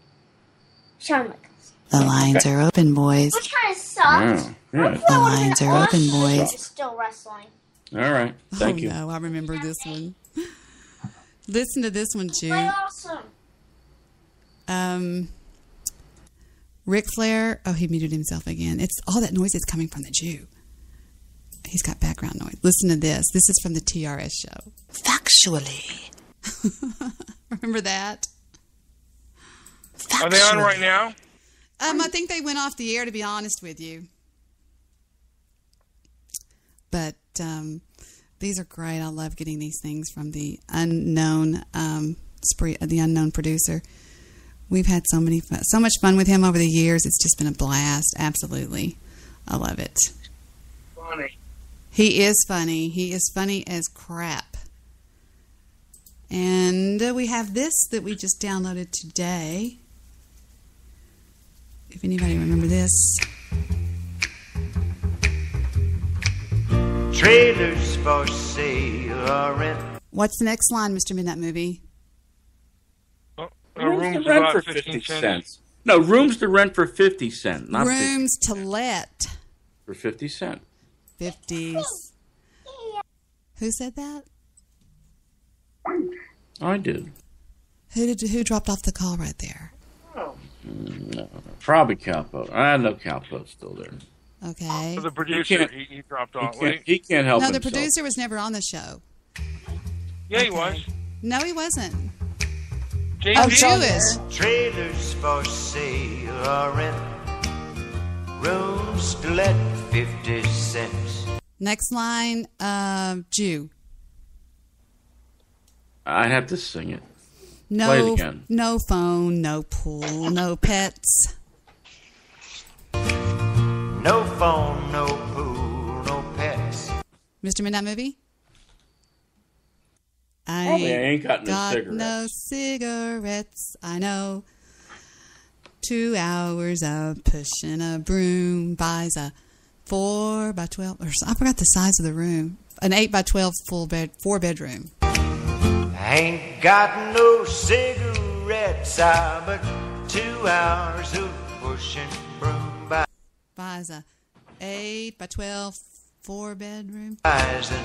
Shawn Michaels. The lines are open, boys. Which kind of sucked. Yeah. The lines are open, boys. Still wrestling. All right. Thank you. No, I remember this one. Listen to this one, Jew. Awesome. Ric Flair. Oh, he muted himself again. It's all that noise is coming from the Jew. He's got background noise. Listen to this. This is from the TRS show. Factually. Remember that? Factually. Are they on right now? I think they went off the air, to be honest with you. But these are great. I love getting these things from the unknown the unknown producer. We've had so much fun with him over the years. It's just been a blast. Absolutely. I love it. Funny. He is funny. He is funny as crap. And we have this that we just downloaded today. If anybody remember this. Trailers for sale or rent. What's the next line, Mr. Midnight Movie? Rooms to rent for 50 cents. No, rooms to rent for 50 cents. Not rooms to let. For 50 cents. 50s. Who said that? I did. Who dropped off the call right there? No, probably Cowpote. I know Cowpote's still there. Okay. So the producer, he dropped off. He can't help No, himself. the producer was never on the show. Yeah, he was. No, he wasn't. JP. Oh, Jewish. Trailers for sale or rent. Rooms to let 50 cents. Next line, Jew. I'd have to sing it. No, play it again. No phone, no pool, no pets. No phone, no pool, no pets. Mr. Midnight Movie? I ain't got no cigarettes. I know. 2 hours of pushing a broom buys a 4x12. Or I forgot the size of the room. An 8x12 full bed, 4-bedroom. Ain't got no cigarettes, but 2 hours of pushing broom buys a 8x12 4-bedroom. Buys an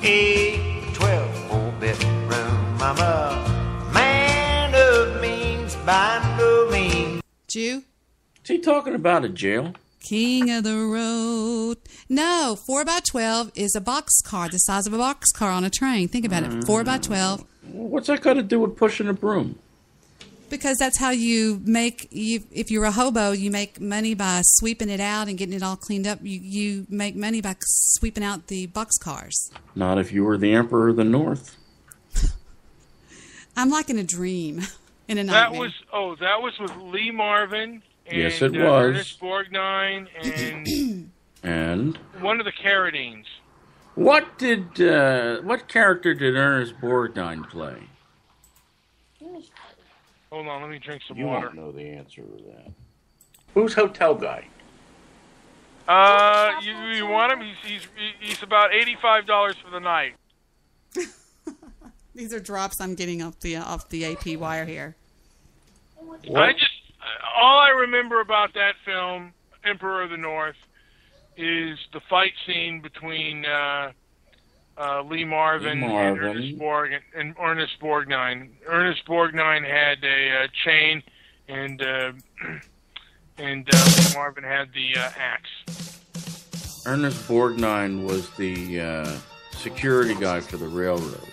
8x12 4-bedroom. I'm a man of means by no means. Jew? Is he talking about a jail? King of the road. No, 4x12 is a boxcar, the size of a boxcar on a train. Think about it. 4x12. What's that got to do with pushing a broom? Because that's how you make. If you're a hobo, you make money by sweeping it out and getting it all cleaned up. You make money by sweeping out the boxcars. Not if you were the Emperor of the North. I'm like in a dream, in a nightmare. That was with Lee Marvin. And, yes, it was. Ernest Borgnine and and one of the Carradines. What character did Ernest Borgnine play? Hold on, let me drink some you water. You won't know the answer to that. Who's Hotel Guy? You want him? He's about $85 for the night. These are drops I'm getting off the AP wire here. What? All I remember about that film, Emperor of the North, is the fight scene between Lee Marvin and Ernest Borgnine. Ernest Borgnine had a chain, and Lee Marvin had the axe. Ernest Borgnine was the security guy for the railroad.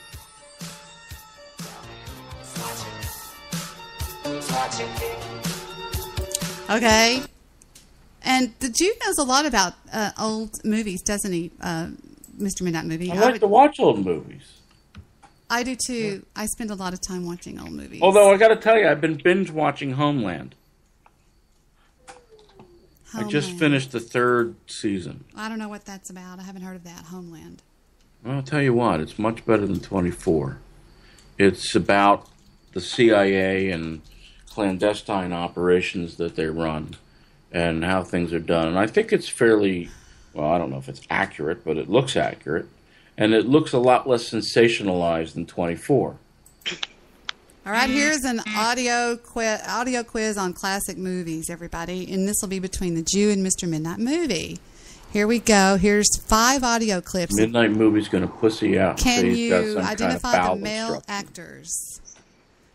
Okay. And the Jew knows a lot about old movies, doesn't he, Mr. Midnight Movie? I like to watch old movies. I do too. I spend a lot of time watching old movies. Although I got to tell you, I've been binge watching Homeland. I just finished the 3rd season. I don't know what that's about. I haven't heard of that, Homeland. Well, I'll tell you what, it's much better than 24. It's about the CIA and clandestine operations that they run and how things are done. And I think it's fairly, well, I don't know if it's accurate, but it looks accurate. And it looks a lot less sensationalized than 24. All right, here's an audio quiz on classic movies, everybody. And this will be between the Jew and Mr. Midnight Movie. Here we go. Here's 5 audio clips. Midnight Movie's going to pussy out. Can you identify the male actors?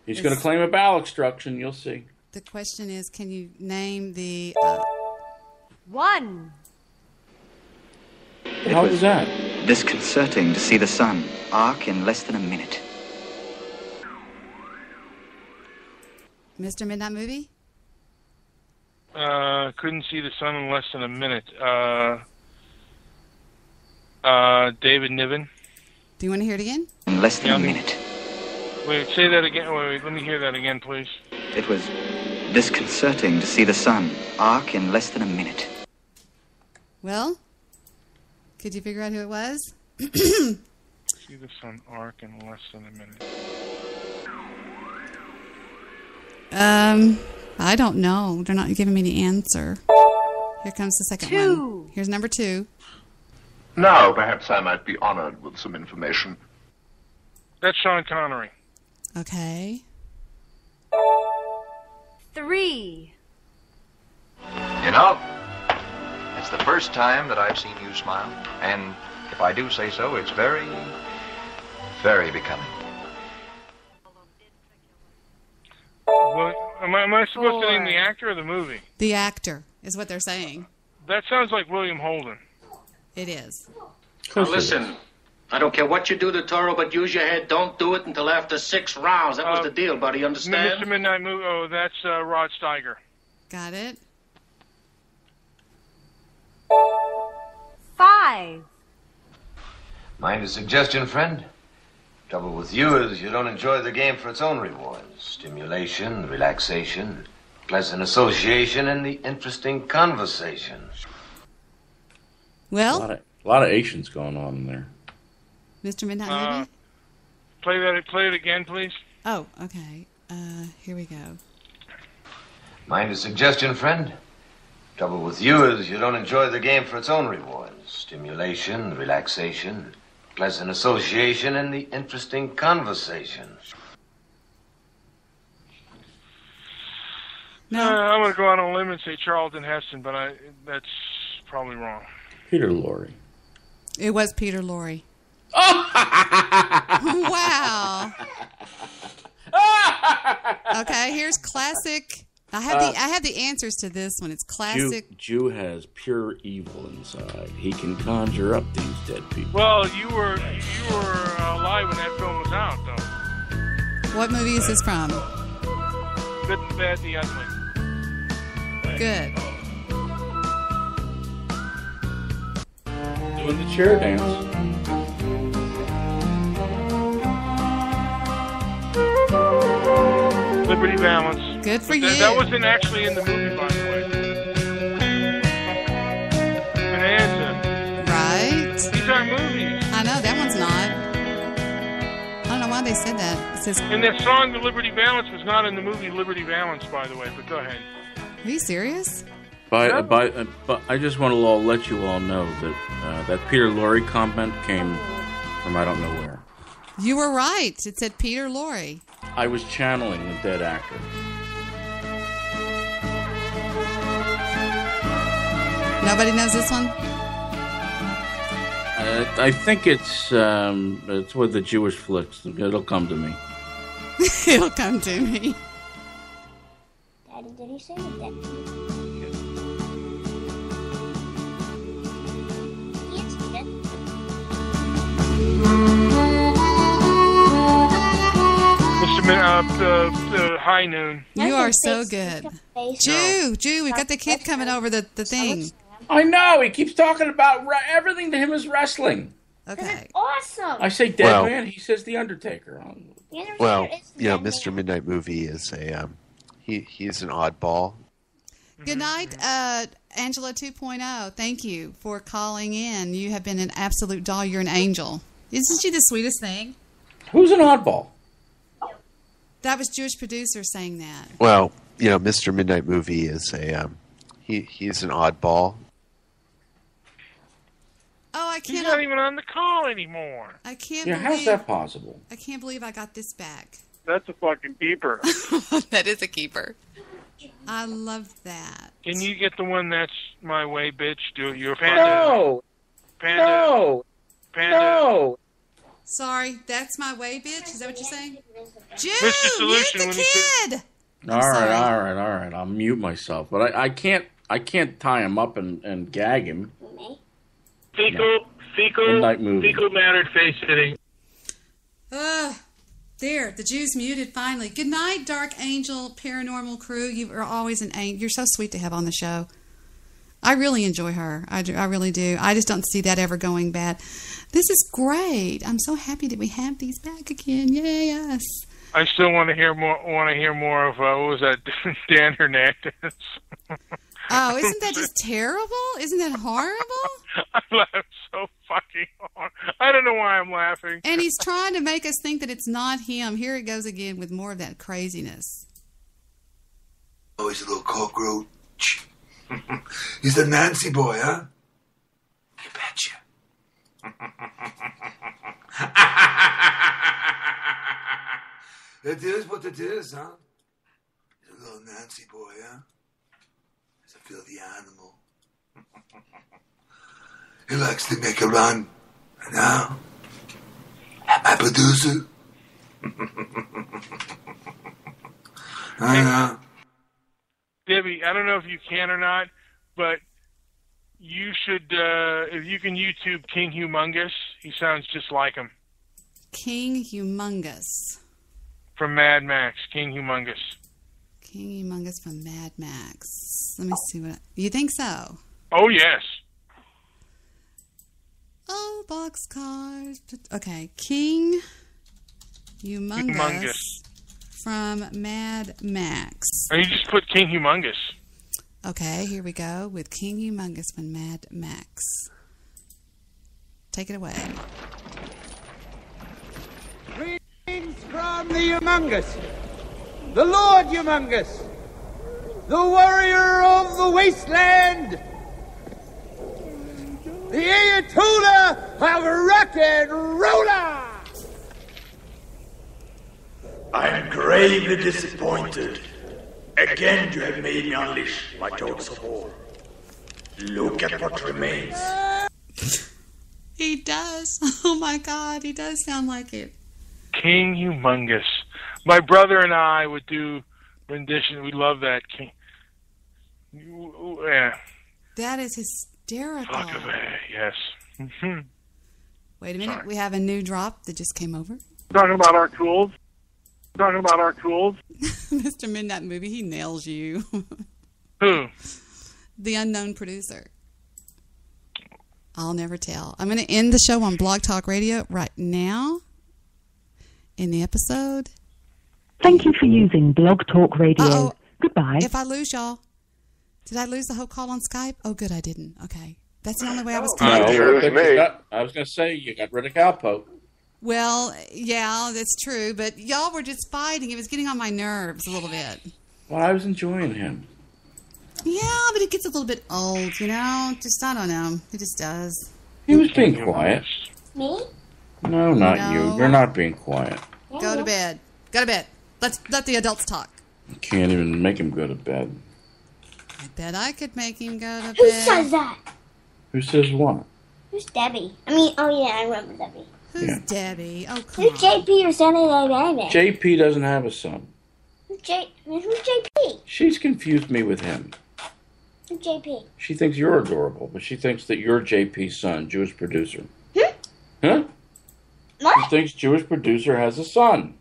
He's going to claim a bowel obstruction. You'll see. The question is, can you name the... 1. How was that? Disconcerting to see the sun arc in less than a minute. Mr. Midnight Movie? Couldn't see the sun in less than a minute. David Niven. Do you want to hear it again? In less than a minute. Wait, say that again. Wait, let me hear that again, please. It was disconcerting to see the sun arc in less than a minute. Well, could you figure out who it was? See the sun arc in less than a minute. I don't know. They're not giving me the answer. Here comes the second one. Here's number 2. Now, perhaps I might be honored with some information. That's Sean Connery. Okay. 3. You know, it's the first time that I've seen you smile. And if I do say so, it's very, very becoming. Well, am I supposed to name the actor or the movie? The actor is what they're saying. That sounds like William Holden. It is. Now listen, I don't care what you do to Toro, but use your head. Don't do it until after 6 rounds. That was the deal, buddy. You understand? Mr. Midnight Movie. Oh, that's Rod Steiger. Got it. 5. Mind a suggestion, friend? Trouble with you is you don't enjoy the game for its own rewards. Stimulation, relaxation, pleasant association, and the interesting conversation. Well, a lot of Asians going on in there. Mr. Midnight Movie? Play it again, please. Oh, okay. Here we go. Mind a suggestion, friend? Trouble with you is you don't enjoy the game for its own rewards. Stimulation, relaxation, pleasant association, and the interesting conversation. No. I'm going to go out on a limb and say Charlton Heston, but that's probably wrong. Peter Lorre. It was Peter Lorre. Wow. Okay, here's classic. I have the answers to this one. It's classic. Jew has pure evil inside. He can conjure up these dead people. Well, you were alive when that film was out, though. What movie is this from? Good, the Bad, the Ugly. Good. Doing the chair dance. Liberty Balance. Good for you. That wasn't actually in the movie, by the way. Bonanza. Right? These aren't movies. I know, that one's not. I don't know why they said that. It says... And that song, The Liberty Balance, was not in the movie Liberty Balance, by the way, but go ahead. Are you serious? But I just want to let you all know that that Peter Lorre comment came from I don't know where. You were right. It said Peter Lorre. I was channeling a dead actor. Nobody knows this one? I think it's with the Jewish flicks. It'll come to me. It'll come to me. Daddy, did he say that? High Noon. You are so good. Jew, we've got the kid coming over the thing. I know, he keeps talking about everything to him is wrestling. Okay. Awesome. I say dead man, he says The Undertaker. Well, Mr. Midnight Movie is he's an oddball. Good night, Angela 2.0. Thank you for calling in. You have been an absolute doll. You're an angel. Isn't she the sweetest thing? Who's an oddball? That was Jewish producer saying that. Well, Mr. Midnight Movie is he's an oddball. Oh, I can't. He's not even on the call anymore. I can't. Yeah, how's that possible? I can't believe I got this back. That's a fucking keeper. That is a keeper. I love that. Can you get the one that's my way, bitch? Do it. You're a Panda. No. Panda. No. Panda. No. Sorry, that's my way, bitch. Is that what you're saying? Jew, Mr. Solution, mute the kid. All right. I'll mute myself, but I can't tie him up and gag him. Fecal mattered face hitting. There, the Jew's muted finally. Good night, Dark Angel Paranormal Crew. You are always an angel. You're so sweet to have on the show. I really enjoy her. I really do. I just don't see that ever going bad. This is great. I'm so happy that we have these back again. Yes. I still want to hear more. Of what was that? Dan Hernandez. Oh, isn't that just terrible? Isn't that horrible? I laugh so fucking hard. I don't know why I'm laughing. And he's trying to make us think that it's not him. Here it goes again with more of that craziness. Oh, he's a little cockroach. He's the Nancy boy, huh? You betcha. It is what it is, huh? He's a little Nancy boy, huh? He's a filthy animal. He likes to make a run. And now, my producer. I know. Debbie, I don't know if you can or not, but you should, if you can YouTube King Humongous, he sounds just like him. King Humongous. From Mad Max, King Humongous. King Humongous from Mad Max. Let me see what... You think so? Oh, yes. Oh, boxcars. Okay, King Humongous. From Mad Max. Or you just put King Humongous. Okay, here we go with King Humongous from Mad Max. Take it away. Greetings from the Humongous, the Lord Humongous, the warrior of the wasteland, the Ayatollah of rock and roller. I am gravely disappointed. Again you have made me unleash my dogs of war. Look at what remains. He does. Oh my God, he does sound like it. King Humongous. My brother and I would do rendition. We love that. King. Yeah. That is hysterical. Fuck of it. Yes. Wait a minute. Sorry. We have a new drop that just came over. Talking about our tools. Talking about our tools. Mr. Midnight Movie, he nails you. Who? The unknown producer. I'll never tell. I'm going to end the show on Blog Talk Radio right now in the episode. Thank you for using Blog Talk Radio. Uh-oh. Goodbye. If I lose y'all, did I lose the whole call on Skype? Oh, good, I didn't. Okay. That's the only way I was No, calling. I was going to say you got rid of Cowpote. Well, yeah, that's true, but y'all were just fighting. It was getting on my nerves a little bit. Well, I was enjoying him. Yeah, but it gets a little bit old, you know? Just, I don't know. It just does. He was being quiet. Me? No, not you. You're not being quiet. Go to bed. Go to bed. Let the adults talk. You can't even make him go to bed. I bet I could make him go to bed. Who says that? Who says what? Who's Debbie? Oh yeah, I remember Debbie. Who's Debbie? Oh, come Who's on. JP or Sunny Baby? JP doesn't have a son. Who's JP? She's confused me with him. Who's JP? She thinks you're adorable, but she thinks that you're JP's son, Jewish producer. Hmm? Huh? What? She thinks Jewish producer has a son.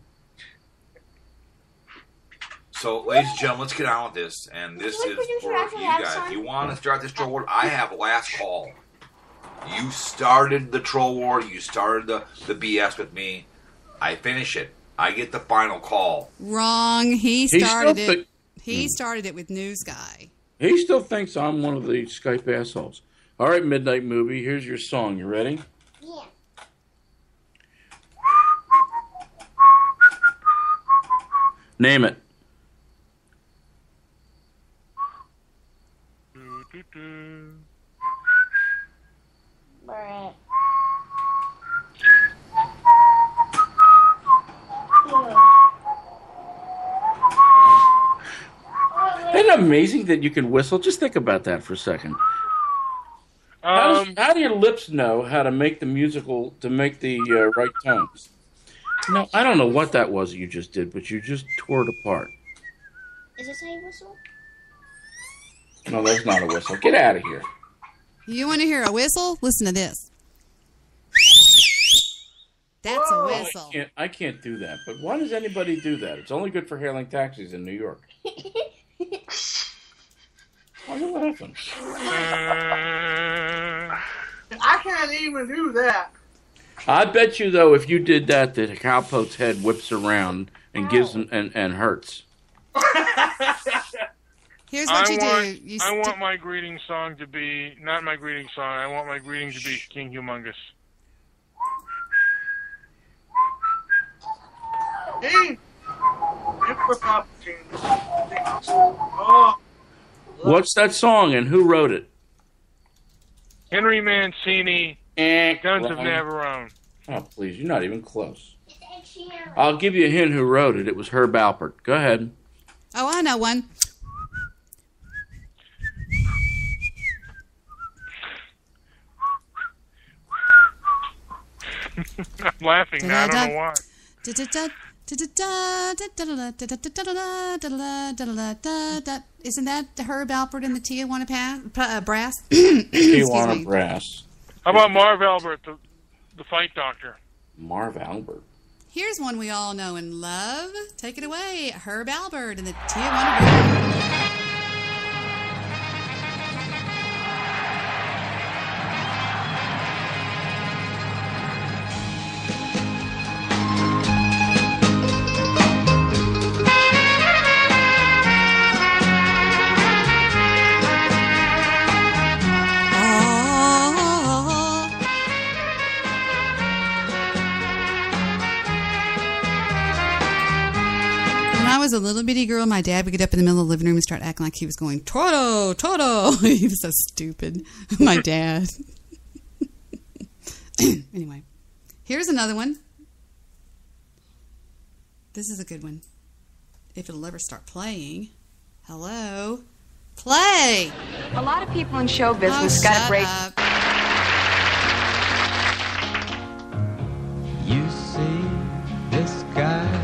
So, ladies and gentlemen, let's get on with this. And this is for you guys. If you want to start this troll war, I have last call. You started the troll war. You started the BS with me. I finish it. I get the final call. Wrong. He started it. He started it with News Guy. He still thinks I'm one of the Skype assholes. All right, Midnight Movie, here's your song. You ready? Yeah. Name it. Isn't it amazing that you can whistle? Just think about that for a second. How do your lips know how to make the right tones? No, I don't know what that was that you just did, but you just tore it apart. Is this how you whistle? No, that's not a whistle. Get out of here. You want to hear a whistle? Listen to this. That's a whistle. I can't do that. But why does anybody do that? It's only good for hailing taxis in New York. What happened? I can't even do that. I bet you, though, if you did that, the Cowpote's head whips around and gives him and hurts. Here's what you do. I want my greeting song to be, not my greeting song, I want my greeting to be King Humongous. Hey! Oh. What's that song and who wrote it? Henry Mancini, Guns of wrong. Navarone. Oh, please, you're not even close. I'll give you a hint who wrote it. It was Herb Alpert. Go ahead. Oh, I know one. I'm laughing now, I don't know why. Isn't that Herb Alpert and the Tijuana Brass? Tijuana Brass. How about Marv Albert, the fight doctor? Marv Albert. Here's one we all know and love. Take it away, Herb Alpert and the Tijuana Brass. Was a little bitty girl, my dad would get up in the middle of the living room and start acting like he was going, Toto, Toto. He was so stupid. My dad. Anyway, here's another one. This is a good one. If it'll ever start playing. Hello? Play! A lot of people in show business got to break. Up. You see this guy.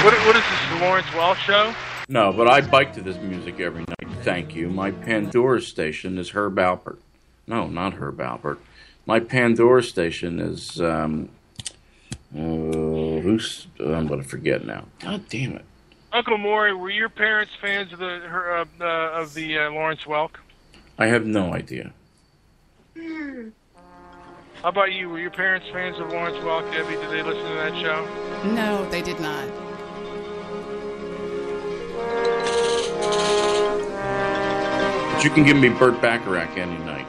What is this, the Lawrence Welsh show? No, but I bike to this music every night. Thank you. My Pandora station is Herb Alpert. No, not Herb Alpert. My Pandora station is I'm going to forget now. God damn it. Uncle Maury, were your parents fans of the Lawrence Welk? I have no idea. How about you? Were your parents fans of Lawrence Welk, Debbie? Did they listen to that show? No, they did not. But you can give me Burt Bacharach any night.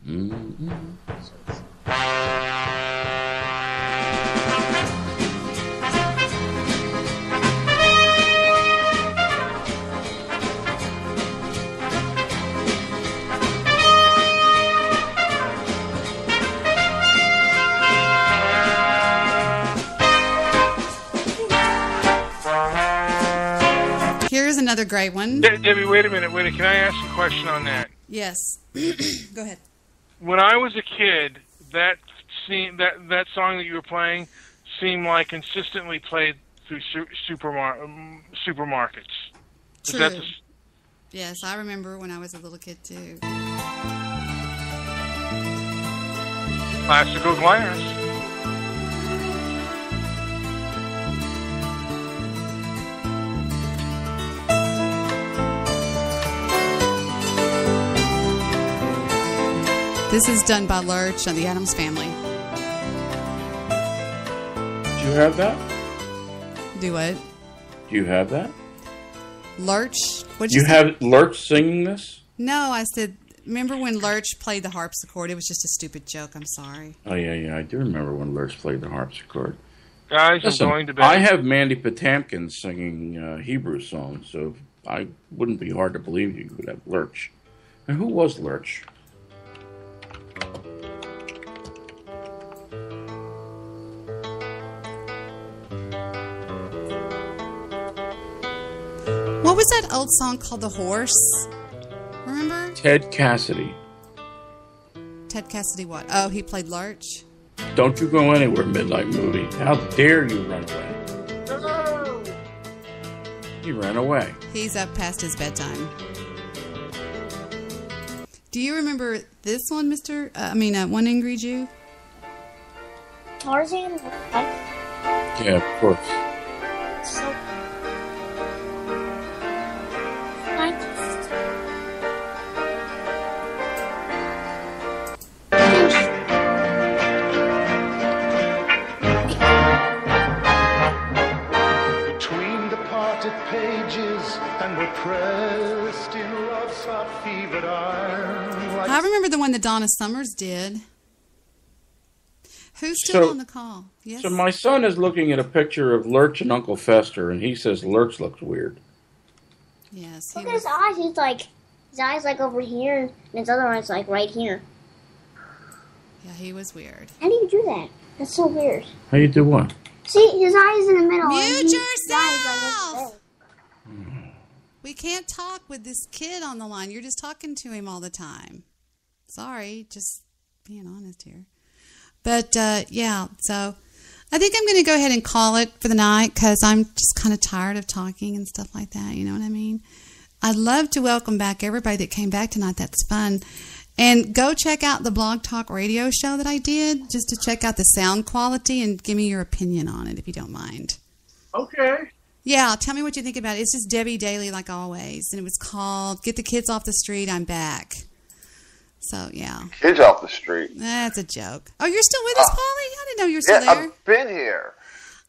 Mm-hmm. Here's another great one. Debbie, wait a minute. Can I ask a question on that? Yes. Go ahead. When I was a kid, that song that you were playing seemed like consistently played through supermarkets. True. Yes, I remember when I was a little kid too. Classical glass. This is done by Lurch and the Addams Family. Do you have that? Do what? Do you have that? Lurch? What'd you say? have Lurch singing this? No, I said, remember when Lurch played the harpsichord? It was just a stupid joke. I'm sorry. Oh, yeah. I do remember when Lurch played the harpsichord. Guys, listen, I'm going to bed. I have Mandy Patinkin singing Hebrew songs, so I wouldn't be hard to believe you would have Lurch. And who was Lurch? What was that old song called, The Horse? Remember? Ted Cassidy. Ted Cassidy what? Oh, he played Lurch? Don't you go anywhere, Midnight Movie. How dare you run away? He ran away. He's up past his bedtime. Do you remember this one, One Angry Jew? Tarzan? Yeah, of course. So Between the parted pages and we're pressed in love's hot fevered iron. Like I remember the one that Donna Summers did. Who's still on the call? Yes. So my son is looking at a picture of Lurch and Uncle Fester, and he says Lurch looks weird. Yes. Look at his eyes. His eyes like over here, and his other eyes like right here. Yeah, he was weird. How do you do that? That's so weird. How you do what? See, his eyes in the middle. Mute yourself! We can't talk with this kid on the line. You're just talking to him all the time. Sorry, just being honest here. But, yeah, so I think I'm going to go ahead and call it for the night because I'm just kind of tired of talking and stuff like that. You know what I mean? I'd love to welcome back everybody that came back tonight. That's fun. And go check out the Blog Talk radio show that I did just to check out the sound quality and give me your opinion on it if you don't mind. Okay. Yeah, tell me what you think about it. It's just Debbie Daly like always. And it was called Get the Kids Off the Street, I'm Back. So, yeah. Kids off the street. That's a joke. Oh, you're still with us, Pauly? I didn't know you were still there. I've been here.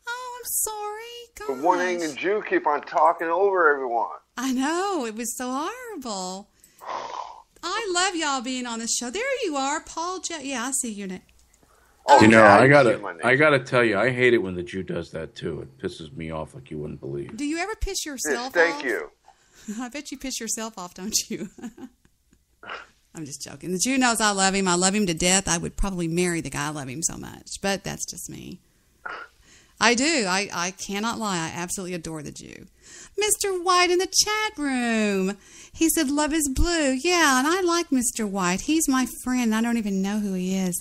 Oh, I'm sorry. Gosh. The One Angry Jew keep on talking over everyone. I know. It was so horrible. I love y'all being on the show. There you are, Paul. Yeah, I see your name. Oh, you know, I gotta tell you, I hate it when the Jew does that too. It pisses me off like you wouldn't believe. Do you ever piss yourself off? Thank you. I bet you piss yourself off, don't you? I'm just joking. The Jew knows I love him. I love him to death. I would probably marry the guy. I love him so much. But that's just me. I do. I cannot lie. I absolutely adore the Jew. Mr. White in the chat room. He said, love is blue. Yeah, and I like Mr. White. He's my friend. I don't even know who he is.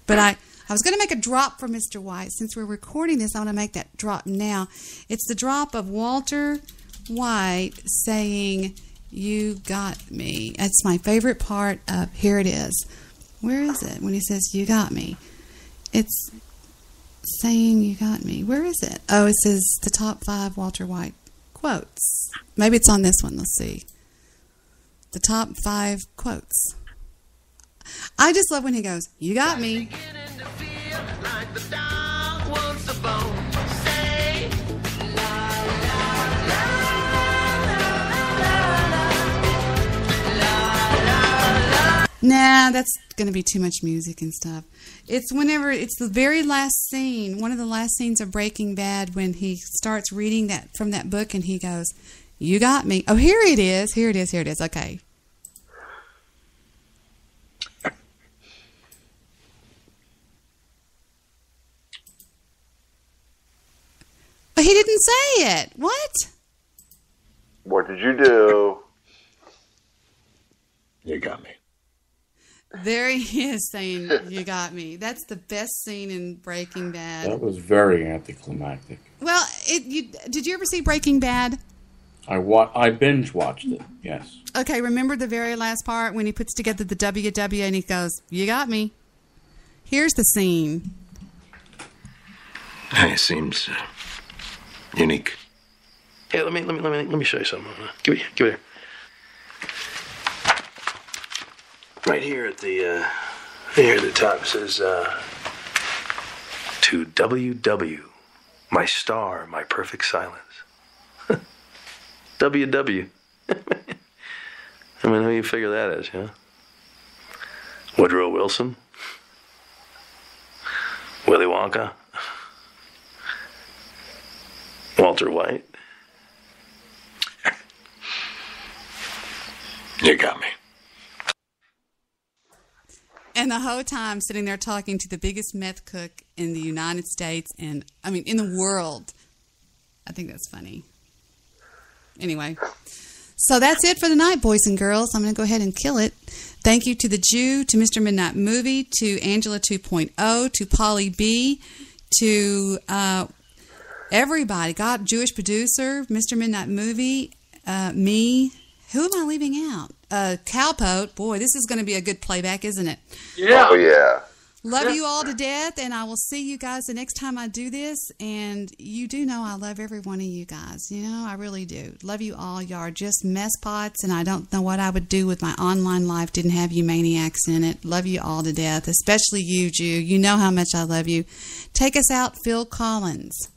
But I was going to make a drop for Mr. White. Since we're recording this, I want to make that drop now. It's the drop of Walter White saying, You got me. That's my favorite part of Here It Is. Where is it? When he says, you got me. It's saying you got me. Where is it? Oh, it says the top 5 Walter White quotes. Maybe it's on this one. Let's see. The top 5 quotes. I just love when he goes, you got me. Nah, that's going to be too much music and stuff. It's the very last scene, one of the last scenes of Breaking Bad, when he starts reading that from that book and he goes, you got me. Oh, here it is. Here it is. Here it is. Okay. But he didn't say it. What? What did you do? You got me. There he is saying, you got me. That's the best scene in Breaking Bad. That was very anticlimactic. Well, did you ever see Breaking Bad? I binge watched it, yes. Okay, remember the very last part when he puts together the WW and he goes, you got me. Here's the scene. It seems unique. Hey, let me show you something. Give it here. Right here at the top it says to WW, my star, my perfect silence. WW. I mean, who you figure that is, yeah? Woodrow Wilson? Willy Wonka? Walter White? You got me. And the whole time sitting there talking to the biggest meth cook in the United States and, I mean, in the world. I think that's funny. Anyway, so that's it for the night, boys and girls. I'm going to go ahead and kill it. Thank you to the Jew, to Mr. Midnight Movie, to Angela 2.0, to Pauly B, to everybody. God, Jewish producer, Mr. Midnight Movie, me. Who am I leaving out? Cowpote. Boy, this is going to be a good playback, isn't it? Yeah. Oh, yeah. Love you all to death, and I will see you guys the next time I do this. And you do know I love every one of you guys. You know, I really do. Love you all. You are just mess pots, and I don't know what I would do with my online life didn't have you maniacs in it. Love you all to death, especially you, Jew. You know how much I love you. Take us out, Phil Collins.